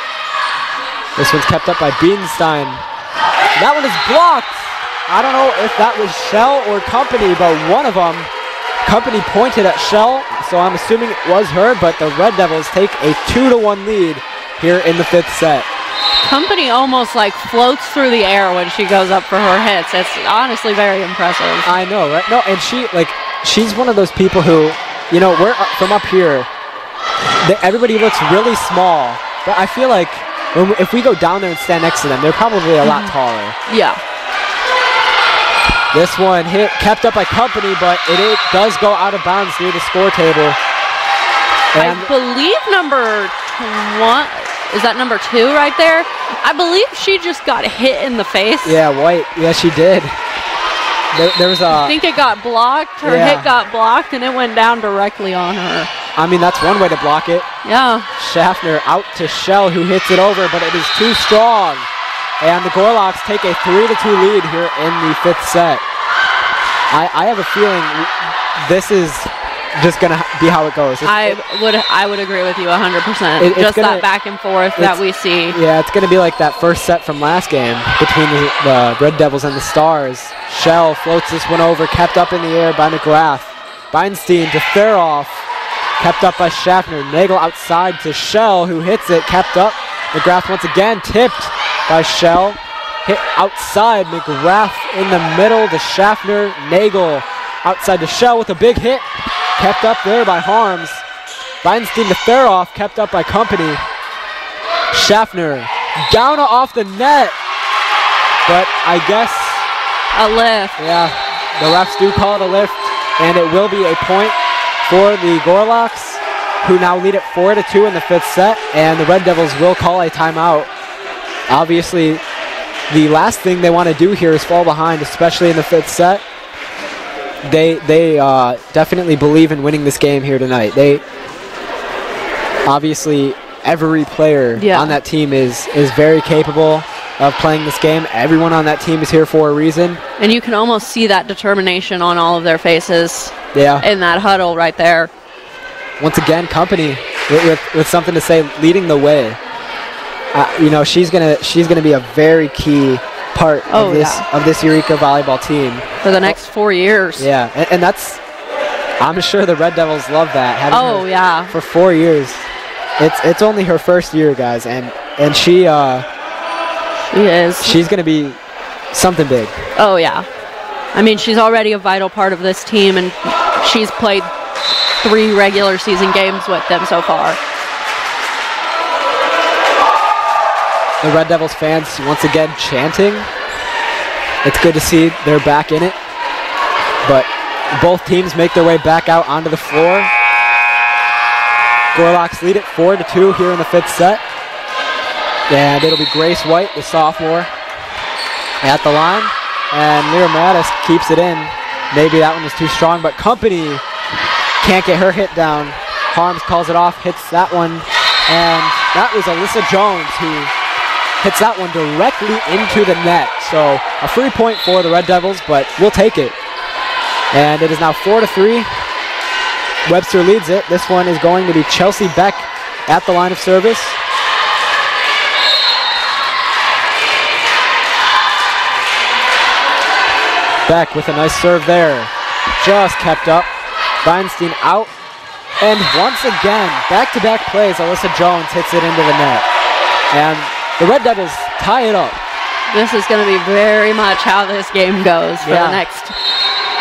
This one's kept up by Biedenstein. That one is blocked. I don't know if that was Shell or Company, but one of them, Company pointed at Shell, so I'm assuming it was her, but the Red Devils take a 2-1 lead here in the 5th set. Company almost like floats through the air when she goes up for her hits. It's honestly very impressive. I know, right? No, and she's one of those people who, you know, we're from up here, everybody looks really small, but I feel like if we go down there and stand next to them, they're probably a lot taller. Yeah. This one kept up by Company, but it does go out of bounds near the score table. And I believe number 1, is that number 2 right there? I believe she just got hit in the face. Yeah, White. Yeah, she did. There was a... I think it got blocked. Her hit got blocked, and it went down directly on her. I mean, that's one way to block it. Yeah. Schaffner out to Shell, who hits it over, but it is too strong. And the Gorlocks take a 3-2 lead here in the 5th set. I have a feeling this is just going to be how it goes. I would agree with you 100%. Just that back and forth that we see. Yeah, it's going to be like that first set from last game between the Red Devils and the Stars. Shell floats this one over, kept up in the air by McGrath. Feinstein to Theroff, kept up by Schaffner. Nagel outside to Shell, who hits it, kept up. McGrath once again tipped by Shell. Hit outside, McGrath in the middle to Schaffner. Nagel outside to Shell with a big hit. Kept up there by Harms. Feinstein to Theroff, kept up by Company. Schaffner down off the net. But I guess... a lift. Yeah, the refs do call it a lift. And it will be a point for the Gorlocks, who now lead it 4-2 in the 5th set. And the Red Devils will call a timeout. Obviously, the last thing they want to do here is fall behind, especially in the 5th set. They definitely believe in winning this game here tonight. Obviously, every player on that team is very capable of playing this game. Everyone on that team is here for a reason. And you can almost see that determination on all of their faces in that huddle right there. Once again, Company with something to say, leading the way. You know, she's gonna be a very key part of this Eureka volleyball team for the next 4 years. Yeah, and that's, I'm sure the Red Devils love that. Having her for 4 years. It's only her first year, guys, and she is. She's gonna be something big. Oh yeah, I mean, she's already a vital part of this team, and she's played 3 regular season games with them so far. The Red Devils fans once again chanting. It's good to see they're back in it. But both teams make their way back out onto the floor. Gorlocks lead it 4-2 here in the 5th set. And it'll be Grace White, the sophomore, at the line. And Lyra Mattis keeps it in. Maybe that one was too strong, but Company can't get her hit down. Harms calls it off, hits that one And that was Alyssa Jones who hits that one directly into the net. So a free point for the Red Devils, but we'll take it. And it is now 4-3. Webster leads it. This one is going to be Chelsea Beck at the line of service. Beck with a nice serve there. Just kept up. Feinstein out. And once again, back-to-back plays, Alyssa Jones hits it into the net. And the Red Devils tie it up. This is going to be very much how this game goes for the next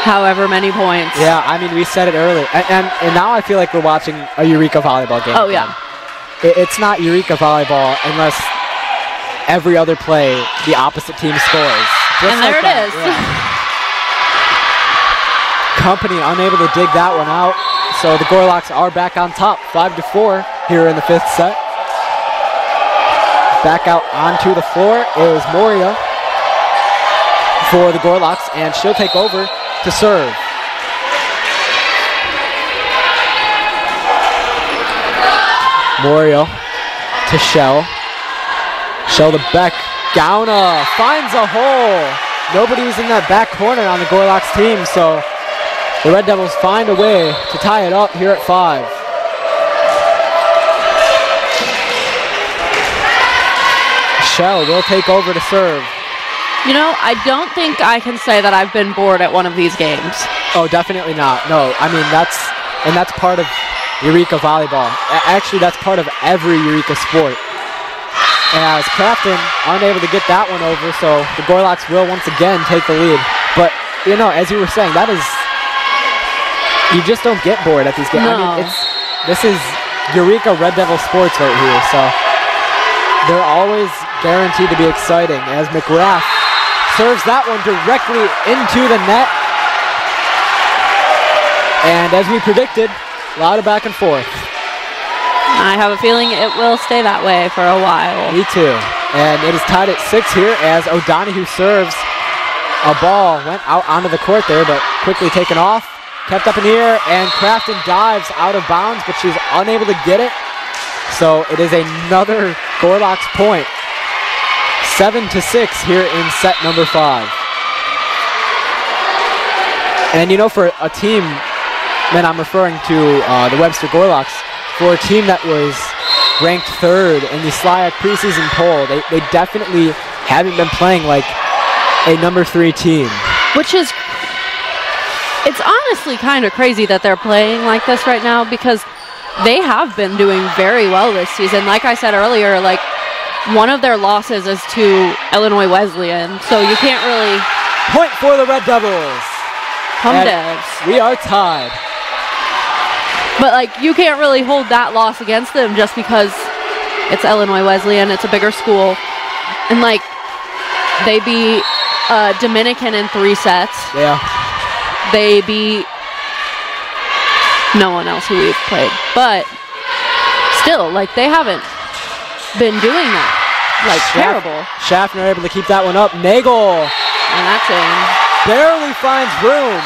however many points. Yeah, I mean, we said it earlier. And now I feel like we're watching a Eureka volleyball game. Oh, yeah. It's not Eureka volleyball unless every other play the opposite team scores. Just and there like it is. Yeah. Company unable to dig that one out. So the Gorlocks are back on top, 5-4 here in the 5th set. Back out onto the floor is Moria for the Gorlocks, and she'll take over to serve. Moria to Shell. Shell to Beck. Gauna finds a hole. Nobody's in that back corner on the Gorlocks team, so the Red Devils find a way to tie it up here at 5. Shell will take over to serve. You know, I don't think I can say that I've been bored at one of these games. Oh, definitely not. No, I mean, that's part of Eureka volleyball. Actually, that's part of every Eureka sport. As Crafton unable to get that one over, so the Gorlocks will once again take the lead. But, you know, as you were saying, that is... You just don't get bored at these games. No. I mean, this is Eureka Red Devil sports right here, so they're always guaranteed to be exciting as McGrath serves that one directly into the net. And as we predicted, a lot of back and forth. I have a feeling it will stay that way for a while. Me too. And it is tied at 6 here as O'Donohue serves. A ball went out onto the court there, but quickly taken off. Kept up in the air, and Crafton dives out of bounds, but she's unable to get it. So it is another Gorlocks point. 7-6 here in set number 5. And you know, for a team, and I'm referring to the Webster Gorlocks, for a team that was ranked 3rd in the SLIAC preseason poll, they definitely haven't been playing like a number 3 team. Which is... It's honestly kind of crazy that they're playing like this right now because they have been doing very well this season. Like I said earlier, like one of their losses is to Illinois Wesleyan, so you can't really... Point for the Red Devils. Come Devs. We are tied. But like you can't really hold that loss against them just because it's Illinois Wesleyan, it's a bigger school. And like they beat Dominican in 3 sets. Yeah. They beat no one else who we've played. But still, like, they haven't been doing that. Like, terrible. Schaffner able to keep that one up. Nagel. And that's in. Barely finds room.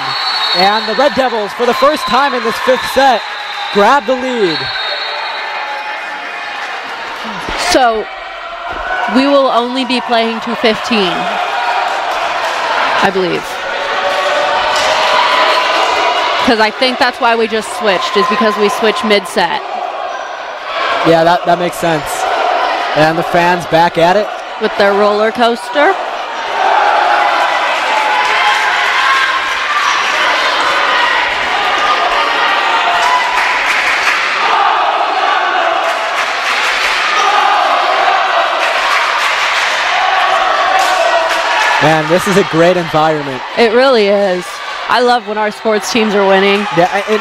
And the Red Devils, for the first time in this 5th set, grab the lead. So, we will only be playing to 15, I believe. Because I think that's why we just switched, is because we switched mid-set. Yeah, that makes sense. And the fans back at it. With their roller coaster. Man, this is a great environment. It really is. I love when our sports teams are winning. Yeah, and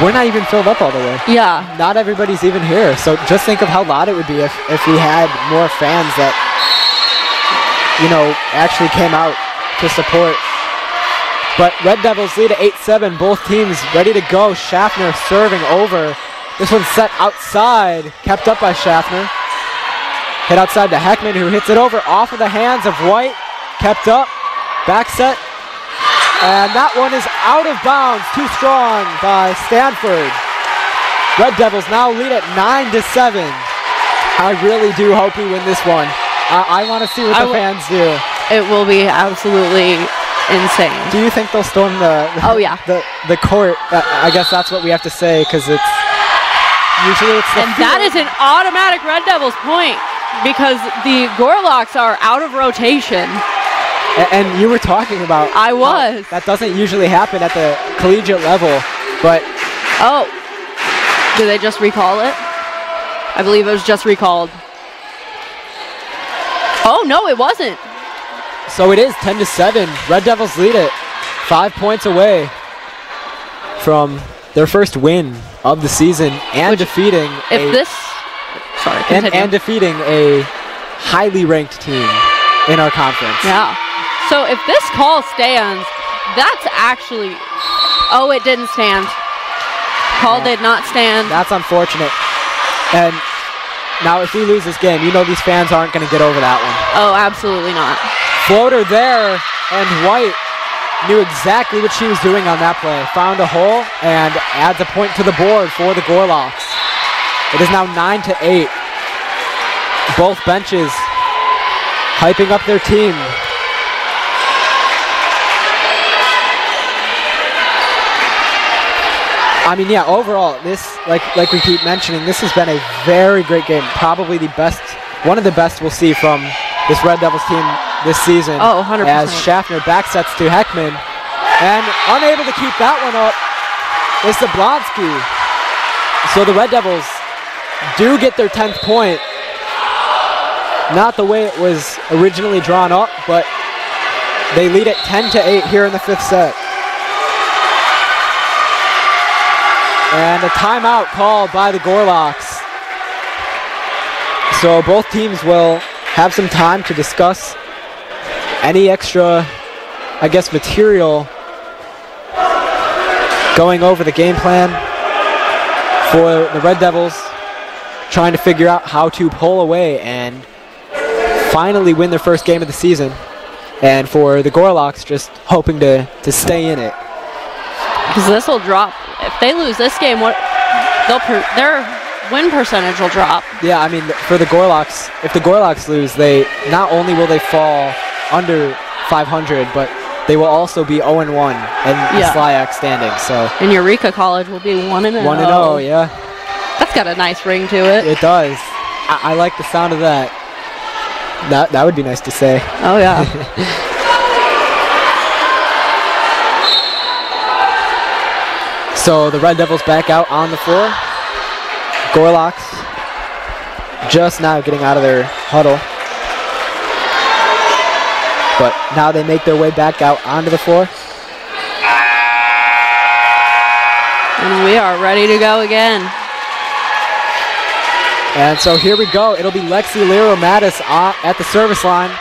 we're not even filled up all the way. Yeah. Not everybody's even here. So just think of how loud it would be if we had more fans that, you know, actually came out to support. But Red Devils lead at 8-7. Both teams ready to go. Schaffner serving over. This one's set outside. Kept up by Schaffner. Hit outside to Heckman, who hits it over off of the hands of White. Kept up. Back set. And that one is out of bounds, too strong by Stanford. Red Devils now lead at 9-7. I really do hope we win this one. I want to see what the fans do. It will be absolutely insane. Do you think they'll storm the court? I guess that's what we have to say, because usually it's the and that is an automatic Red Devils point, because the Gorlocks are out of rotation. And you were talking about I was. That doesn't usually happen at the collegiate level, but oh, did they just recall it? I believe it was just recalled. Oh no, it wasn't. So it is 10-7. Red Devils lead it, 5 points away from their first win of the season, and defeating defeating a highly ranked team in our conference. Yeah. So if this call stands, that's actually... Oh, it didn't stand. Call did not stand. That's unfortunate. And now if we lose this game, you know these fans aren't going to get over that one. Oh, absolutely not. Floater there, and White knew exactly what she was doing on that play. Found a hole and adds a point to the board for the Gorlocks. It is now 9-8. Both benches hyping up their team. I mean, yeah, overall, this, like we keep mentioning, this has been a very great game. Probably the best, one of the best we'll see from this Red Devils team this season. Oh, 100%. As Schaffner backsets to Heckman. And unable to keep that one up is Zablonsky. So the Red Devils do get their 10th point. Not the way it was originally drawn up, but they lead it 10-8 here in the 5th set. And a timeout called by the Gorlocks. So both teams will have some time to discuss any extra, I guess, material going over the game plan for the Red Devils, trying to figure out how to pull away and finally win their first game of the season. And for the Gorlocks, just hoping to stay in it. Because this will drop. If they lose this game, their win percentage will drop. Yeah, I mean, for the Gorlocks, if the Gorlocks lose, they not only will they fall under 500, but they will also be 0-1 in the SLIAC standings. So and Eureka College will be 1-0. 1-0, yeah. That's got a nice ring to it. It does. I like the sound of that. That would be nice to say. Oh yeah. So the Red Devils back out on the floor. Gorlocks just now getting out of their huddle. But now they make their way back out onto the floor. And we are ready to go again. And so here we go. It'll be Lexi Lero-Mattis at the service line.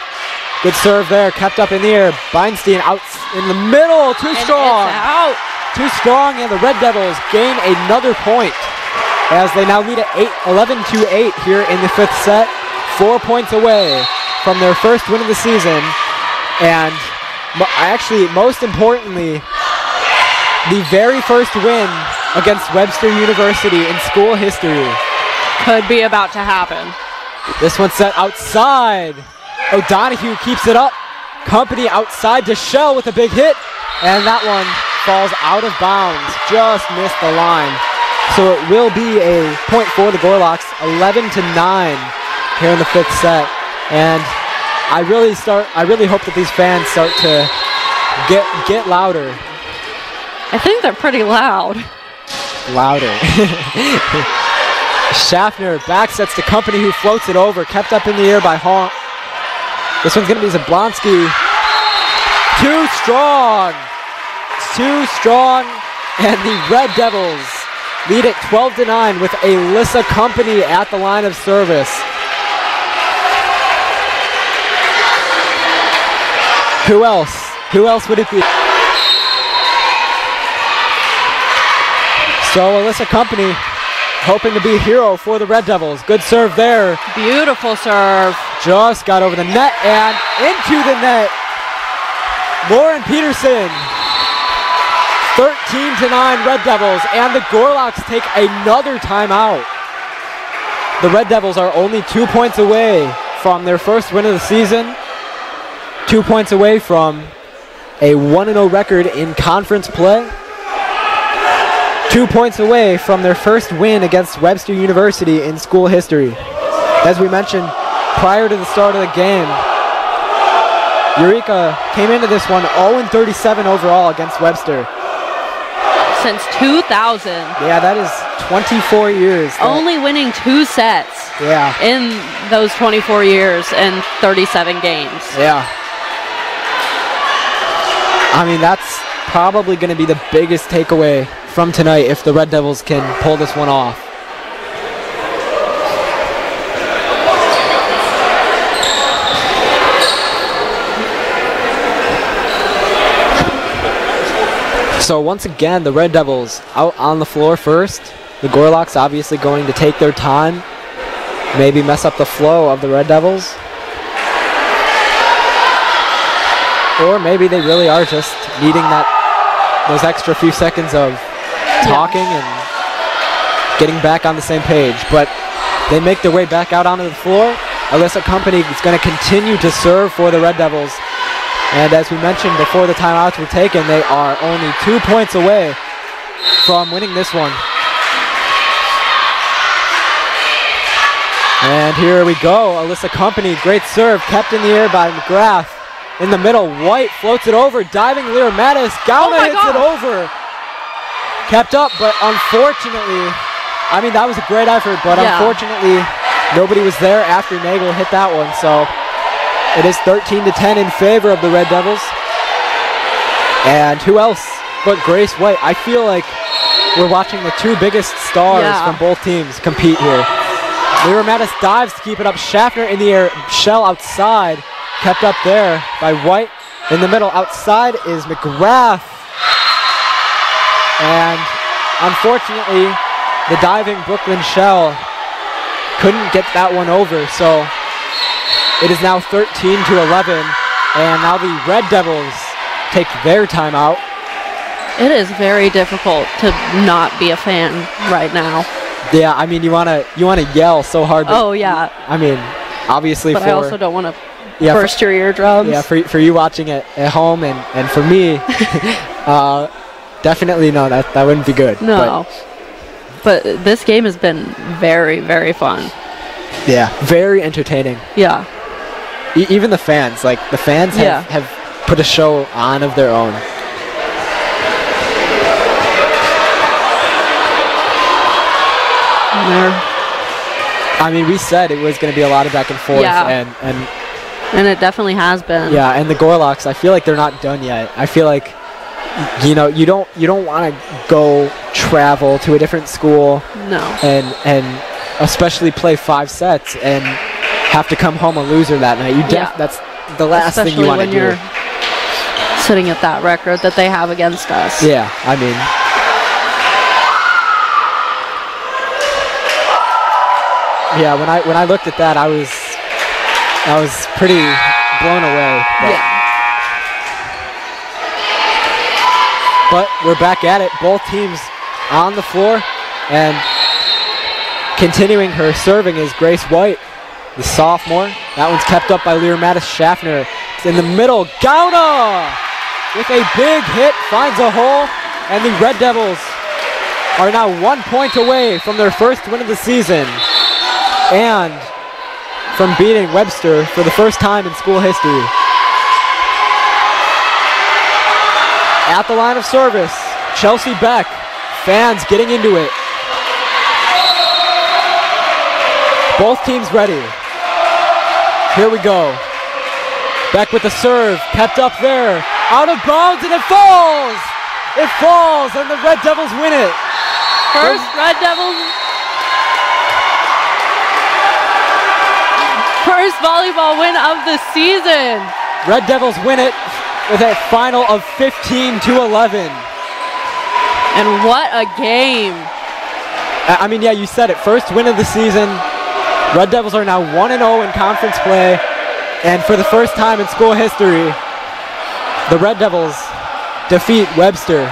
Good serve there, kept up in the air. Beinstein out in the middle, too strong. It's out. Too strong, and the Red Devils gain another point as they now lead at 11-8 here in the 5th set. 4 points away from their first win of the season. And actually, most importantly, the very first win against Webster University in school history. Could be about to happen. This one's set outside. O'Donohue keeps it up. Company outside to Shell with a big hit. And that one falls out of bounds. Just missed the line. So it will be a point for the Gorlocks. 11-9 here in the 5th set. And I really hope that these fans start to get louder. I think they're pretty loud. Louder. Schaffner backsets to Company, who floats it over, kept up in the air by Haunt. This one's going to be Zablonsky. Too strong. Too strong, and the Red Devils lead at 12-9 with Alyssa Company at the line of service. Who else? Who else would it be? So Alyssa Company hoping to be a hero for the Red Devils. Good serve there. Beautiful serve. Just got over the net and into the net. Lauren Peterson. 13-9 Red Devils, and the Gorlocks take another timeout. The Red Devils are only 2 points away from their first win of the season, 2 points away from a 1-0 record in conference play, 2 points away from their first win against Webster University in school history. As we mentioned prior to the start of the game, Eureka came into this one 0-37 overall against Webster. Since 2000. Yeah, that is 24 years. Only winning 2 sets in those 24 years and 37 games. Yeah. I mean, that's probably going to be the biggest takeaway from tonight if the Red Devils can pull this one off. So once again, the Red Devils out on the floor first. The Gorlocks obviously going to take their time, maybe mess up the flow of the Red Devils. Or maybe they really are just needing those extra few seconds of talking and getting back on the same page. But they make their way back out onto the floor. Alyssa Company is going to continue to serve for the Red Devils. And as we mentioned before the timeouts were taken, they are only 2 points away from winning this one. And here we go, Alyssa Company, great serve, kept in the air by McGrath. In the middle, White floats it over, diving Lear Mattis, Gauna hits it over. Kept up, but unfortunately, I mean, that was a great effort, but unfortunately, nobody was there after Nagel hit that one, so it is 13-10 in favor of the Red Devils. And who else but Grace White? I feel like we're watching the two biggest stars from both teams compete here. Lear Mattis dives to keep it up. Schaffner in the air, Shell outside. Kept up there by White. In the middle, outside is McGrath. And unfortunately, the diving Brooklyn Shell couldn't get that one over. So it is now 13-11. And now the Red Devils take their timeout. It is very difficult to not be a fan right now. Yeah, I mean, you wanna yell so hard. Oh yeah. I mean, obviously, but I also don't want to burst your eardrums. Yeah, for you watching it at home, and for me, definitely no, that wouldn't be good. No, but this game has been very, very fun. Yeah, very entertaining. Yeah. Even the fans, have put a show on of their own. I mean, we said it was going to be a lot of back and forth, and it definitely has been. Yeah, and the Gorlocks, I feel like they're not done yet. I feel like, you don't want to go travel to a different school. No. And especially play 5 sets and have to come home a loser that night. That's the last thing you want to do. Especially when you're sitting at that record that they have against us. Yeah, I mean. Yeah, when I looked at that, I was pretty blown away. But we're back at it. Both teams on the floor, and continuing her serving is Grace White, the sophomore. That one's kept up by Lear Mattis. Schaffner. It's in the middle. Gauna with a big hit finds a hole, and the Red Devils are now 1 point away from their first win of the season, and from beating Webster for the first time in school history. At the line of service, Chelsea Beck. Fans getting into it. Both teams ready. Here we go. Beck with the serve, kept up there. Out of bounds, and it falls! It falls, and the Red Devils win it. First Red Devils. First volleyball win of the season. Red Devils win it with a final of 15-11. And what a game. I mean, yeah, you said it. First win of the season. Red Devils are now 1-0 in conference play. And for the first time in school history, the Red Devils defeat Webster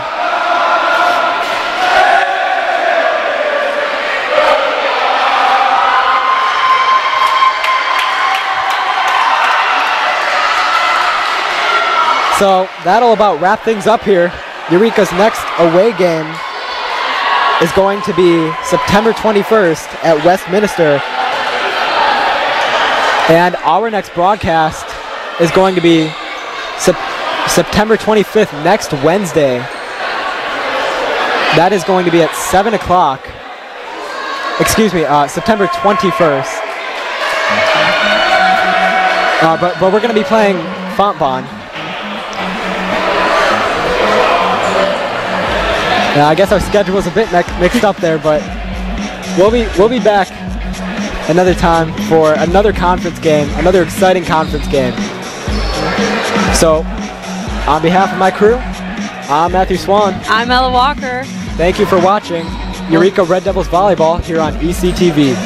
So that'll about wrap things up here. Eureka's next away game is going to be September 21st at Westminster. And our next broadcast is going to be September 25th, next Wednesday. That is going to be at 7 o'clock. Excuse me, September 21st. But we're going to be playing Fontbonne. I guess our schedule was a bit mixed up there, but we'll be back another time for another conference game, another exciting conference game. So, on behalf of my crew, I'm Matthew Swan. I'm Ella Walker. Thank you for watching Eureka Red Devils Volleyball here on ECTV.